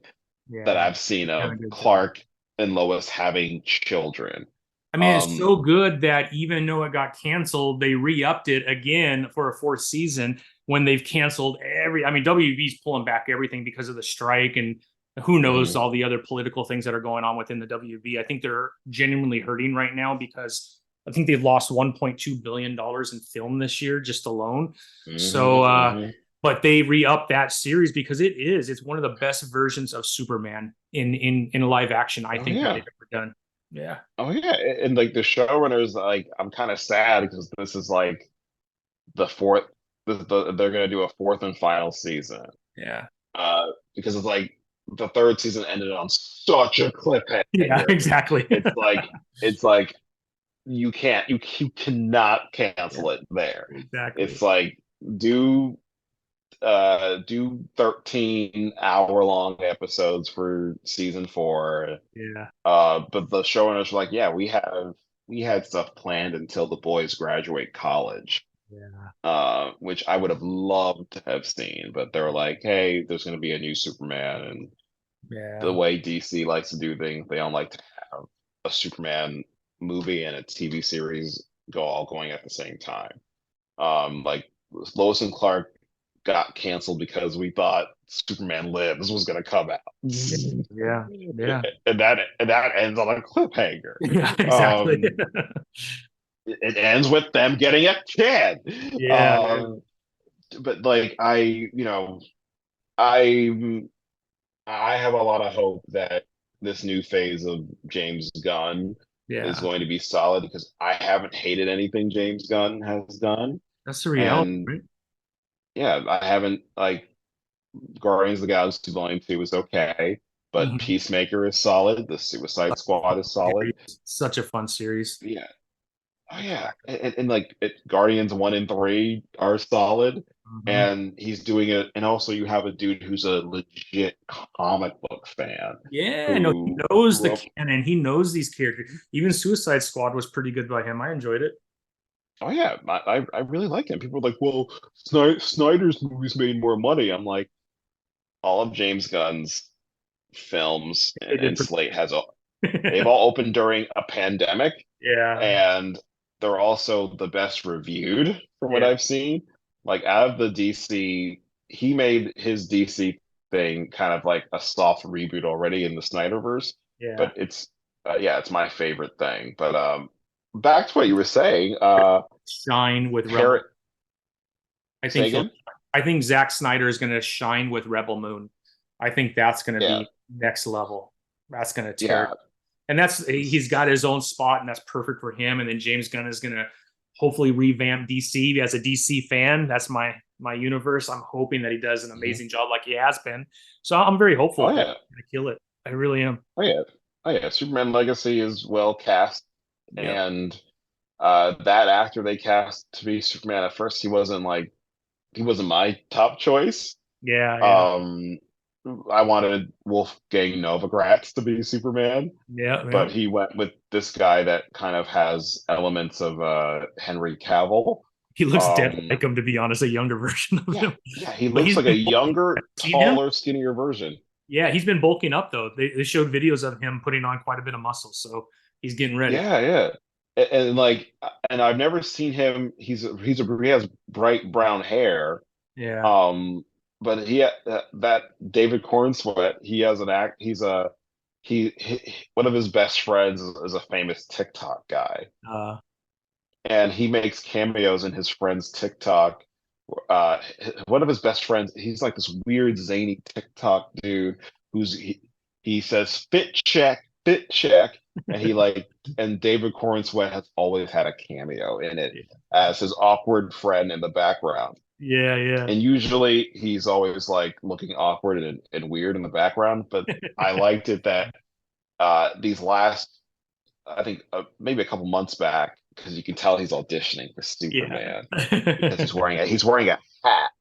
that Yeah. I've seen Done of a good job. Clark and Lois having children. I mean, it's Um, so good that even though it got canceled, they re-upped it again for a fourth season when they've canceled I mean, WB's pulling back everything because of the strike and who knows mhm, all the other political things that are going on within the WB. I think they're genuinely hurting right now because I think they've lost $1.2 billion in film this year just alone. So, mhm, mhm. but they re-upped that series because it's one of the best versions of Superman in live action, I Oh think, that they've yeah. ever done. Yeah. Oh yeah. And like the showrunners, like I'm kind of sad because this is like the fourth. They're gonna do a fourth and final season. Yeah. Because it's like the third season ended on such a Yeah, cliffhanger. exactly. It's like it's like you cannot Yeah, cancel it there. exactly. It's like do do 13-hour long episodes for season 4. Yeah. But the showrunners were like, yeah, we had stuff planned until the boys graduate college. Yeah. Which I would have loved to have seen, but they're like, hey, there's going to be a new Superman, and the Yeah. way DC likes to do things, they don't like to have a Superman movie and a TV series all going at the same time. Like Lois and Clark got canceled because we thought Superman Lives was going to come out. Yeah, yeah, And that ends on a cliffhanger. yeah, exactly. Um, it ends with them getting a kid. Yeah, yeah, Um, but like I I have a lot of hope that this new phase of James Gunn is yeah. going to be solid because I haven't hated anything James Gunn has done. That's the reality, And right? yeah, I haven't like Guardians of the Galaxy Volume 2 is okay, but Mhm. Peacemaker is solid. The Suicide Squad is solid. Series. Such a fun series. Yeah. Oh yeah. And like Guardians 1 and 3 are solid. Mhm. And he's doing it. And also you have a dude who's a legit comic book fan Yeah, no, he who knows grew the up. canon. He knows these characters. Even Suicide Squad was pretty good by him. I enjoyed it. Oh yeah, I really like him. People are like, well, Snyder's movies made more money. I'm like, all of James Gunn's films They did and pretty. slate has all they've all opened during a pandemic, Yeah, and they're also the best reviewed from what yeah, I've seen. Like out of the DC, he made his DC thing kind of like a soft reboot already in the Snyderverse, yeah. but it's yeah, it's my favorite thing. But back to what you were saying, Shine with Rebel. Harriet, I say think he'll. again? I think Zack Snyder is going to shine with Rebel Moon. I think that's going to Yeah, be next level. That's going to tear it. yeah, And that's he's got his own spot, and that's perfect for him. And then James Gunn is going to hopefully revamp DC as a DC fan. That's my universe. I'm hoping that he does an mhm. amazing job like he has been. So I'm very hopeful Oh that yeah, he's going to kill it. I really am. oh yeah, oh yeah. Superman Legacy is well cast, Yep. and that actor they cast to be Superman at first, he wasn't my top choice. Yeah. Yeah. Um, I wanted Wolfgang Novogratz to be Superman, Yeah. Yeah. but he went with this guy that kind of has elements of Henry Cavill. He looks dead Um, like him, to be honest, a younger version of yeah, him. yeah, he But looks he's like a been younger, seen him. taller, skinnier version. Yeah, he's been bulking up though. They showed videos of him putting on quite a bit of muscle, so he's getting ready. Yeah, yeah. Like, and I've never seen him. He has bright brown hair. Yeah. Um, but that David Cornsweet, he has an act. He one of his best friends is a famous TikTok guy, Uh, and he makes cameos in his friend's TikTok. Uh, one of his best friends, he's like this weird zany TikTok dude he says fit check, and and David Cornsweet has always had a cameo in it as his awkward friend in the background. yeah, yeah, And usually he's always like looking awkward and weird in the background, but I liked it that these last I think maybe a couple months back because you can tell he's auditioning for yeah. Superman because he's wearing a hat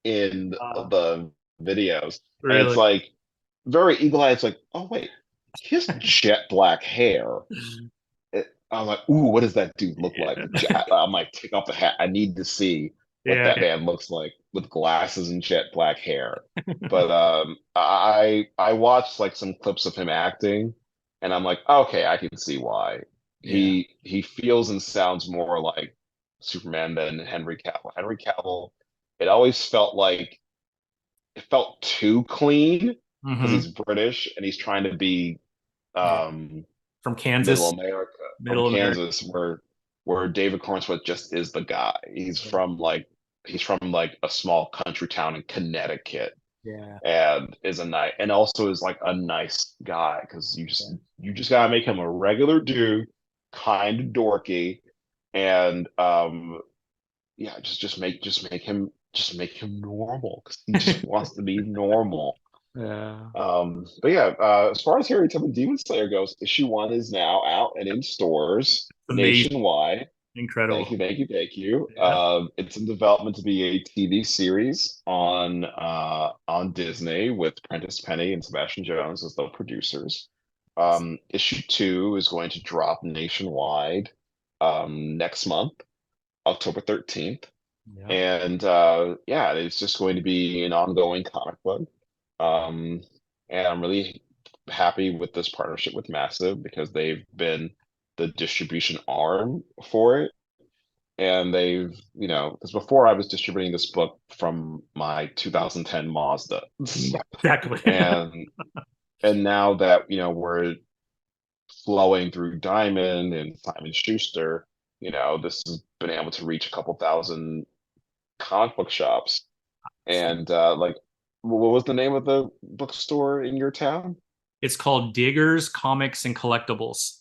in uh, the videos, and it's really? like very eagle-eyed. It's like, oh wait, he has jet black hair. I'm like, ooh, what does that dude look like? Yeah. I'm like, take off the hat. I need to see what Yeah, that man looks like with glasses and jet black hair. But I watched like some clips of him acting, and I'm like, okay, I can see why. yeah, He feels and sounds more like Superman than Henry Cavill. Henry Cavill, it always felt like it felt too clean because hmm he's British and he's trying to be yeah. um From middle Kansas, America from Middle America. Kansas, where David Cornsweet just is the guy. He's from like a small country town in Connecticut, Yeah, and is a nice and also is like a nice guy because you just gotta make him a regular dude, kind of dorky, and yeah, just make him normal because he just wants to be normal. yeah. But yeah, as far as Harriet Tubman Demon Slayer goes, issue one is now out and in stores Amazing, nationwide. Thank incredible. you, thank you, thank you. Yeah, It's in development to be a TV series on Disney with Prentice Penny and Sebastian Jones as the producers. Issue two is going to drop nationwide next month, October 13th. yeah. And yeah, it's just going to be an ongoing comic book. Um, and I'm really happy with this partnership with Massive because they've been the distribution arm for it. and they've, because before I was distributing this book from my 2010 Mazda, Exactly. and now that we're flowing through Diamond and Simon Schuster, this has been able to reach a couple thousand comic book shops. And like, what was the name of the bookstore in your town? It's called Diggers Comics and Collectibles.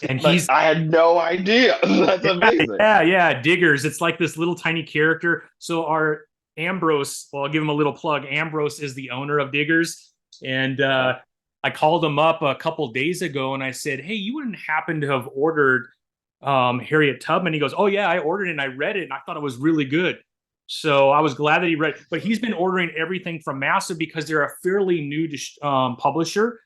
And Like, he's I had no idea. That's amazing. yeah, Diggers. It's like this little tiny character. So our Ambrose, well, I'll give him a little plug. Ambrose is the owner of Diggers. And Okay. I called him up a couple days ago and I said, hey, you wouldn't happen to have ordered Harriet Tubman? He goes, oh, yeah, I ordered it and I read it and I thought it was really good. So I was glad that he read it. But he's been ordering everything from Massive because they're a fairly new publisher.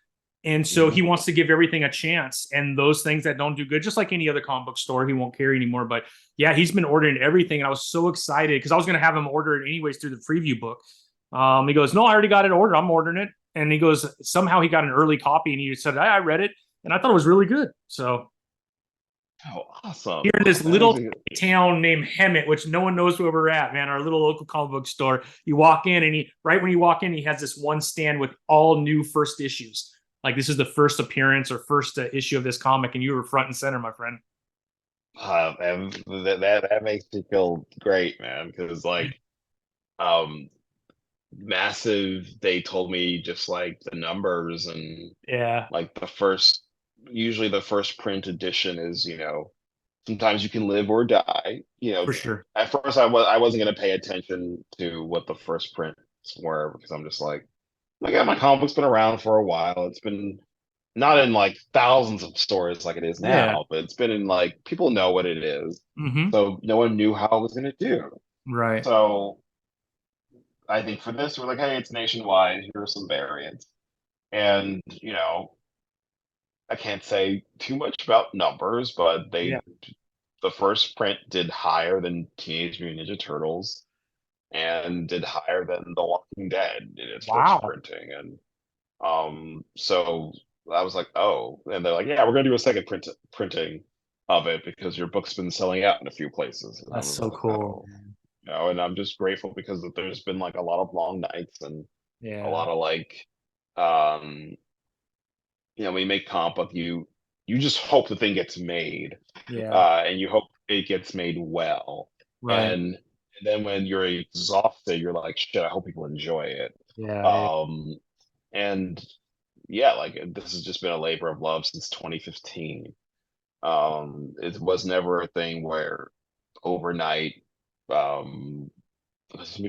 And so he Mhm. wants to give everything a chance. And those things that don't do good, just like any other comic book store, he won't carry anymore. But yeah, he's been ordering everything. And I was so excited because I was going to have him order it anyways through the preview book. He goes, no, I already got it ordered. I'm ordering it. And he goes, somehow he got an early copy and he said, I read it and I thought it was really good. So Oh, awesome. here in this That is little town named Hemet, which no one knows where we're at, man, our little local comic book store. You walk in and right when you walk in, he has this one stand with all new first issues. Like this is the first appearance or first issue of this comic, and you were front and center, my friend. and that makes me feel great, man. Because like, um, Massive, they told me just like the numbers and Yeah, like usually the first print edition is, sometimes you can live or die. for sure. At first I wasn't going to pay attention to what the first prints were because I'm just like, yeah, my comic book's been around for a while. It's been not in like thousands of stores like it is Yeah. now, but it's been in like people know what it is. Mm-hmm. So no one knew how it was going to do. Right. So I think for this, we're like, hey, it's nationwide. Here are some variants. And, I can't say too much about numbers, but Yeah. the first print did higher than Teenage Mutant Ninja Turtles and did higher than The Walking Dead in its first Wow. printing. And so I was like, oh, and they're like, yeah, we're gonna do a second printing of it because your book's been selling out in a few places. And I That's was so like, cool. oh, and I'm just grateful because there's been like a lot of long nights and a Yeah. lot of like, um, when you make comic book, you just hope the thing gets made, Yeah. and you hope it gets made well, Right. and then when you're exhausted, you're like, shit, I hope people enjoy it. Yeah. Yeah. Um, and yeah, like this has just been a labor of love since 2015. It was never a thing where overnight, um,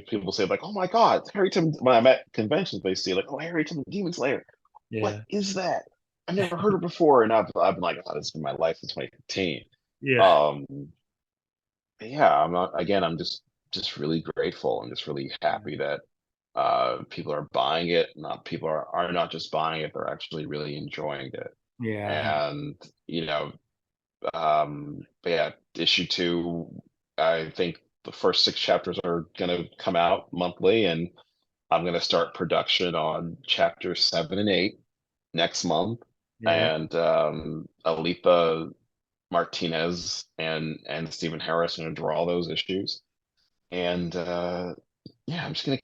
people say like, "Oh my God, it's Harry Tubman." When I'm at conventions, they see like, "Oh, Harry Tubman Demon Slayer. What Yeah. is that? I've never heard of it before." And I've been like, "Oh, this has been my life since 2015." Yeah. Um, yeah, I'm not, again, I'm just really grateful and just really happy that people are buying it. Not people are not just buying it; they're actually really enjoying it. Yeah. And you know, but yeah, issue two, I think the first six chapters are gonna come out monthly, and I'm gonna start production on chapter seven and eight next month. Yeah. And Aletha Martinez and Stephen Harris are gonna draw those issues. And yeah, I'm just gonna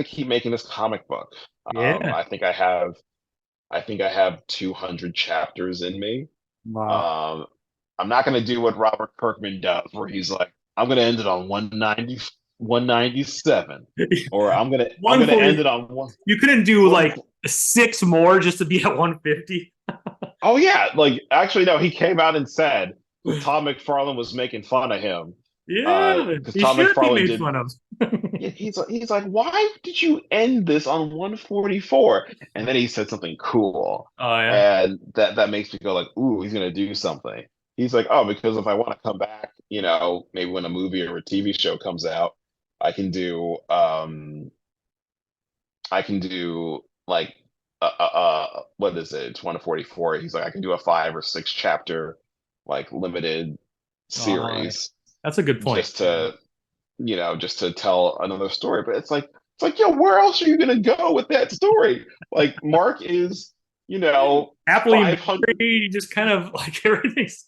keep making this comic book. Yeah. I think I have 200 chapters in me. Wow. Um, I'm not going to do what Robert Kirkman does, where he's like, I'm going to end it on 190, 197, or I'm gonna end 140. it on one You couldn't do one. like six more just to be at 150. Oh yeah, like actually no, he came out and said because Tom McFarlane was making fun of him, Yeah. because He Tom should be McFarlane made did. fun of. Yeah, he's like, why did you end this on 144? And then he said something cool, Oh yeah. and that makes me go like, ooh, he's gonna do something. He's like, oh, because if I want to come back, maybe when a movie or a TV show comes out, I can do like what is it? It's 144. He's like, I can do a 5 or 6 chapter like limited Oh, yeah. series That's a good point. just to just to tell another story. But it's like, yo, where else are you gonna go with that story? Like Mark is, Happily married, 500. you just kind of like everything's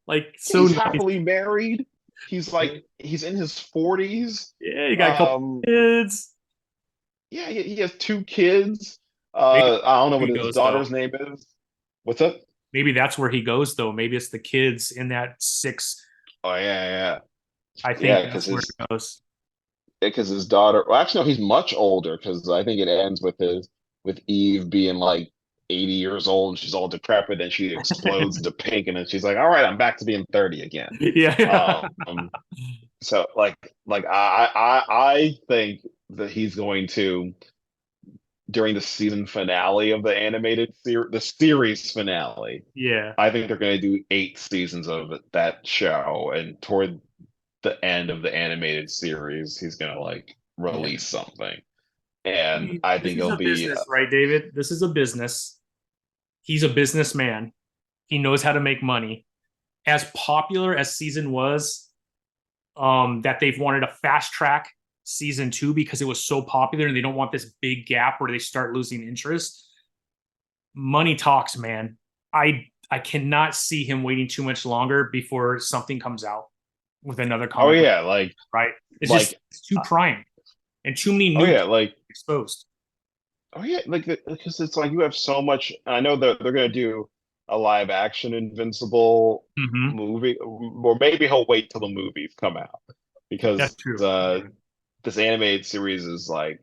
Like so He's nice. happily married. He's in his 40s. Yeah, you got a couple Um, kids. yeah, he has two kids. Maybe I don't know he what his goes though. daughter's name is. What's up? Maybe that's where he goes though. Maybe it's the kids in that six. Oh yeah, I yeah, think because that's where it goes. his daughter. Well, actually, no, he's much older because I think it ends with Eve being like 80 years old and she's all decrepit and she explodes into pink and then she's like, "All right, I'm back to being 30 again." Yeah. Um, so I think that he's going to during the season finale of the animated series, the series finale. Yeah. I think they're going to do 8 seasons of that show, and toward the end of the animated series, he's going to like Yeah. release something, I and mean, I this think is it'll a be business, right, David? This is a business. He's a businessman. He knows how to make money. As popular as season was, that they've wanted a fast track season two because it was so popular and they don't want this big gap where they start losing interest. Money talks, man. I cannot see him waiting too much longer before something comes out with another oh comic book, yeah, right? It's just like it's too prime and too many oh new yeah, like exposed. oh yeah, like because it's like you have so much. I know that they're going to do a live action Invincible Mm-hmm. movie, or maybe he'll wait till the movies come out That's because true. this animated series is like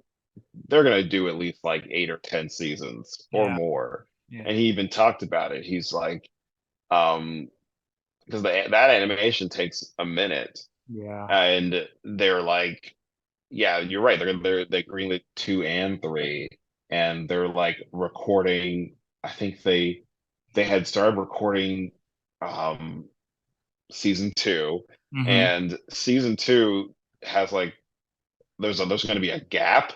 they're gonna do at least like 8 or 10 seasons or Yeah. more. Yeah. And he even talked about it. He's like, um, because that animation takes a minute, Yeah. and they're like, yeah, you're right. They greenlit 2 and 3, and they're like recording. I think they had started recording um season 2, Mm-hmm. and season 2 has like there's going to be a gap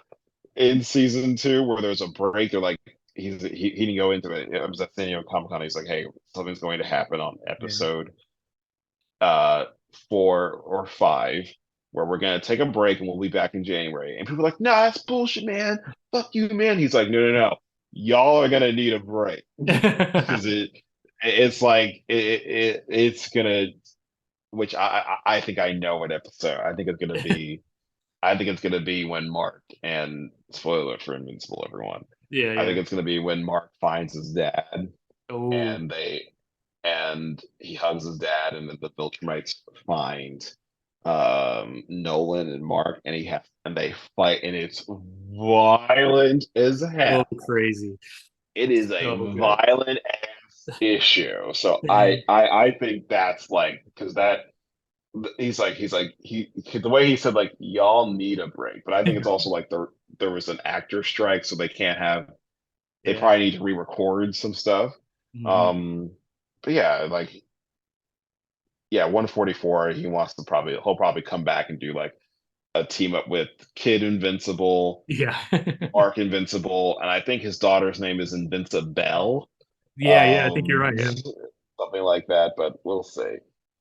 in season 2 where there's a break. They're like he didn't go into it. It was at San Diego Comic Con. He's like, hey, something's going to happen on Yeah. episode 4 or 5 where we're gonna take a break and we'll be back in January. And people are like, nah, that's bullshit, man. Fuck you, man. He's like, no, no, no. Y'all are gonna need a break because it's like it's gonna which I think I know what episode. I think it's gonna be when Mark and spoiler for Invincible, everyone. Yeah. I Yeah. think it's gonna be when Mark finds his dad Oh. and he hugs his dad, and then the Viltrumites find Nolan and Mark, and they fight, and it's violent as So hell. crazy. It is a So good. violent ass issue. So Yeah. I think that's like because that he the way he said like y'all need a break, but I think it's also like there was an actor strike, so they Yeah. probably need to re-record some stuff. Mhm. Um, but yeah, like yeah, 144. He'll probably come back and do like a team up with Kid Invincible, Yeah. Mark Invincible, and I think his daughter's name is Invincibelle. Yeah. Yeah. I think you're right. Yeah. Something like that, but we'll see.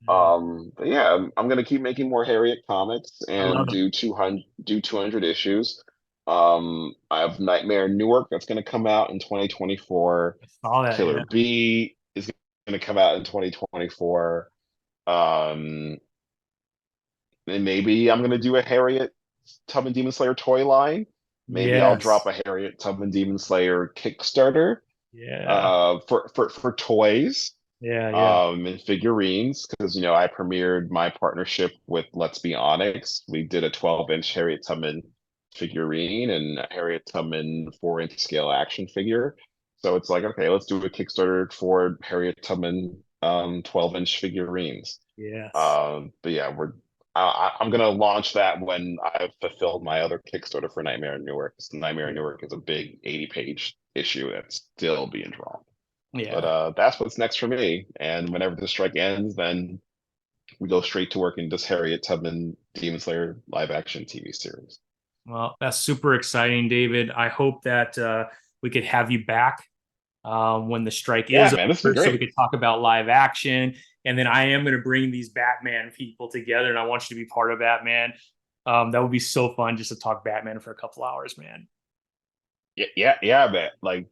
Yeah. But yeah, I'm gonna keep making more Harriet comics I love and them. do 200 issues. I have Nightmare in Newark that's gonna come out in 2024. I saw that. Killer Yeah. Bee is gonna come out in 2024. Um, and maybe I'm gonna do a Harriet Tubman Demon Slayer toy line. Maybe I'll drop Yes. a Harriet Tubman Demon Slayer Kickstarter Yeah. for toys Yeah. Yeah. and figurines because I premiered my partnership with Let's Be Onyx. We did a 12-inch Harriet Tubman figurine and a Harriet Tubman 4-inch scale action figure. So it's like, okay, let's do a Kickstarter for Harriet Tubman 12-inch figurines. Yes. But yeah, I'm gonna launch that when I've fulfilled my other Kickstarter for Nightmare in Newark. 'Cause Nightmare in Yeah. Newark is a big 80-page issue that's still being drawn. But Yeah. that's what's next for me. And whenever the strike ends, then we go straight to work in this Harriet Tubman Demon Slayer live action TV series. Well, that's super exciting, David. I hope that we could have you back when the strike Yeah, is man, this has over, been so we great. could talk about live action. And then I am going to bring these Batman people together, and I want you to be part of Batman. That would be so fun just to talk Batman for a couple hours, man. Yeah, man. Like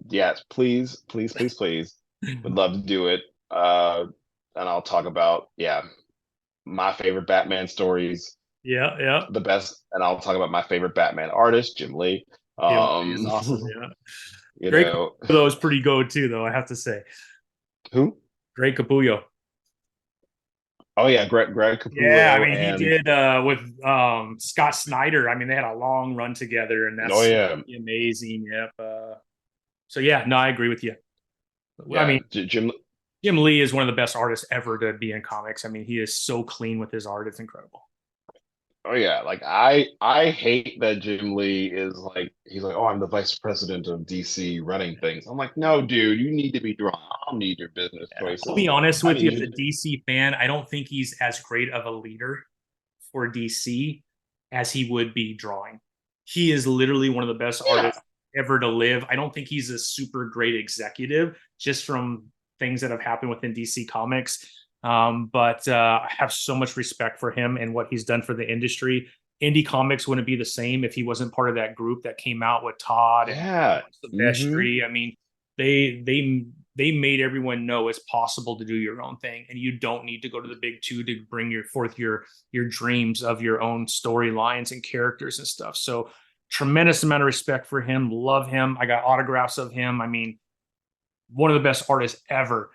yes, please, please, please, please. Would love to do it. I'll talk about my favorite Batman stories, Yeah, yeah. the best, and I'll talk about my favorite Batman artist, Jim Lee. Him is awesome. Yeah. You Greg know, Capullo is pretty good too, though, I have to say. who? Greg Capullo. Oh yeah, Greg Yeah, I Capullo mean, he and did with Scott Snyder. I mean, they had a long run together, and oh that's yeah, amazing. Yep. So yeah, no, I agree with you. I mean, Jim. Jim Lee is one of the best artists ever to be in comics. I mean, he is so clean with his art; it's incredible. Oh yeah, like I hate that Jim Lee is like he's like, oh, I'm the vice president of DC running things. I'm like, no, dude, you need to be drawn. I don't need your business I'll be choices. honest I with you, need as you a to DC fan, I don't think he's as great of a leader for DC as he would be drawing. He is literally one of the best yeah, artists ever to live. I don't think he's a super great executive, just from things that have happened within DC Comics. But I have so much respect for him and what he's done for the industry. Indie Comics wouldn't be the same if he wasn't part of that group that came out with Todd and yeah. Hmm. Silvestri. I mean, they made everyone know it's possible to do your own thing, and you don't need to go to the big two to bring your dreams of your own storylines and characters and stuff. So tremendous amount of respect for him. Love him. I got autographs of him. I mean, one of the best artists ever.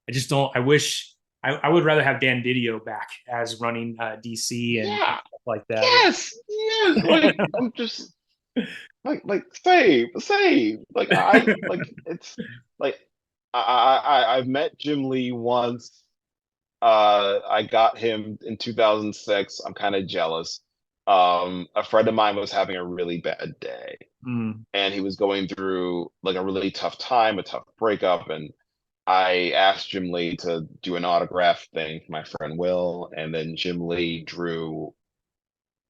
I just don't. I wish I would rather have Dan Didio back as running DC and Yeah. stuff like that. Yes. Yes. Like I'm just like save. Like I like it's like I've met Jim Lee once. I got him in 2006. I'm kind of jealous. A friend of mine was having a really bad day, Mm, and he was going through like a really tough time, a tough breakup, and I asked Jim Lee to do an autograph thing for my friend Will, and then Jim Lee drew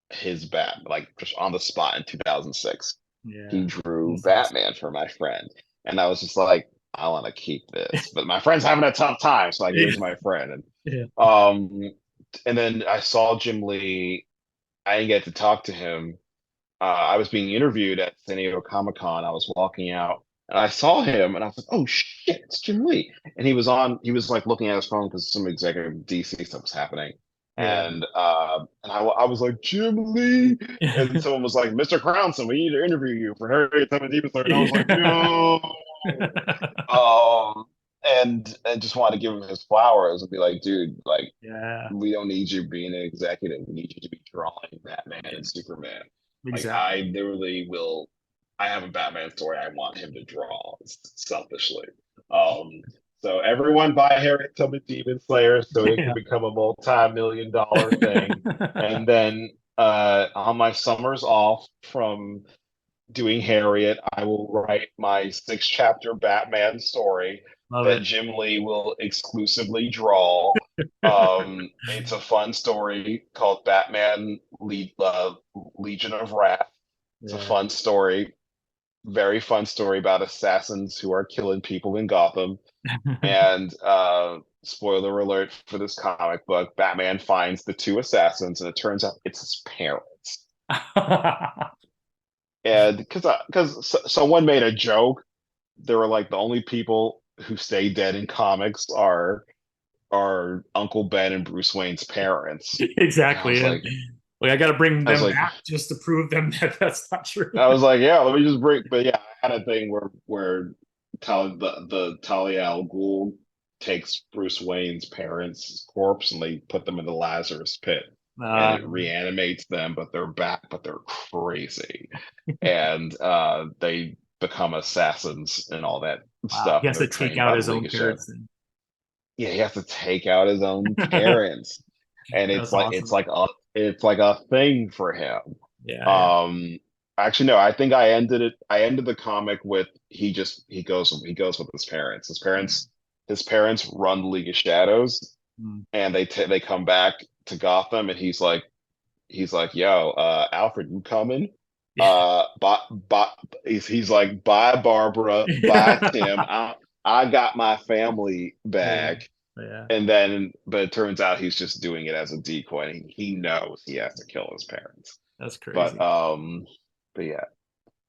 his bat like just on the spot in 2006. He yeah, drew that's awesome. Batman for my friend, and I was just like, I want to keep this, but my friend's having a tough time, so I gave it Yeah, to my friend, yeah. um, and then I saw Jim Lee. I didn't get to talk to him. I was being interviewed at San Diego Comic Con. I was walking out and I saw him and I was like, oh shit, it's Jim Lee. And he was like looking at his phone because some executive DC stuff was happening. Yeah. And I was like, Jim Lee. And someone was like, Mr. Crownson, we need to interview you for Harriet Tubman Demon Slayer. And I was like, no. Um, and just wanted to give him his flowers and be like, dude, like, Yeah, we don't need you being an executive. We need you to be drawing Batman and Superman. Like exactly. I literally will. I have a Batman story I want him to draw selfishly. Um, so everyone buy Harriet Tubman Demon Slayer so it can Yeah. become a multi-million-dollar thing. And then on my summers off from doing Harriet, I will write my 6 chapter Batman story Love that it. Jim Lee will exclusively draw. It's a fun story called Legion of Wrath. It's a Yeah. fun story, very fun story about assassins who are killing people in Gotham. And spoiler alert for this comic book, Batman finds the 2 assassins, and it turns out it's his parents. And because someone made a joke, they were like the only people who stay dead in comics are Uncle Ben and Bruce Wayne's parents. And Exactly. And like I got to bring I was them like, back just to prove them that that's not true. yeah, let me just break. But yeah, I had a thing where the Talia al Ghul takes Bruce Wayne's parents' corpse and they put them in the Lazarus pit, and Uh, it reanimates them, but they're back, but they're crazy, and they become assassins and all that wow. He stuff, has and to they're take trained by out the his League own of Shadows. parents. And Yeah, he has to take out his own parents, and that's awesome. it's like a thing for him. Yeah. Yeah. Um, Actually, no, I think I ended it. I ended the comic with he goes with his parents. His parents run the League of Shadows, Mm. and they come back to Gotham, and he's like, yo, Alfred, you coming? Yeah. Bye, he's like, bye, Barbara, bye, Tim. I got my family Yeah. back. Yeah. And then, but it turns out he's just doing it as a decoy. And he knows he has to kill his parents. That's But crazy. but yeah.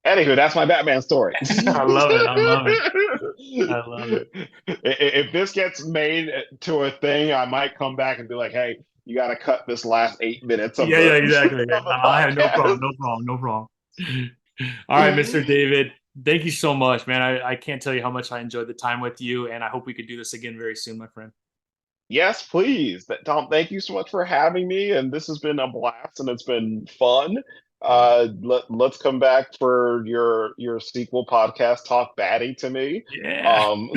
Anywho, that's my Batman story. I love it. I love it. I love it. If this gets made to a thing, I might come back and be like, "Hey, you got to cut this last 8 minutes of Yeah, the yeah, exactly. Yeah. of the I have no problem. podcast." No problem. No problem. All right, Mr. David. Thank you so much, man. I can't tell you how much I enjoyed the time with you, and I hope we could do this again very soon, my friend. Yes, please. Tom, thank you so much for having me. And this has been a blast and it's been fun. Let's come back for your sequel podcast, Talk Batty to Me. Yeah. Um,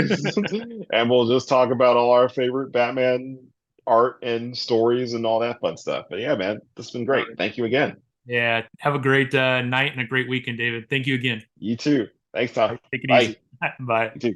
and we'll just talk about all our favorite Batman art and stories and all that fun stuff. But yeah, man, this has been Love great. it. Thank you again. Yeah. Have a great night and a great weekend, David. Thank you again. You too. Thanks, All Tom. right, take it Bye. easy. Bye. You too.